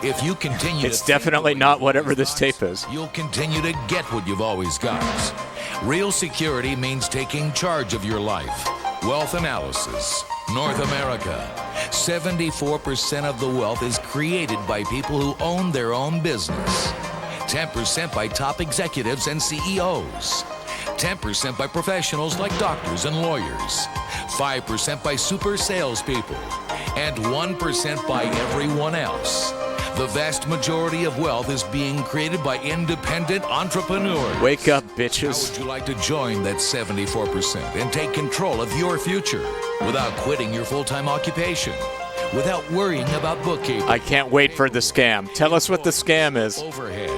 If you continue It's definitely not whatever this tape is. You'll continue to get what you've always got. Real security means taking charge of your life. Wealth analysis. North America. 74% of the wealth is created by people who own their own business. 10% by top executives and CEOs. 10% by professionals like doctors and lawyers. 5% by super salespeople. And 1% by everyone else. The vast majority of wealth is being created by independent entrepreneurs. Wake up, bitches. How would you like to join that 74% and take control of your future without quitting your full-time occupation? Without worrying about bookkeeping? I can't wait for the scam. Tell us what the scam is. Overhead,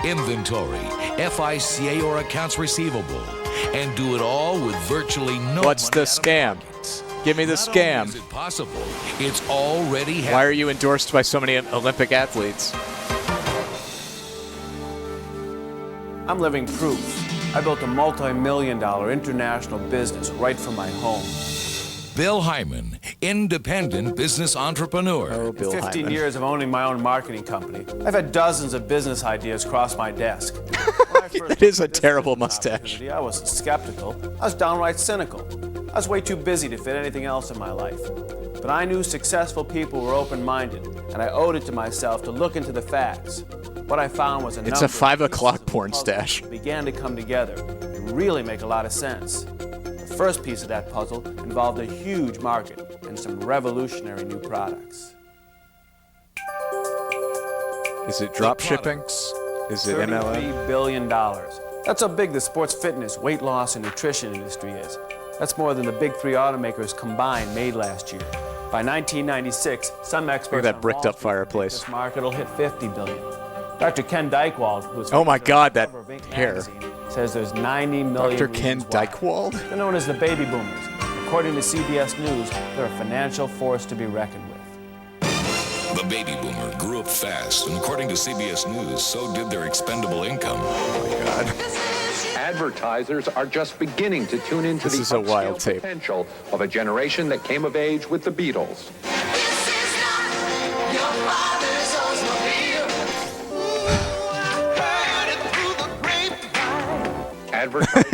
inventory, FICA or accounts receivable, and do it all with virtually no What's the scam? Give me the scam. Is it possible? It's already happening. Why are you endorsed by so many Olympic athletes? I'm living proof. I built a multi-million-dollar international business right from my home. Bill Hyman, independent business entrepreneur. Oh, Bill 15 Hyman. years of owning my own marketing company, I've had dozens of business ideas cross my desk. That is a terrible mustache. I wasn't skeptical. I was downright cynical. I was way too busy to fit anything else in my life. But I knew successful people were open-minded, and I owed it to myself to look into the facts. What I found was It's a 5 o'clock porn stash. began to come together and really make a lot of sense. The first piece of that puzzle involved a huge market and some revolutionary new products. Is it drop shipping? Is it MLM? $33 billion. That's how big the sports fitness, weight loss, and nutrition industry is. That's more than the big three automakers combined made last year. By 1996, some experts Look at that bricked up fireplace. this market will hit $50 billion. Dr. Ken Dykewald, who's oh my God, that hair. says there's 90 million Dr. Ken Dykewald? They're known as the baby boomers. According to CBS News, they're a financial force to be reckoned with. The baby boomer grew up fast, and according to CBS News, so did their expendable income. Oh my God. Advertisers are just beginning to tune into the upscale potential of a generation that came of age with the Beatles.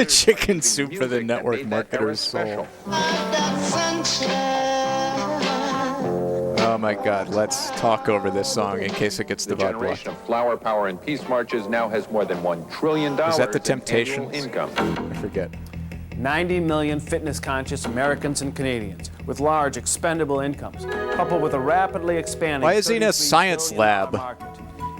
Chicken soup for the network marketer's soul. Oh my God, let's talk over this song in case it gets the vibe generation of flower power and peace marches now has more than $1 trillion Is that the in Temptations? annual income. I forget. 90 million fitness-conscious Americans and Canadians with large expendable incomes, coupled with a rapidly expanding Why is he in a science $33 billion lab? market.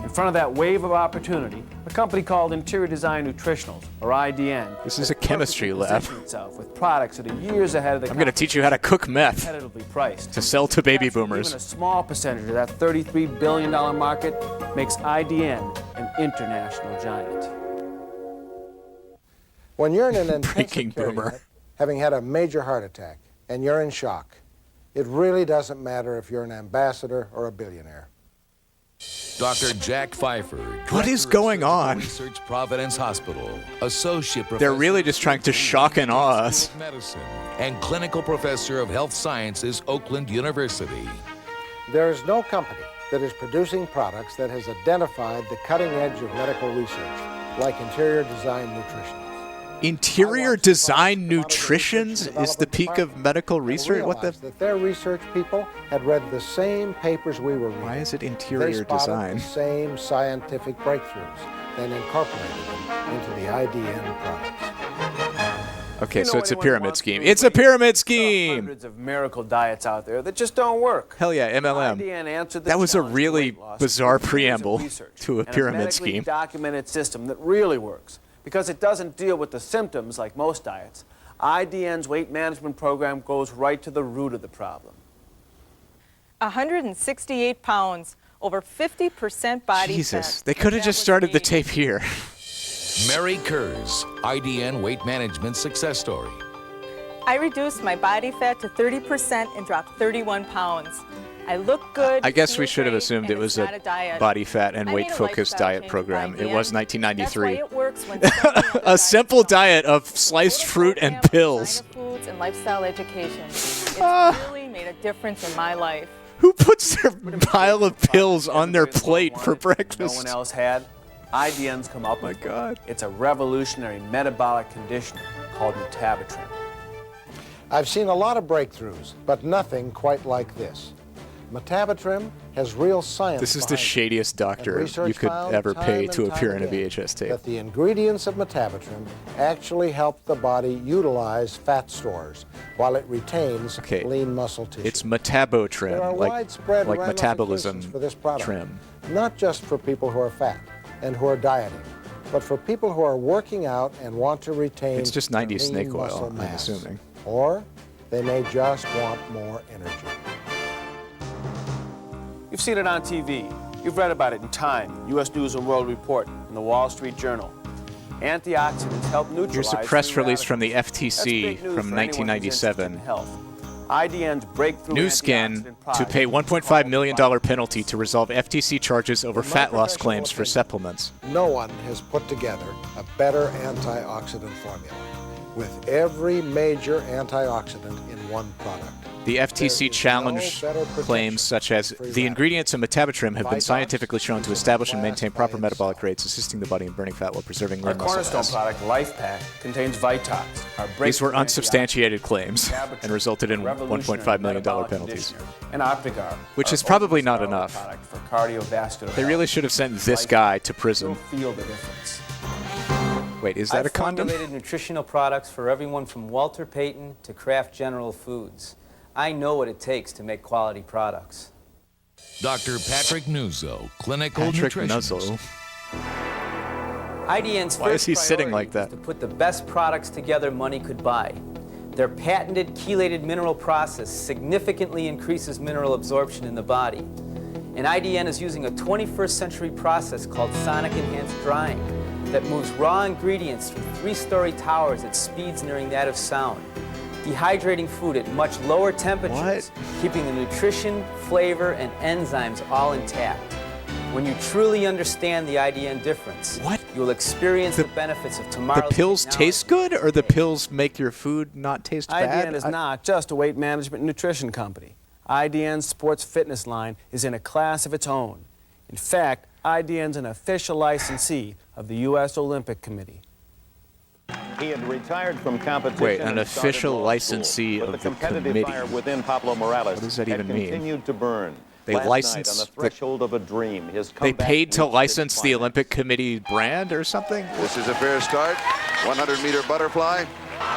In front of that wave of opportunity, a company called Interior Design Nutritionals, or IDN, This is a chemistry lab. itself with products that are years ahead of the I'm going to teach you how to cook meth competitively priced. to sell to baby Even boomers. a small percentage of that $33 billion market makes IDN an international giant. When you're in an intensive Breaking care boomer. unit, having had a major heart attack, and you're in shock, it really doesn't matter if you're an ambassador or a billionaire. Dr. Jack Pfeiffer. What is going on? Research Providence Hospital. Associate Professor. They're really just trying to shock and awe us. Medicine and Clinical Professor of Health Sciences, Oakland University. There is no company that is producing products that has identified the cutting edge of medical research, like Interior Design Nutrition. Interior Design Nutritions is the peak of medical research? What the? That their research people had read the same papers we were reading. Why is it They interior spotted design? the same scientific breakthroughs, then incorporated them into the IDN products. Okay, so it's a pyramid scheme. It's a pyramid scheme! Hundreds of miracle diets out there that just don't work. Hell yeah, MLM. IDN answered the That was a challenge to really weight loss bizarre with years of preamble research to a and pyramid medically scheme. documented system that really works because it doesn't deal with the symptoms like most diets. IDN's weight management program goes right to the root of the problem. 168 pounds, over 50% body Jesus, fat. they could have just started the tape here. Mary Kurz, IDN Weight Management Success Story. I reduced my body fat to 30% and dropped 31 pounds. I look good. I guess we feel should have great, assumed and it was it's not a diet. body fat and I weight made a focused lifestyle diet change program. with It IDN. was That's why 1993. it works when so many other A simple diet of sliced fruit and pills. foods and lifestyle education. It's really made a difference in my life. Who puts their pile of pills on their plate for No breakfast? one else had. IDN's come up with. My God. It's a revolutionary metabolic condition called metabatrin. I've seen a lot of breakthroughs, but nothing quite like this. Metabatrim has real science. This is the behind it. shadiest doctor And research you could found ever time pay and to time appear in a again VHS tape. that the ingredients of metabatrim actually help the body utilize fat stores while it retains lean muscle tissue. It's metabotrim, There are like widespread metabolism ramifications for this product, trim. not just for people who are fat and who are dieting, but for people who are working out and want to retain It's just their 90s lean snake oil, muscle I'm mass. assuming. Or they may just want more energy. You've seen it on TV. You've read about it in Time, U.S. News and World Report, and the Wall Street Journal. Antioxidants help neutralize. Here's a press free release from the radicals. FTC That's big news from for anyone who's interested 1997. in health. IDN's breakthrough New Skin antioxidant product to pay $1.5 million penalty to resolve FTC charges over In my fat loss professional claims for opinion, supplements. No one has put together a better antioxidant formula with every major antioxidant in one product. The FTC challenged claims such as the ingredients of metabatrim have been scientifically shown to establish and maintain proper metabolic rates, assisting the body in burning fat while preserving Our lean muscle cornerstone mass. product, Life Pack, contains Vitox. Our These were breakthrough unsubstantiated claims and resulted in revolutionary $1.5 million metabolic penalties, conditioner. And Optigar, which our is probably not ultra-sterile enough. product for cardiovascular They health. really should have sent this guy to prison. You'll feel the difference. Wait, is that a condom? I've formulated nutritional products for everyone from Walter Payton to Kraft General Foods. I know what it takes to make quality products. Dr. Patrick Nuzzo, clinical nutritionist. IDN's Why is first he sitting priority like that? is to put the best products together money could buy. Their patented chelated mineral process significantly increases mineral absorption in the body. And IDN is using a 21st century process called sonic enhanced drying that moves raw ingredients through 3-story towers at speeds nearing that of sound, dehydrating food at much lower temperatures, keeping the nutrition, flavor, and enzymes all intact. When you truly understand the IDN difference, you'll experience the benefits of tomorrow's The pills technology. taste good, or the pills make your food not taste bad? IDN is not just a weight management and nutrition company. IDN's sports fitness line is in a class of its own. In fact, IDN's an official licensee of the U.S. Olympic Committee. He had retired from competition. Wait, an and official started law licensee school, but of the competitive committee. fire within Pablo Morales What does that even mean? continued to burn. They Last license night, on the threshold of a dream, his They comeback paid to reached its license the climax. Olympic Committee brand or something? This is a fair start. 100-meter butterfly.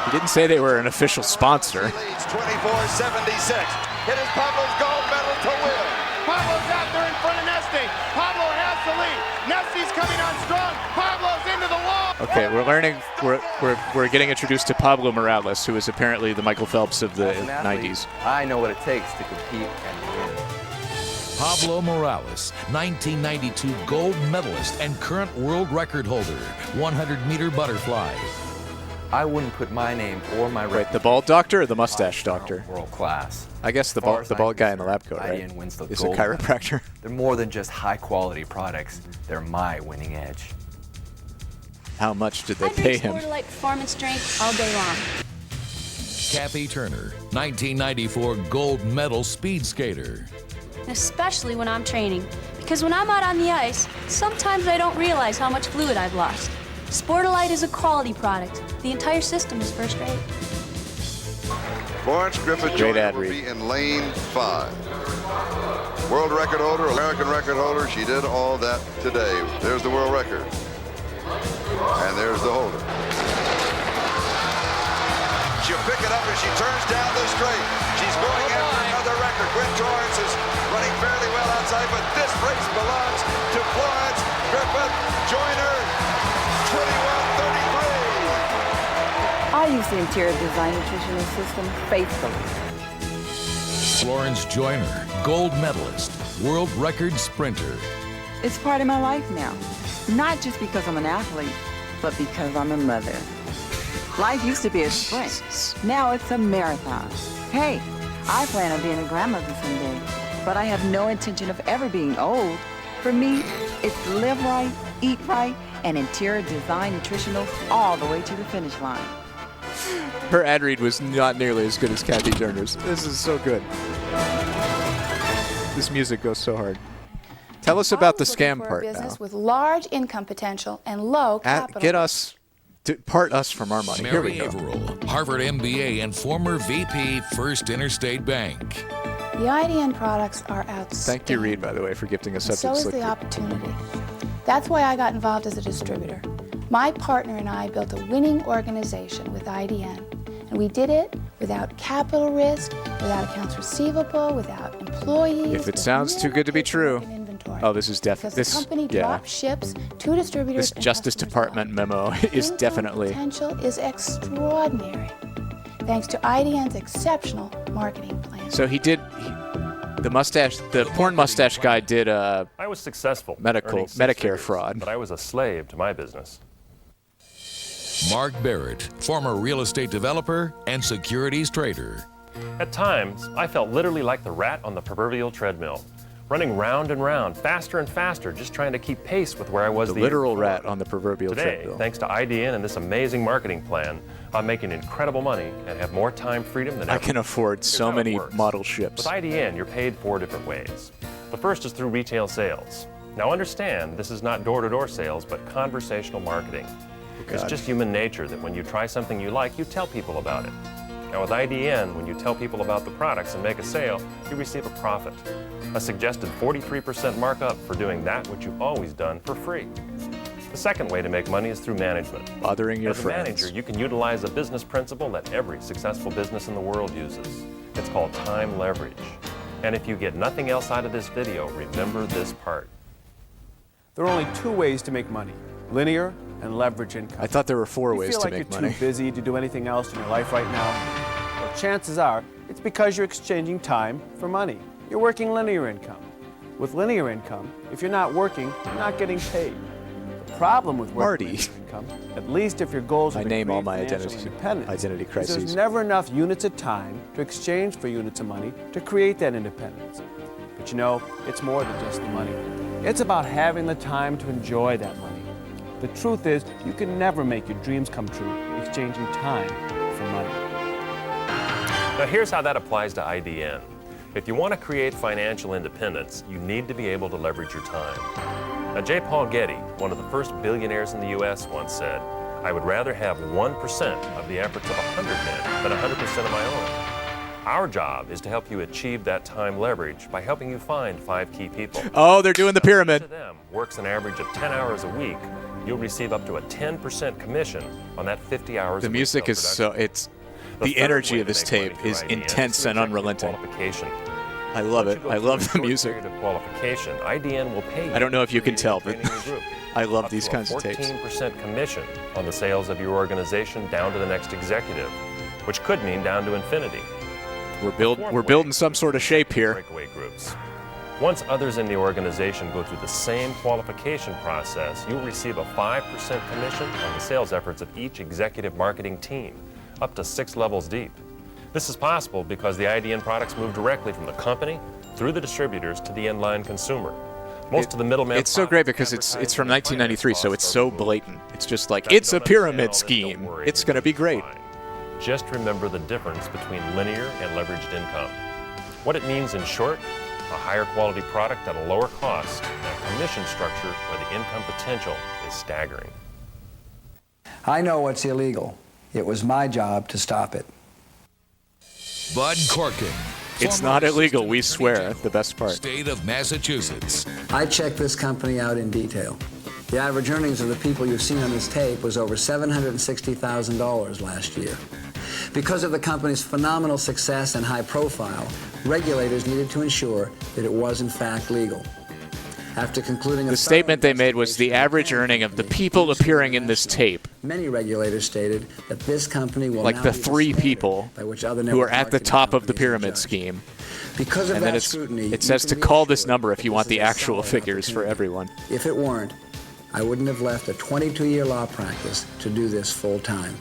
He didn't say they were an official sponsor. Leads 24-76. It is Pablo's gold medal to win. Pablo's out there in front of Nesty. Pablo has the lead. Nesti's coming on strong. Pablo's into the wall. Okay, we're learning. We're getting introduced to Pablo Morales, who is apparently the Michael Phelps of the 90s. I know what it takes to compete and win. Pablo Morales, 1992 gold medalist and current world record holder, 100-meter butterfly. I wouldn't put my name or my Wait, the bald doctor or the mustache doctor? World class. I guess the bald guy in the lab coat, right? IDN wins the Is a gold chiropractor. medal. They're more than just high-quality products. They're my winning edge. How much did they I pay drink him? Sportolite Performance Drink all day long. Kathy Turner, 1994 gold medal speed skater. Especially when I'm training. Because when I'm out on the ice, sometimes I don't realize how much fluid I've lost. Sportolite is a quality product. The entire system is first rate. Florence Griffith Great Joyner ad will read. be in lane 5. World record holder, American record holder. She did all that today. There's the world record. And there's the holder. She'll pick it up as she turns down the straight. She's going after another record. Gwen Torrance is running fairly well outside, but this race belongs to Florence Griffith Joyner. 21:33. I use the interior design nutritional system faithfully. Florence Joyner, gold medalist, world record sprinter. It's part of my life now. Not just because I'm an athlete, but because I'm a mother. Life used to be a sprint. Now it's a marathon. Hey, I plan on being a grandmother someday, but I have no intention of ever being old. For me, it's live right, eat right, and interior design nutritional all the way to the finish line. Her ad read was not nearly as good as Kathy Turner's. This is so good. This music goes so hard. Tell us about the scam part now. With large income potential and low capital. Get us, part us from our money. Here we Mary go. Averill, Harvard MBA and former VP, First Interstate Bank. The IDN products are outstanding. Thank you, Reed, by the way, for gifting us And something so is slick. the opportunity. That's why I got involved as a distributor. My partner and I built a winning organization with IDN, and we did it without capital risk, without accounts receivable, without employees. If it sounds too good to be true. Oh, this is Because the company drops ships to distributors. This Justice Department memo is definitely. Potential is extraordinary, thanks to IDN's exceptional marketing plan. So he did. The porn mustache guy did I was successful. medical earning six Medicare figures, fraud. But I was a slave to my business. Mark Barrett, former real estate developer and securities trader. At times, I felt literally like the rat on the proverbial treadmill, running round and round, faster and faster, just trying to keep pace with where I was The the year literal before. rat on the proverbial Today, treadmill. thanks to IDN and this amazing marketing plan, I'm making incredible money and have more time freedom than I ever. can afford so Here's how it many works. model ships. With IDN, you're paid 4 different ways. The first is through retail sales. Now understand, this is not door-to-door sales, but conversational marketing. It's God. just human nature that when you try something you like, you tell people about it. Now with IDN, when you tell people about the products and make a sale, you receive a profit. A suggested 43% markup for doing that which you've always done for free. The second way to make money is through management. Bothering your As a friends. manager, you can utilize a business principle that every successful business in the world uses. It's called time leverage. And if you get nothing else out of this video, remember this part. There are only two ways to make money: linear and leverage income. I thought there were four ways to make money. You feel like you're too busy to do anything else in your life right now? Well, chances are it's because you're exchanging time for money. You're working linear income. With linear income, if you're not working, you're not getting paid. The problem with working linear income, at least if your goals are to create financial independence, is there's never enough units of time to exchange for units of money to create that independence. But you know, it's more than just the money. It's about having the time to enjoy that money. The truth is, you can never make your dreams come true exchanging time for money. Now here's how that applies to IDN. If you want to create financial independence, you need to be able to leverage your time. Now J. Paul Getty, one of the first billionaires in the U.S., once said, "I would rather have 1% of the efforts of 100 men than 100% of my own." Our job is to help you achieve that time leverage by helping you find 5 key people. Oh, they're doing the pyramid. Each of them works an average of 10 hours a week. You'll receive up to a 10% commission on that 50 hours. The music is so, the energy of this tape is intense and unrelenting. I love it. I love the music. Qualification, IDN will pay you. I don't know if you can tell, but I love these kinds of tapes. 14% commission on the sales of your organization down to the next executive, which could mean down to infinity. We're building some sort of shape here. Breakaway groups. Once others in the organization go through the same qualification process, you'll receive a 5% commission on the sales efforts of each executive marketing team, up to 6 levels deep. This is possible because the IDN products move directly from the company through the distributors to the end-line consumer. Most of the middlemen. It's so great because it's from 1993, so it's so blatant. It's just like, it's a pyramid scheme. It's going to be great. Just remember the difference between linear and leveraged income. What it means in short: a higher quality product at a lower cost, and a commission structure where the income potential is staggering. I know what's illegal. It was my job to stop it. Bud Corkin. It's not illegal, we swear. The best part. State of Massachusetts. I checked this company out in detail. The average earnings of the people you've seen on this tape was over $760,000 last year. Because of the company's phenomenal success and high profile, regulators needed to ensure that it was in fact legal. After concluding the statement they made was the average earning of the people appearing in this tape. Many regulators stated that this company will like the 3 people who are at the top of the pyramid scheme. Because of and then that scrutiny, it says to call this number if you want the actual figures for everyone. If it weren't, I wouldn't have left a 22-year law practice to do this full time.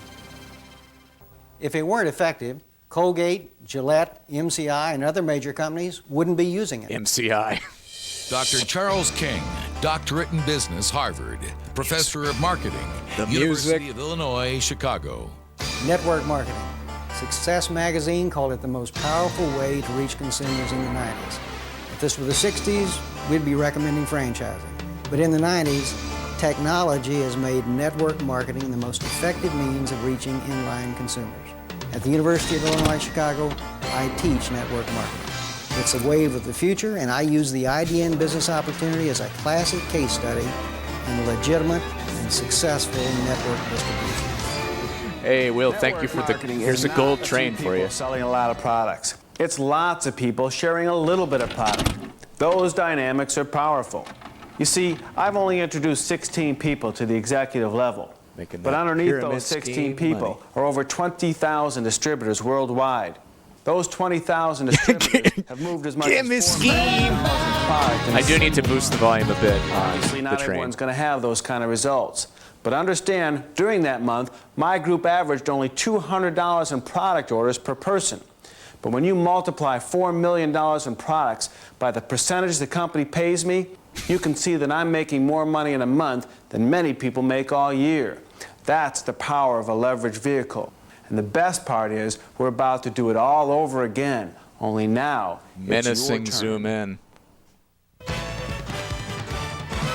If it weren't effective, Colgate, Gillette, MCI, and other major companies wouldn't be using it. MCI. Dr. Charles King, doctorate in business, Harvard, professor of marketing, University of Illinois, Chicago. Network marketing. Success magazine called it the most powerful way to reach consumers in the 90s. If this were the 60s, we'd be recommending franchising. But in the 90s, technology has made network marketing the most effective means of reaching inline consumers. At the University of Illinois, Chicago, I teach network marketing. It's a wave of the future, and I use the IDN business opportunity as a classic case study in legitimate and successful network distribution. Hey, Will, thank you for the... Here's a gold train for you. Selling a lot of products. It's lots of people sharing a little bit of product. Those dynamics are powerful. You see, I've only introduced 16 people to the executive level. But underneath those 16 people are over 20,000 distributors worldwide. Those 20,000 distributors have moved as much as 4,000 products. I do need to boost the volume a bit on Obviously, not the train. everyone's going to have those kind of results. But understand, during that month, my group averaged only $200 in product orders per person. But when you multiply $4 million in products by the percentage the company pays me, you can see that I'm making more money in a month than many people make all year. That's the power of a leveraged vehicle. And the best part is we're about to do it all over again, only now menacing it's zoom in.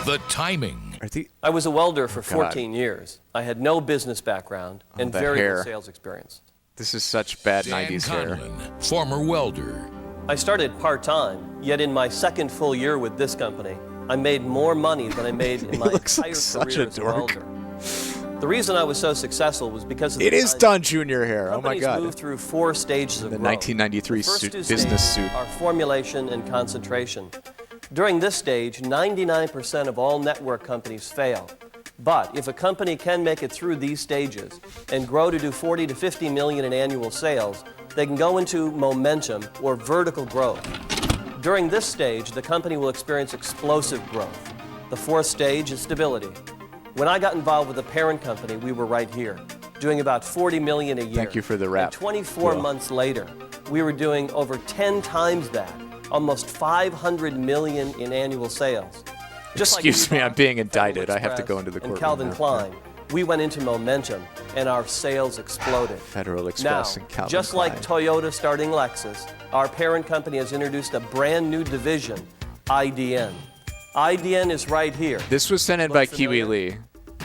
The timing. I was a welder for 14 years. I had no business background and very little sales experience. This is such bad Dan 90s Conlon, hair. Former welder. I started part-time, yet in my second full year with this company, I made more money than I made in my entire career as a welder. The reason I was so successful was because of the It is Don Jr. hair. Oh my companies God. moved through 4 stages of The growth. 1993 The first suit, 2 business stages suit. are formulation and concentration. During this stage, 99% of all network companies fail. But if a company can make it through these stages and grow to do 40 to 50 million in annual sales, they can go into momentum or vertical growth. During this stage, the company will experience explosive growth. The 4th stage is stability. When I got involved with the parent company, we were right here, doing about 40 million a year. Thank you for the rap. And 24 months later, we were doing over 10 times that, almost 500 million in annual sales. Just Excuse me, I'm being indicted. I have to go into the courtroom and Calvin now. Klein, we went into momentum, and our sales exploded. Federal Express Now, and Calvin just Klein. like Toyota starting Lexus, our parent company has introduced a brand new division, IDN. IDN is right here. This was sent in by Kiwi Lee.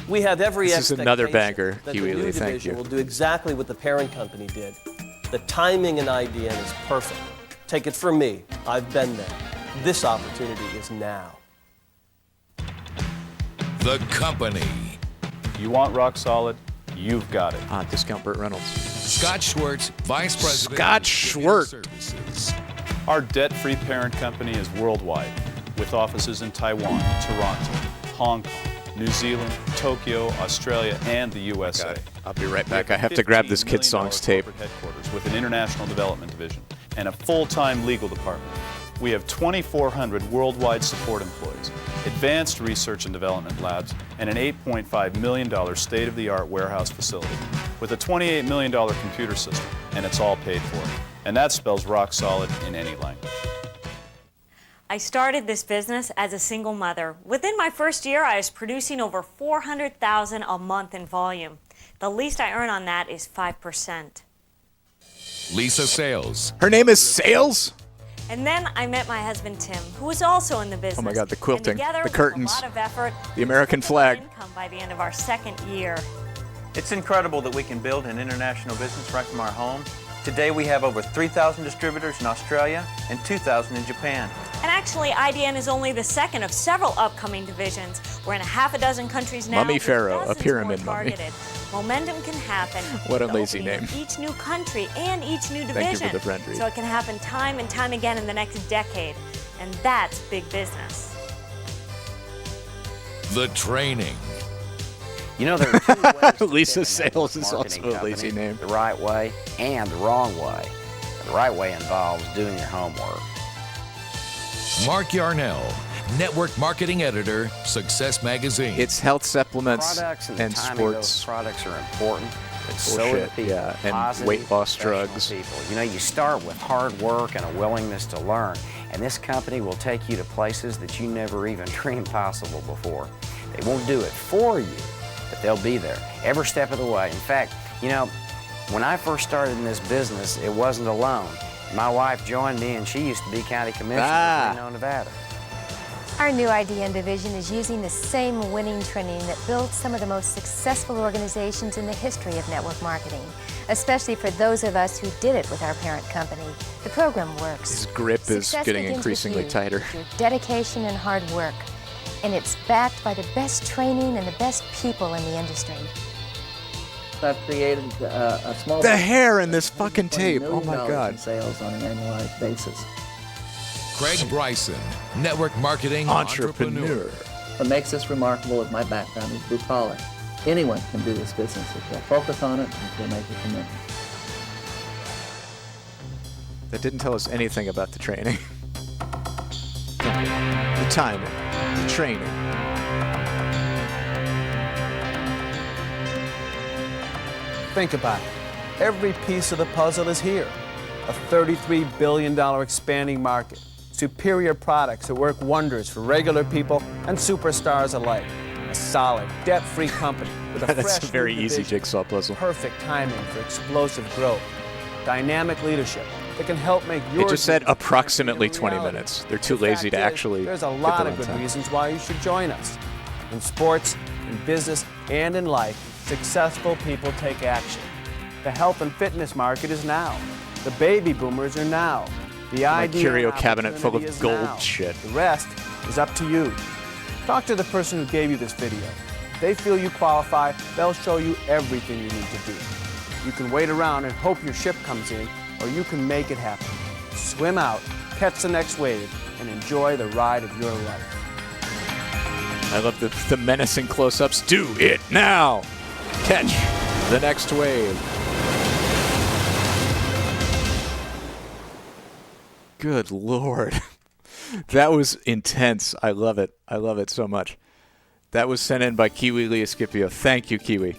We have every This is another expectation banger, that Kiwi the new Lee. Thank division you. will do exactly what the parent company did. The timing in IDN is perfect. Take it from me, I've been there. This opportunity is now. The company. You want rock solid? You've got it. Discount Burt Reynolds. Scott Schwartz, Vice President. Scott Schwartz. Services. Our debt-free parent company is worldwide, with offices in Taiwan, Toronto, Hong Kong, New Zealand, Tokyo, Australia, and the USA. I'll be right back. I have to grab this Kidsongs tape. Headquarters with an international development division and a full-time legal department. We have 2,400 worldwide support employees, advanced research and development labs, and an $8.5 million state-of-the-art warehouse facility with a $28 million computer system, and it's all paid for. And that spells rock solid in any language. I started this business as a single mother. Within my first year, I was producing over $400,000 a month in volume. The least I earn on that is 5%. Lisa Sales. Her name is Sales? And then I met my husband Tim, who was also in the business. Oh my God, the quilting, and together, the curtains, with a lot of effort, the American flag. income by the end of our 2nd year. It's incredible that we can build an international business right from our home. Today we have over 3,000 distributors in Australia and 2,000 in Japan. And actually, IDN is only the 2nd of several upcoming divisions. We're in a half a dozen countries now. Mummy with Pharaoh, a dozens pyramid more mummy. targeted. Momentum can happen. What a with lazy opening name. of each new country and each new division. Thank you for the friend read. So it can happen time and time again in the next decade. And that's big business. The training. You know, there are 2 ways to Lisa pick a Sales network is marketing also a lazy company, name. The right way and the wrong way. The right way involves doing your homework. Mark Yarnell, Network Marketing Editor, Success Magazine. It's health supplements Products and, and the timing of those sports. products are important. But so are the Bullshit, people. yeah, and Positive, weight loss professional drugs. People. You know, you start with hard work and a willingness to learn, and this company will take you to places that you never even dreamed possible before. They won't do it for you, but they'll be there every step of the way. In fact, you know, when I first started in this business, it wasn't alone. My wife joined me, and she used to be county commissioner in Reno, Nevada. Our new IDN division is using the same winning training that built some of the most successful organizations in the history of network marketing, especially for those of us who did it with our parent company. The program works. His grip is Success getting begins increasingly with you, tighter. with your dedication and hard work, and it's backed by the best training and the best people in the industry. I've created a small. The hair in this fucking tape. Oh my $1 God. in sales on an annualized basis. Craig Bryson, Network Marketing Entrepreneur. What makes this remarkable is my background is blue collar. Anyone can do this business if they'll focus on it and if they'll make a commitment. That didn't tell us anything about the training. The timing, the training. Think about it. Every piece of the puzzle is here. A $33 billion expanding market. Superior products that work wonders for regular people and superstars alike. A solid, debt-free company with a That's fresh a very new easy division. jigsaw puzzle. Perfect timing for explosive growth. Dynamic leadership that can help make your It just said dreams approximately 20 reality. minutes. They're too The lazy fact to is, actually There's a get lot the of good runtime. reasons why you should join us. In sports, in business, and in life, successful people take action. The health and fitness market is now. The baby boomers are now. The My idea curio and cabinet full of opportunity is gold now. shit. The rest is up to you. Talk to the person who gave you this video. If they feel you qualify, they'll show you everything you need to do. You can wait around and hope your ship comes in, or you can make it happen. Swim out, catch the next wave, and enjoy the ride of your life. I love the menacing close-ups. Do it now! Catch the next wave. Good Lord. That was intense. I love it. I love it so much. That was sent in by Kiwi Leah Scipio. Thank you, Kiwi.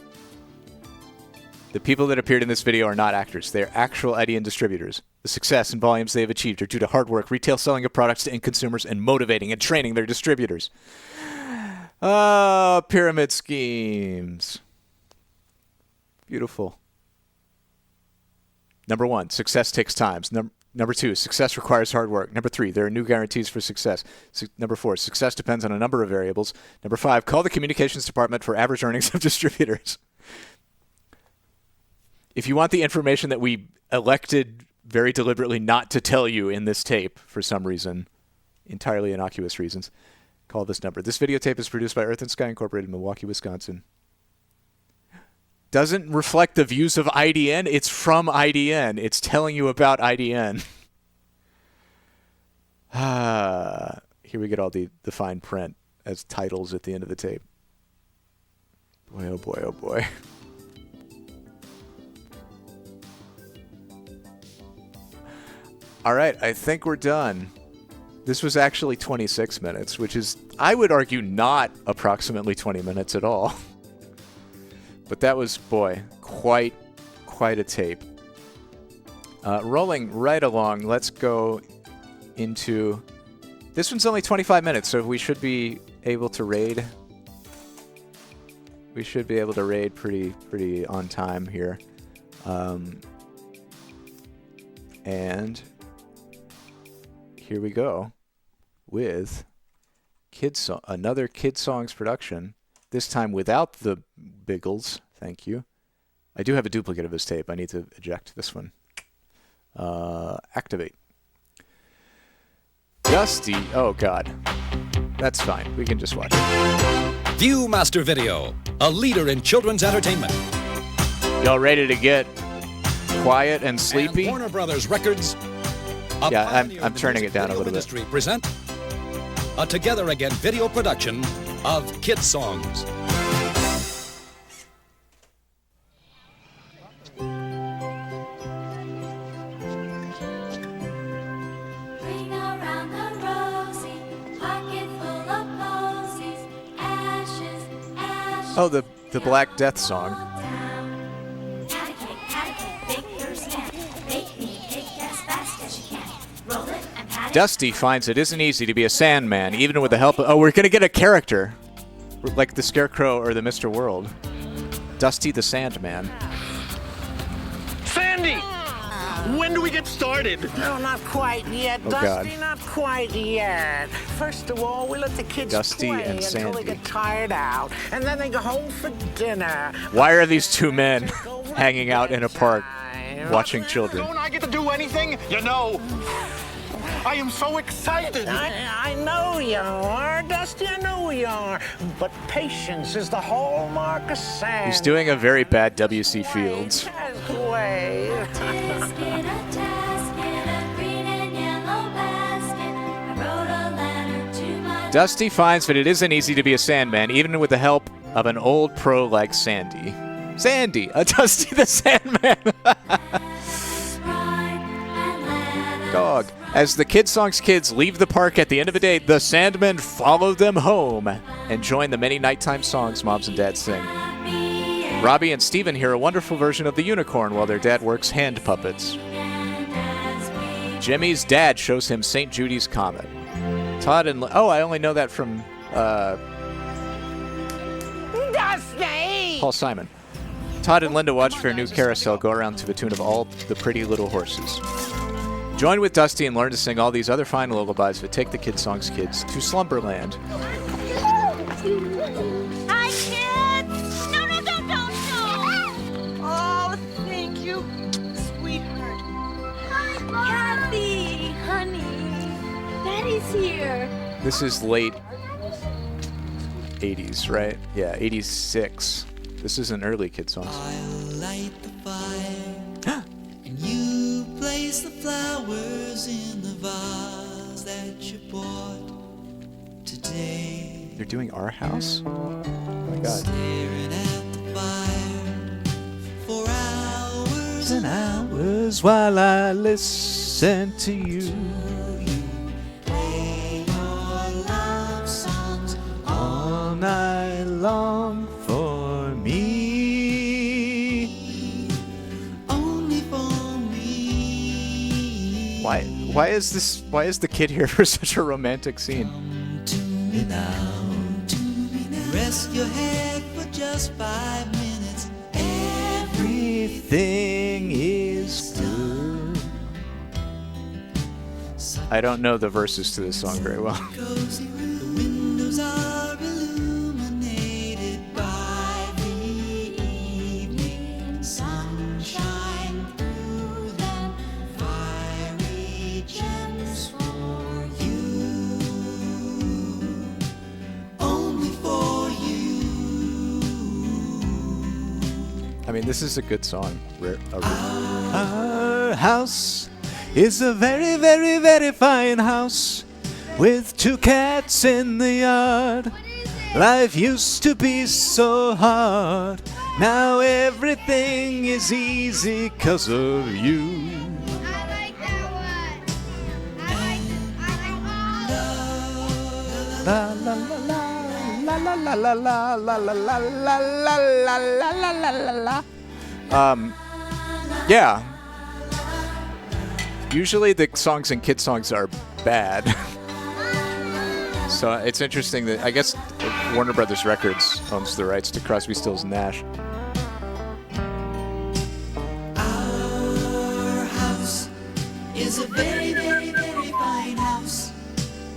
The people that appeared in this video are not actors. They are actual IDN distributors. The success and volumes they have achieved are due to hard work, retail selling of products to end consumers, and motivating and training their distributors. Pyramid schemes. Beautiful. Number 1, success takes time. Number 2, success requires hard work. Number 3, there are new guarantees for success. Number 4, success depends on a number of variables. Number 5, call the communications department for average earnings of distributors. If you want the information that we elected very deliberately not to tell you in this tape for some reason, entirely innocuous reasons, call this number. This videotape is produced by Earth and Sky Incorporated in Milwaukee, Wisconsin. Doesn't reflect the views of IDN. It's from IDN. It's telling you about IDN. Here we get all the fine print as titles at the end of the tape. Boy, oh boy, oh boy. All right, I think we're done. This was actually 26 minutes, which is, I would argue, not approximately 20 minutes at all. But that was, boy, quite a tape. Rolling right along, let's go into... This one's only 25 minutes, so we should be able to raid. We should be able to raid pretty on time here. And here we go with another Kidsongs production. This time without the Biggles. Thank you. I do have a duplicate of this tape. I need to eject this one. Activate. Dusty. Oh, God. That's fine. We can just watch it. Viewmaster Video, a leader in children's entertainment. Y'all ready to get quiet and sleepy? And Warner Brothers Records. Yeah, I'm turning it down a little bit. Present a Together Again video production of Kidsongs. Oh, the Black Death song. Dusty finds it isn't easy to be a Sandman, even with the help of... Oh, we're going to get a character. Like the Scarecrow or the Mr. World. Dusty the Sandman. Sandy! When do we get started? No, not quite yet, Oh, Dusty, God. not quite yet. First of all, we let the kids Dusty play and until Sandy. they get tired out, and then they go home for dinner. Why are these two men hanging out in a park watching children? Don't I get to do anything? You know, I am so excited. I know you are, Dusty, I know you are. But patience is the hallmark of Sandy. He's doing a very bad W.C. Fields. Dusty finds that it isn't easy to be a Sandman, even with the help of an old pro like Sandy. Sandy, a Dusty the Sandman. Dog. As the Kidsongs kids leave the park at the end of the day, the Sandmen follow them home and join the many nighttime songs moms and dads sing. Robbie and Steven hear a wonderful version of the unicorn while their dad works hand puppets. Jimmy's dad shows him St. Judy's Comet. Todd and... Oh, I only know that from Dusty! Paul Simon. Todd and Linda watch their new carousel go around to the tune of All the Pretty Little Horses. Join with Dusty and learn to sing all these other fine lullabies that take the Kidsongs kids to Slumberland. Hi, kids! No, don't. Oh, thank you, sweetheart. Hi, Kathy, honey. Daddy's here. This is late 80s, right? Yeah, 86. This is an early Kidsongs. I'll light the fire, and you place the flowers in the vase that you bought today. They're doing Our House? Oh my God. Staring at the fire for hours and hours while I listen to you. Play your love songs All night long for me. only for me. Why is the kid here for such a romantic scene? Rest your head for just 5 minutes. Everything is good. I don't know the verses to this song very well. Cozy, the windows are illuminated by the evening sunshine through them. Fiery gems for you, only for you. I mean, this is a good song. Our house is a very, very, very fine house with 2 cats in the yard. Life used to be so hard. Now everything is easy 'cause of you. La la la la la la la la la la la la la la la la la. Yeah. Usually the songs in Kidsongs are bad. So it's interesting that I guess Warner Brothers Records owns the rights to Crosby, Stills, and Nash. Our house is a very, very, very fine house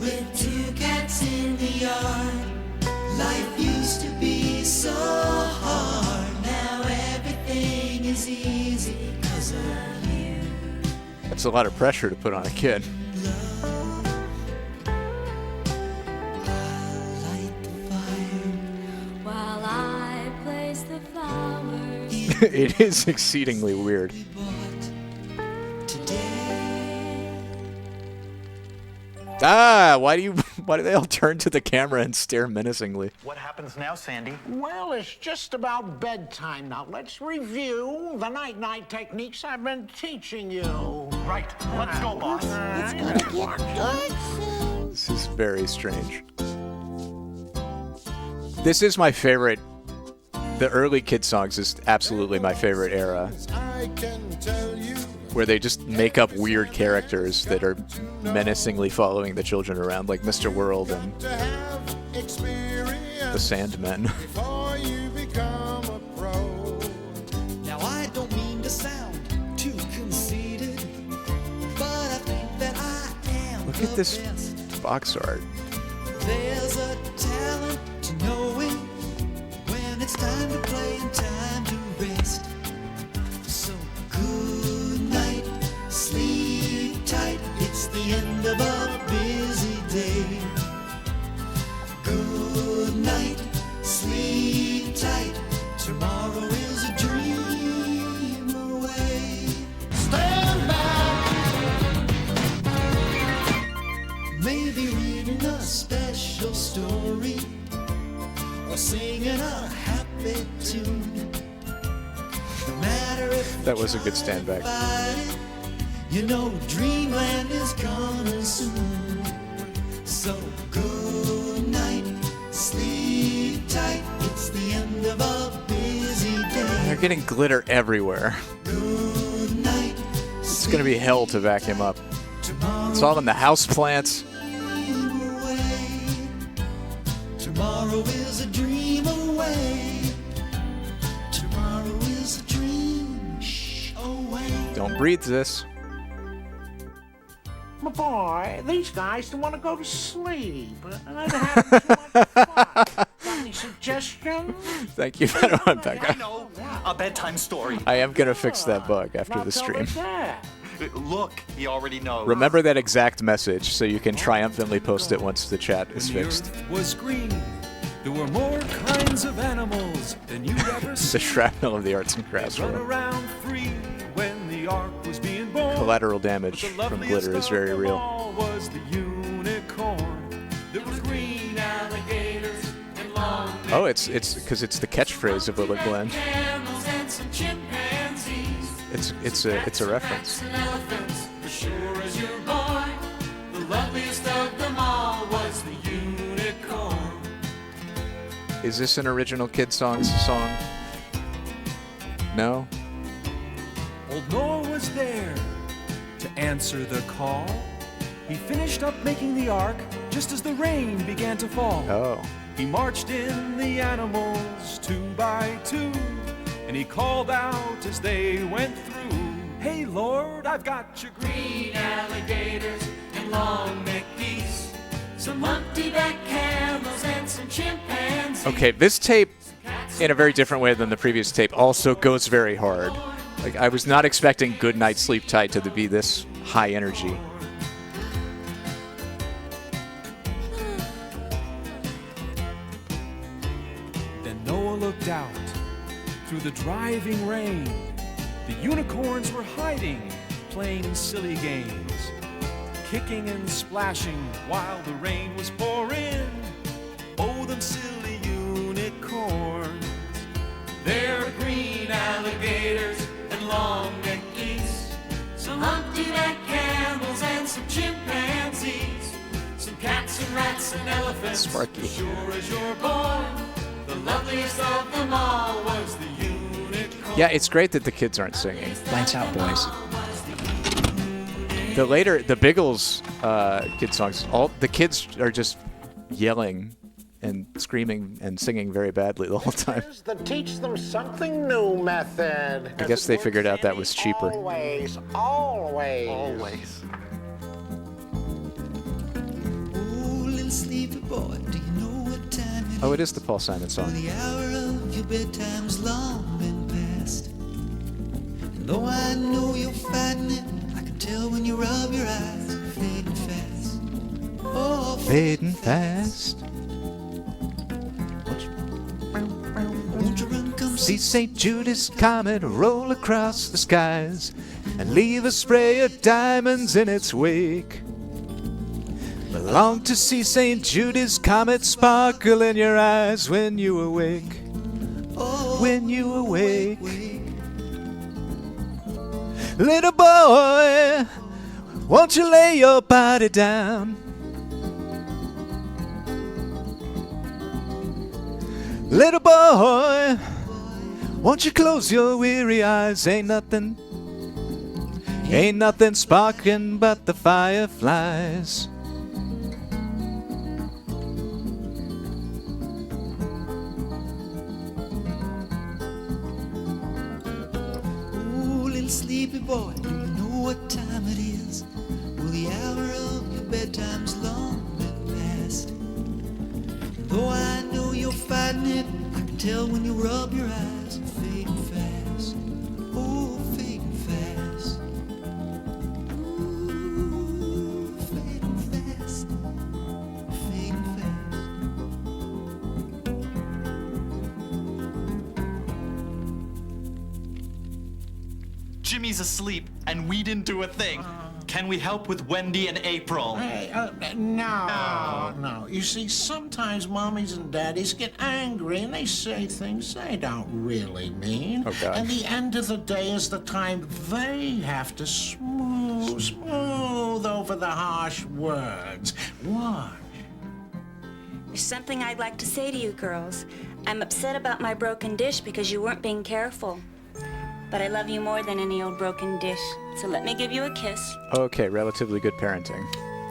with 2 cats in the yard. Life used to be so hard. Now everything is easy 'cause of you. That's a lot of pressure to put on a kid. While I place the flowers. It is exceedingly weird. Why do they all turn to the camera and stare menacingly? What happens now, Sandy? Well, it's just about bedtime now. Let's review the night-night techniques I've been teaching you. Right. Let's go, boss. This is very strange. This is my favorite. The early Kidsongs is absolutely my favorite era, where they just make up weird characters that are menacingly following the children around, like Mr. World and the Sandmen. Now I don't mean to sound too conceited, but I think that I am. Look at this box art. There's a talent to knowing when it's time to play and time to rest. So good night, sleep tight. It's the end of a busy day. Good night, sleep tight. Tomorrow is a dream away. Stand back. Maybe reading a special story or singing a happy tune. No matter if That was a good stand back. you know dreamland is coming soon. So good night, sleep tight. It's the end of a busy day. They're getting glitter everywhere. Good night. It's gonna be hell to vacuum up. It's all in the house plants. Tomorrow is a dream away. Tomorrow is a dream away. Don't breathe this. My boy, these guys don't want to go to sleep. They're having too much fun. Got any suggestions? Thank you, Becca. I know. A bedtime story. I am gonna fix that bug after the stream. Look, he already knows. Remember that exact message so you can triumphantly post it once the chat is fixed. Was green. There were more kinds of animals than you'd ever The shrapnel of the arts and crafts run world. around free when the ark was being born. Collateral damage from glitter is very real. All was the unicorn. There was green alligators and long Oh, it's because it's the catchphrase of Little Glenn. camels and some chimpanzees. It's a reference. And elephants, for sure as you're born. The loveliest of them all was the unicorn. Is this an original Kidsongs song? No? Old Noah was there to answer the call. He finished up making the ark just as the rain began to fall. Oh. He marched in the animals 2 by 2, and he called out as they went through, "Hey Lord, I've got your Green alligators and long-necked geese. Some humpty-back camels and some chimpanzees. Okay, this tape, in a very different way than the previous tape, also goes very hard. Like, I was not expecting Good Night Sleep Tight to be this high energy. Then Noah looked out through the driving rain. The unicorns were hiding, playing silly games, kicking and splashing while the rain was pouring. Oh, them silly unicorns. They're green alligators and long-necked geese. Some humpty-back camels and some chimpanzees. Some cats and rats and elephants. Sparky. Sure as you're born. The loveliest of them all was the unicorn. Yeah, it's great that the kids aren't singing. Lights out, boys. The Biggles kid songs, all the kids are just yelling and screaming and singing very badly the whole time. The teach them something new method. I guess they figured out that was cheaper. Always, always. Always. Oh, little sleepy boy, do you know what time it is? Oh, it is the Paul Simon song. The hour of your bedtime's long been past. And though I know you're fighting it, I can tell when you rub your eyes, fading fast. Oh, Fading fast. won't you run, come See St. Judas comet roll across the skies and leave a spray of diamonds in its wake. Long to see St. Judas comet sparkle in your eyes when you awake. When you awake. Little boy, won't you lay your body down? Little boy, won't you close your weary eyes? Ain't nothing sparking but the fireflies. Ooh, little sleepy boy, do you know what time it is? Well, the hour of your bedtime's long been past. Though I know you're fighting it, I can tell when you rub your eyes, fading fast. Oh, fading fast. Ooh, fading fast. Fading fast. Jimmy's asleep, and we didn't do a thing. Can we help with Wendy and April? Hey, no. You see, sometimes mommies and daddies get angry and they say things they don't really mean. Oh, God. And the end of the day is the time they have to smooth over the harsh words. What? There's something I'd like to say to you girls. I'm upset about my broken dish because you weren't being careful. But I love you more than any old broken dish. So let me give you a kiss, Okay, relatively good parenting.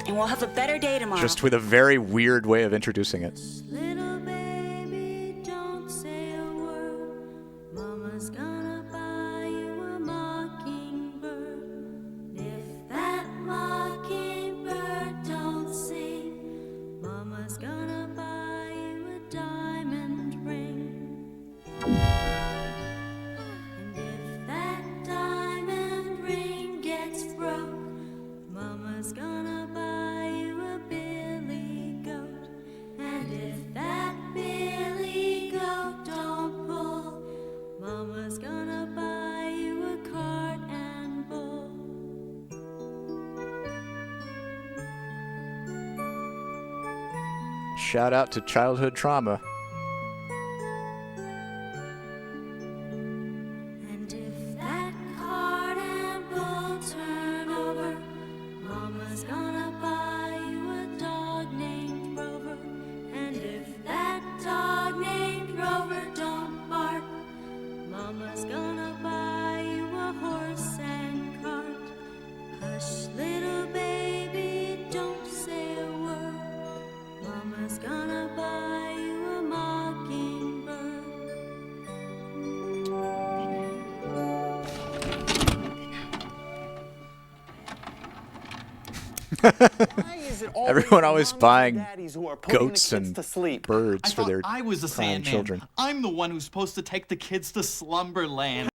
and we'll have a better day tomorrow. Just with a very weird way of introducing it. Little baby, don't say a word. Mama's gonna buy you a mockingbird. If that mockingbird don't sing, Mama's gonna buy you a diamond ring. And if that diamond ring gets broke, Mama's gonna buy you a billy goat. And if shout out to childhood trauma. And if that card and will turn over, Mama's gonna buy you a dog named Rover. And if that dog named Rover don't bark, Mama's gonna buy you a horse and cart. Hush, little baby, don't say a word. Mama's gonna buy you a mockingbird. Everyone always buying daddies who are putting goats the kids and to sleep? birds I for thought their I was the crying Sandman. children. I'm the one who's supposed to take the kids to Slumberland.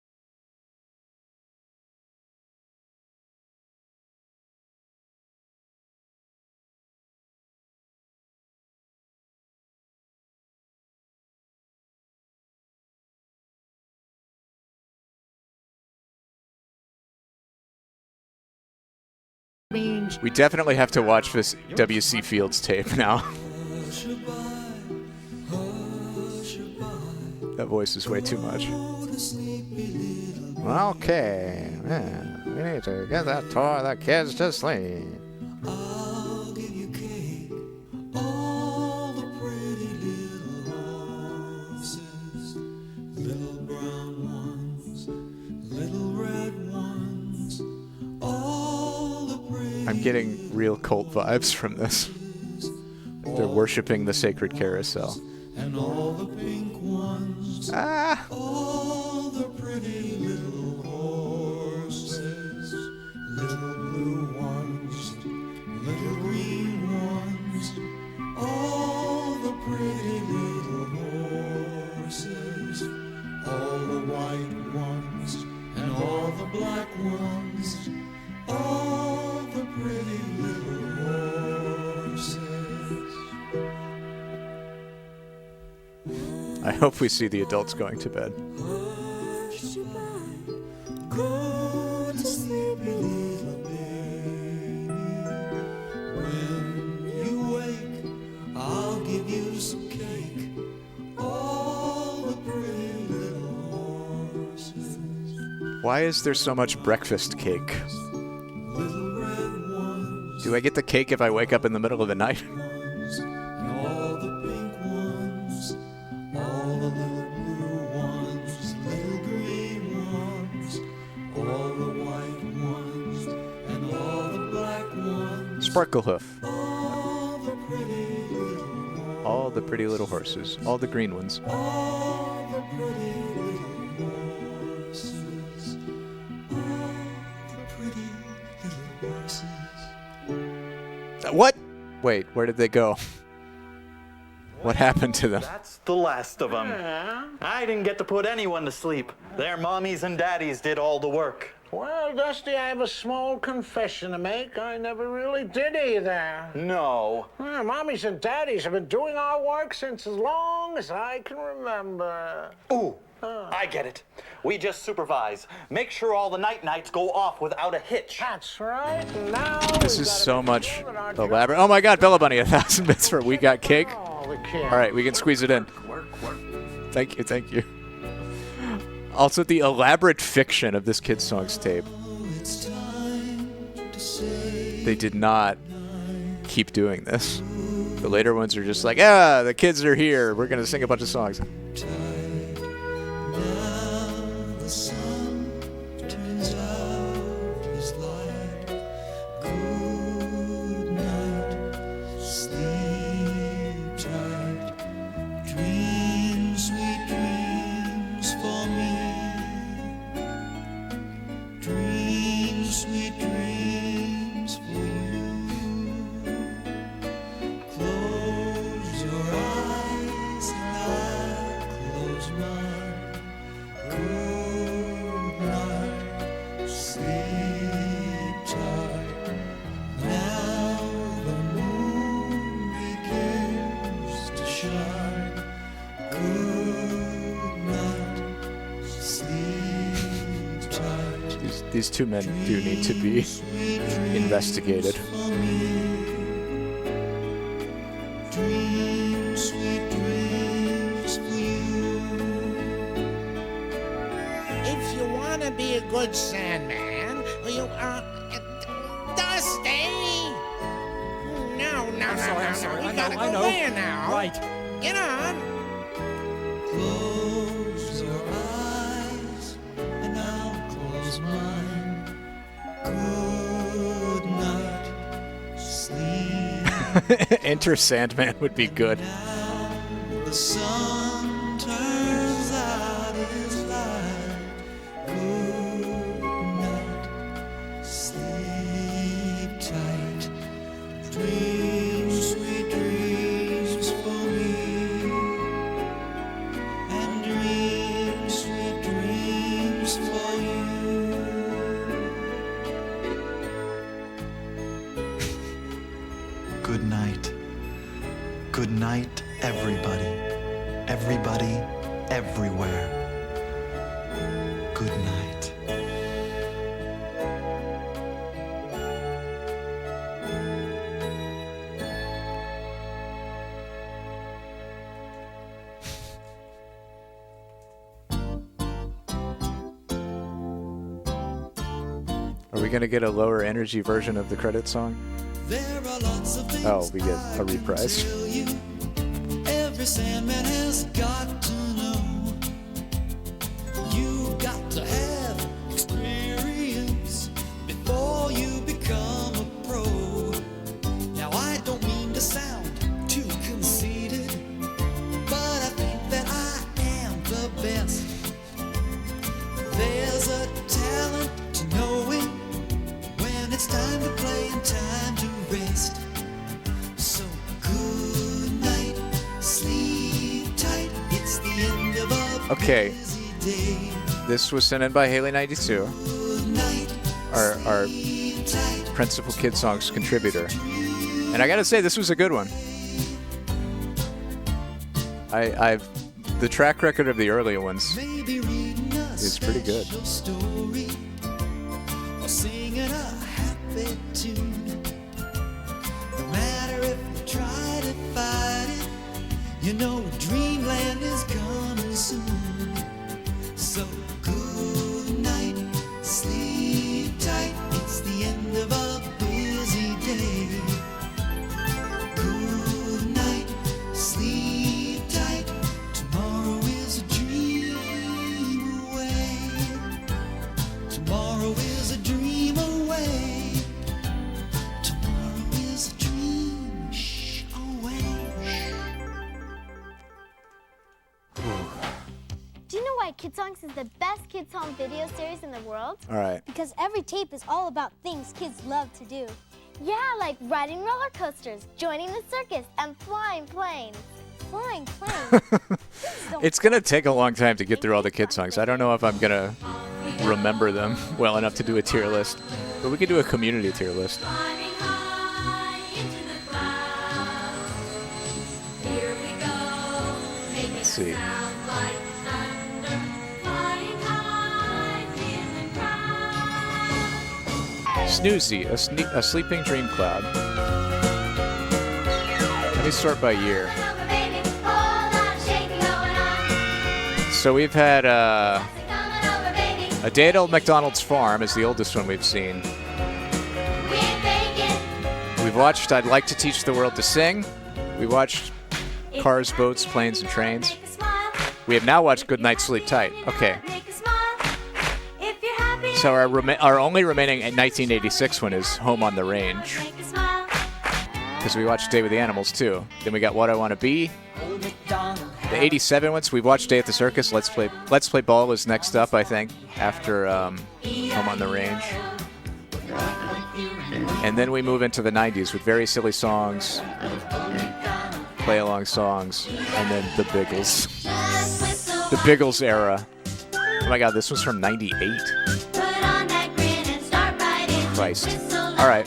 We definitely have to watch this W.C. Fields tape now. That voice is way too much. Okay, yeah, we need to get that toy, the kids to sleep. I'll give you cake, all the pretty little horses, little brown ones, little red ones, all the pretty. I'm getting real cult vibes from this. They're worshiping the sacred carousel. And all the pink ones, all the pretty little horses, little blue ones, little green ones, all the pretty little horses, all the white ones, and all the black ones, all the pretty little horses. I hope we see the adults going to bed. Go to sleep, little baby. When you wake, I'll give you some cake. All the pretty little horses. Why is there so much breakfast cake? Do I get the cake if I wake up in the middle of the night? And all the pink ones, all the little blue ones, little green ones, all the white ones, and all the black ones. Sparklehoof. All the pretty little All the pretty little horses. All the green ones. all the pretty little horses, all the pretty little horses. What? Wait, where did they go? What happened to them? That's the last of them. I didn't get to put anyone to sleep. Their mommies and daddies did all the work. Well, Dusty, I have a small confession to make. I never really did either. No. Mommies and daddies have been doing our work since as long as I can remember. Ooh, I get it. We just supervise. Make sure all the night-nights go off without a hitch. That's right. Now This is so much elaborate. Oh my god, Bella Bunny, 1,000 bits for We Got Cake. Alright, we can squeeze it in. Thank you, thank you. Also, the elaborate fiction of this Kidsongs tape. They did not keep doing this. The later ones are just like, the kids are here. We're going to sing a bunch of songs. The sun turns out his light. Good night, sleep tight. Dream sweet dreams for me. Dream sweet dreams for you. Close your eyes and I close mine. Good night, sleep tight. Now the moon begins to shine. Good night, sleep tight. These two men do need to be investigated. Dream be a good Sandman. You, Dusty! No. I'm sorry. You gotta I go know. there now. Right. Get on. Close your eyes, and I'll close mine. Good night, sleep. Enter Sandman would be good. The sun turns out its light. Good night, sleep tight. Dream sweet dreams for me, and dream sweet dreams for you. Good night. Good night, everybody. Everybody, everywhere. Good night. Are we going to get a lower energy version of the credit song? Oh, we get a reprise. Every Sandman has got to know. You've got to have experience before you become a pro. Now I don't mean to sound too conceited, but I think that I am the best. There's a talent to knowing when it's time to play and time to rest. So good night, sleep tight. It's the end of a Okay. busy day. This was sent in by Haley92, our principal Kidsongs contributor. And I gotta say, this was a good one. I've the track record of the earlier ones is pretty good. Story or singing a happy tune. No matter if you try to fight it, you know dreamland is coming soon. So good night, sleep tight. It's the end of a busy day. Good night, sleep tight. Tomorrow is a dream away. Tomorrow is a dream away. Tomorrow is a dream away. Do you know why Kidsongs is the best kids home video series in the world? All right. Because every tape is all about things kids love to do. Yeah, like riding roller coasters, joining the circus, and flying planes. Flying planes? It's gonna take a long time to get through all the kid songs. I don't know if I'm gonna remember them well enough to do a tier list, but we could do a community tier list. Let's see. Snoozy, a sleeping dream cloud. Let me sort by year. So we've had A Day at Old MacDonald's Farm is the oldest one we've seen. We've watched I'd Like to Teach the World to Sing. We watched Cars, Boats, Planes, and Trains. We have now watched Good Night, Sleep Tight. Okay. So our only remaining 1986 one is Home on the Range. Because we watched Day with the Animals too. Then we got What I Want to Be. The 87 ones, we watched Day at the Circus. Let's Play Ball is next up, I think, after Home on the Range. And then we move into the 90s with very silly songs, play-along songs, and then the Biggles. The Biggles era. Oh my god, this was from 98. Christ. All right.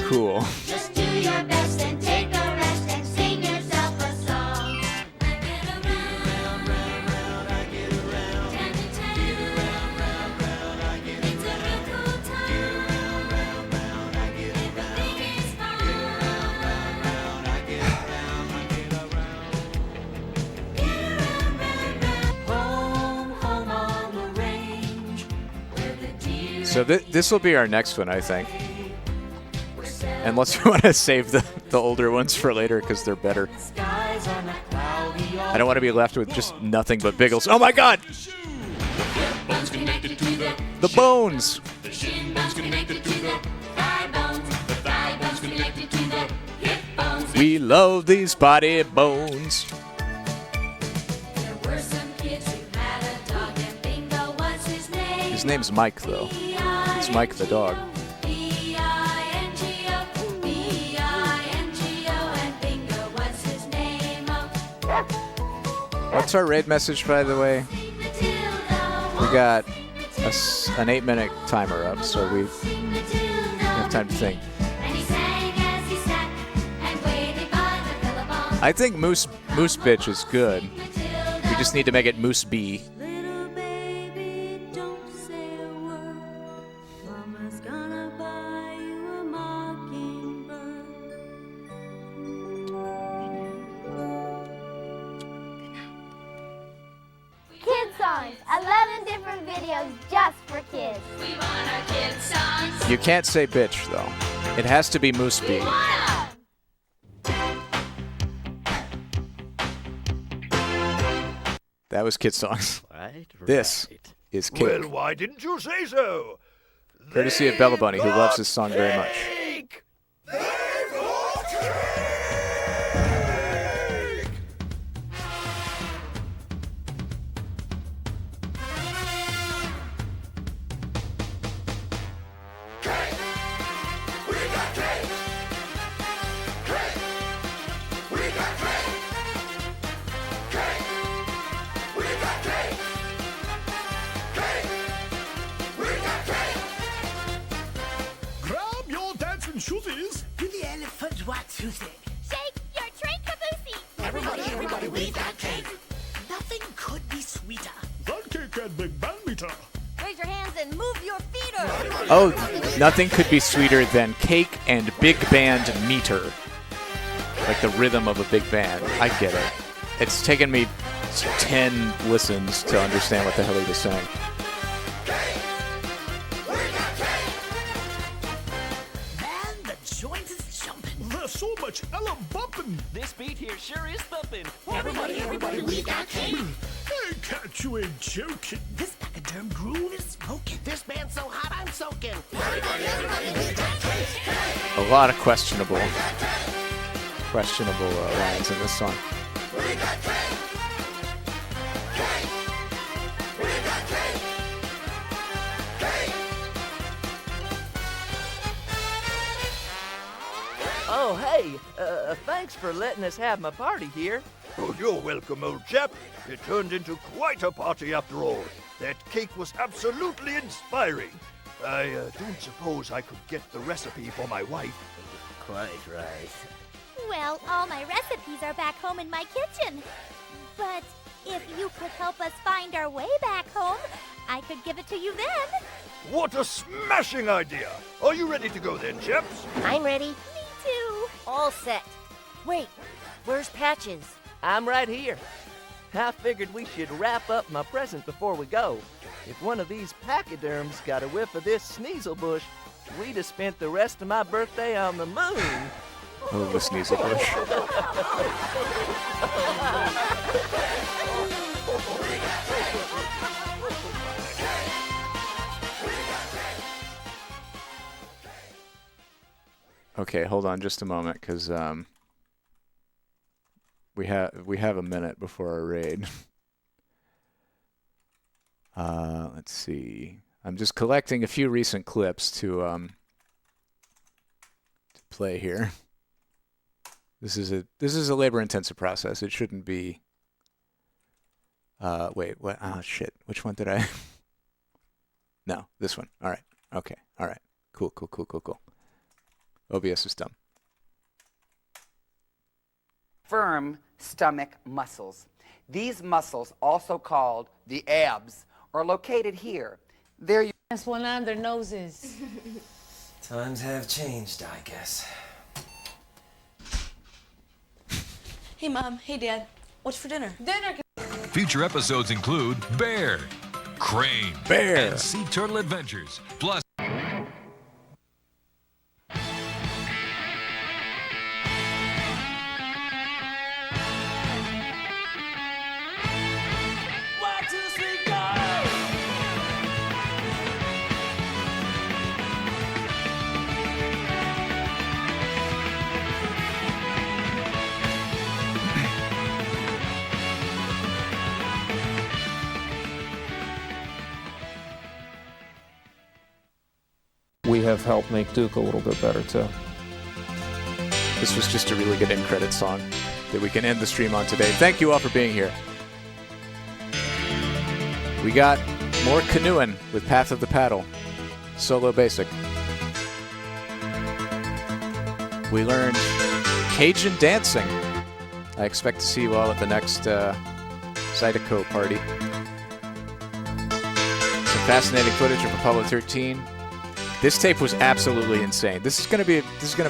Cool. Just do your best and take a rest and sing yourself a song. I get around, round, round, I get around. Town to town. Get around, round, round, I get around. It's a real cool time. Get around, round, round, I get around. Everything is fine. Get around, round, round, I get around. I get around. Get around, round, So this will be our next one, I think. Unless you want to save the older ones for later because they're better. I don't want to be left with just nothing but Biggles. Oh my God! The bones! We love these body bones. His name's Mike, though. It's Mike the dog. What's our raid message, by the way? We got an 8-minute timer up, so we have time to think. I think Moose Bitch is good. We just need to make it Moose B. Kidsongs, 11 different videos just for kids. We want our Kidsongs. You can't say bitch, though. It has to be Moose B. That was Kidsongs. Right. This is Cake. Well, why didn't you say so? Courtesy of Bella Bunny, who loves this song very much. Grab your dancing shoesies. To the elephant Watsusi. Shake your train caboose. Everybody, we got cake. Nothing could be sweeter. That cake and big band meter. Raise your hands and move your feet. Oh, nothing could be sweeter than cake and big band meter. Like the rhythm of a big band. I get it. It's taken me 10 listens to understand what the hell he was saying. Man, the joint is jumping. There's so much Ella bumping. This beat here sure is thumping. Everybody, we got cake. Hey, cat, you ain't joking. This pachyderm groove is smoking. This band's so hot, I'm soaking. Everybody, we got cake. A lot of questionable lines in this song. We got cake. Oh, hey, thanks for letting us have my party here. Oh, you're welcome, old chap. It turned into quite a party after all. That cake was absolutely inspiring. I don't suppose I could get the recipe for my wife. Quite right. Well, all my recipes are back home in my kitchen. But if you could help us find our way back home, I could give it to you then. What a smashing idea! Are you ready to go then, chaps? I'm ready. Me too. All set. Wait, where's Patches? I'm right here. I figured we should wrap up my present before we go. If one of these pachyderms got a whiff of this sneasel bush, we'd have spent the rest of my birthday on the moon. Oh, the sneasel bush. Okay, hold on just a moment, because we have a minute before our raid. Let's see. I'm just collecting a few recent clips to play here. This is a labor-intensive process. It shouldn't be. Wait, what? Oh shit! Which one did I? No, this one. All right. Okay. All right. Cool. OBS is dumb. Firm stomach muscles. These muscles, also called the abs, are located here. They're That's one on their noses. Times have changed, I guess. Hey, Mom. Hey, Dad. What's for dinner? Dinner. Future episodes include Bear, Crane, Bear, and Sea Turtle Adventures, plus you have helped make Duke a little bit better, too. This was just a really good end credit song that we can end the stream on today. Thank you all for being here. We got more canoeing with Path of the Paddle, solo basic. We learned Cajun dancing. I expect to see you all at the next Zydeco party. Some fascinating footage of Apollo 13. This tape was absolutely insane. This is gonna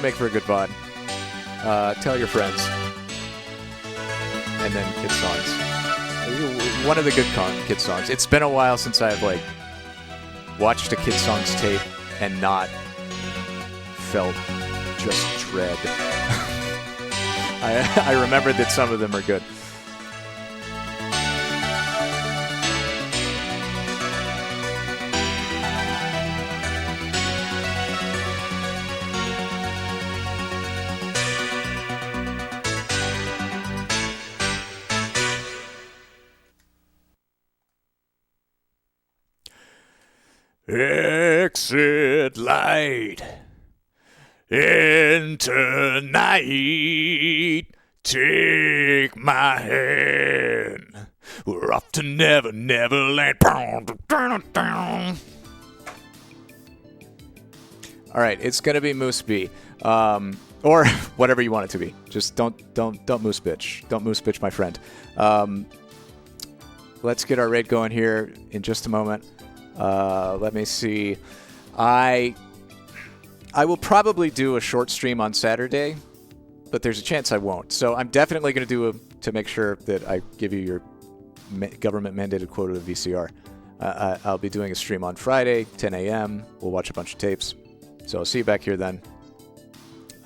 make for a good VOD. Tell your friends. And then Kidsongs. One of the good Kidsongs. It's been a while since I've watched a Kidsongs tape and not felt just dread. I remembered that some of them are good. Exit light into night. Take my hand. We're off to Never Neverland. All right, it's gonna be Moose B, or whatever you want it to be. Just don't Moose bitch. Don't Moose bitch, my friend. Let's get our raid going here in just a moment. Let me see. I will probably do a short stream on Saturday, but there's a chance I won't. So I'm definitely going to to make sure that I give you your government-mandated quota of VCR. I'll be doing a stream on Friday, 10 a.m. We'll watch a bunch of tapes. So I'll see you back here then.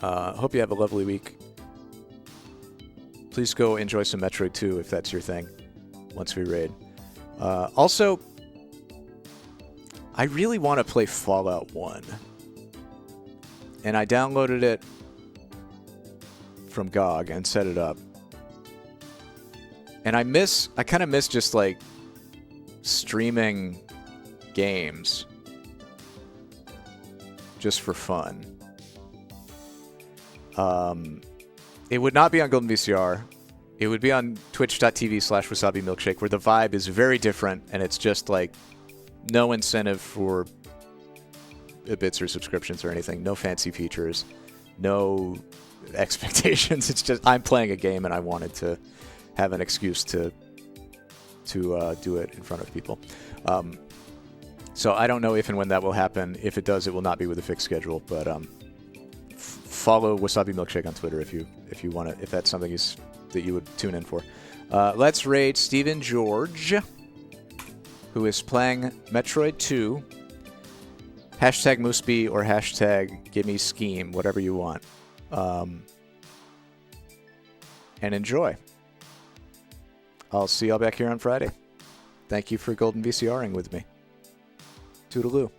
Hope you have a lovely week. Please go enjoy some Metroid 2 if that's your thing once we raid. Also, I really want to play Fallout 1. And I downloaded it from GOG and set it up. And I kind of miss just streaming games just for fun. It would not be on Golden VCR. It would be on twitch.tv/Wasabi Milkshake, where the vibe is very different and it's just no incentive for bits or subscriptions or anything. No fancy features. No expectations. It's just I'm playing a game and I wanted to have an excuse to do it in front of people. So I don't know if and when that will happen. If it does, it will not be with a fixed schedule. But follow Wasabi Milkshake on Twitter if you want to. If that's something that you would tune in for. Let's raid Stephen George, who is playing Metroid 2. Hashtag Mooseby or hashtag Gimme Scheme, whatever you want. And enjoy. I'll see y'all back here on Friday. Thank you for Golden VCRing with me. Toodaloo.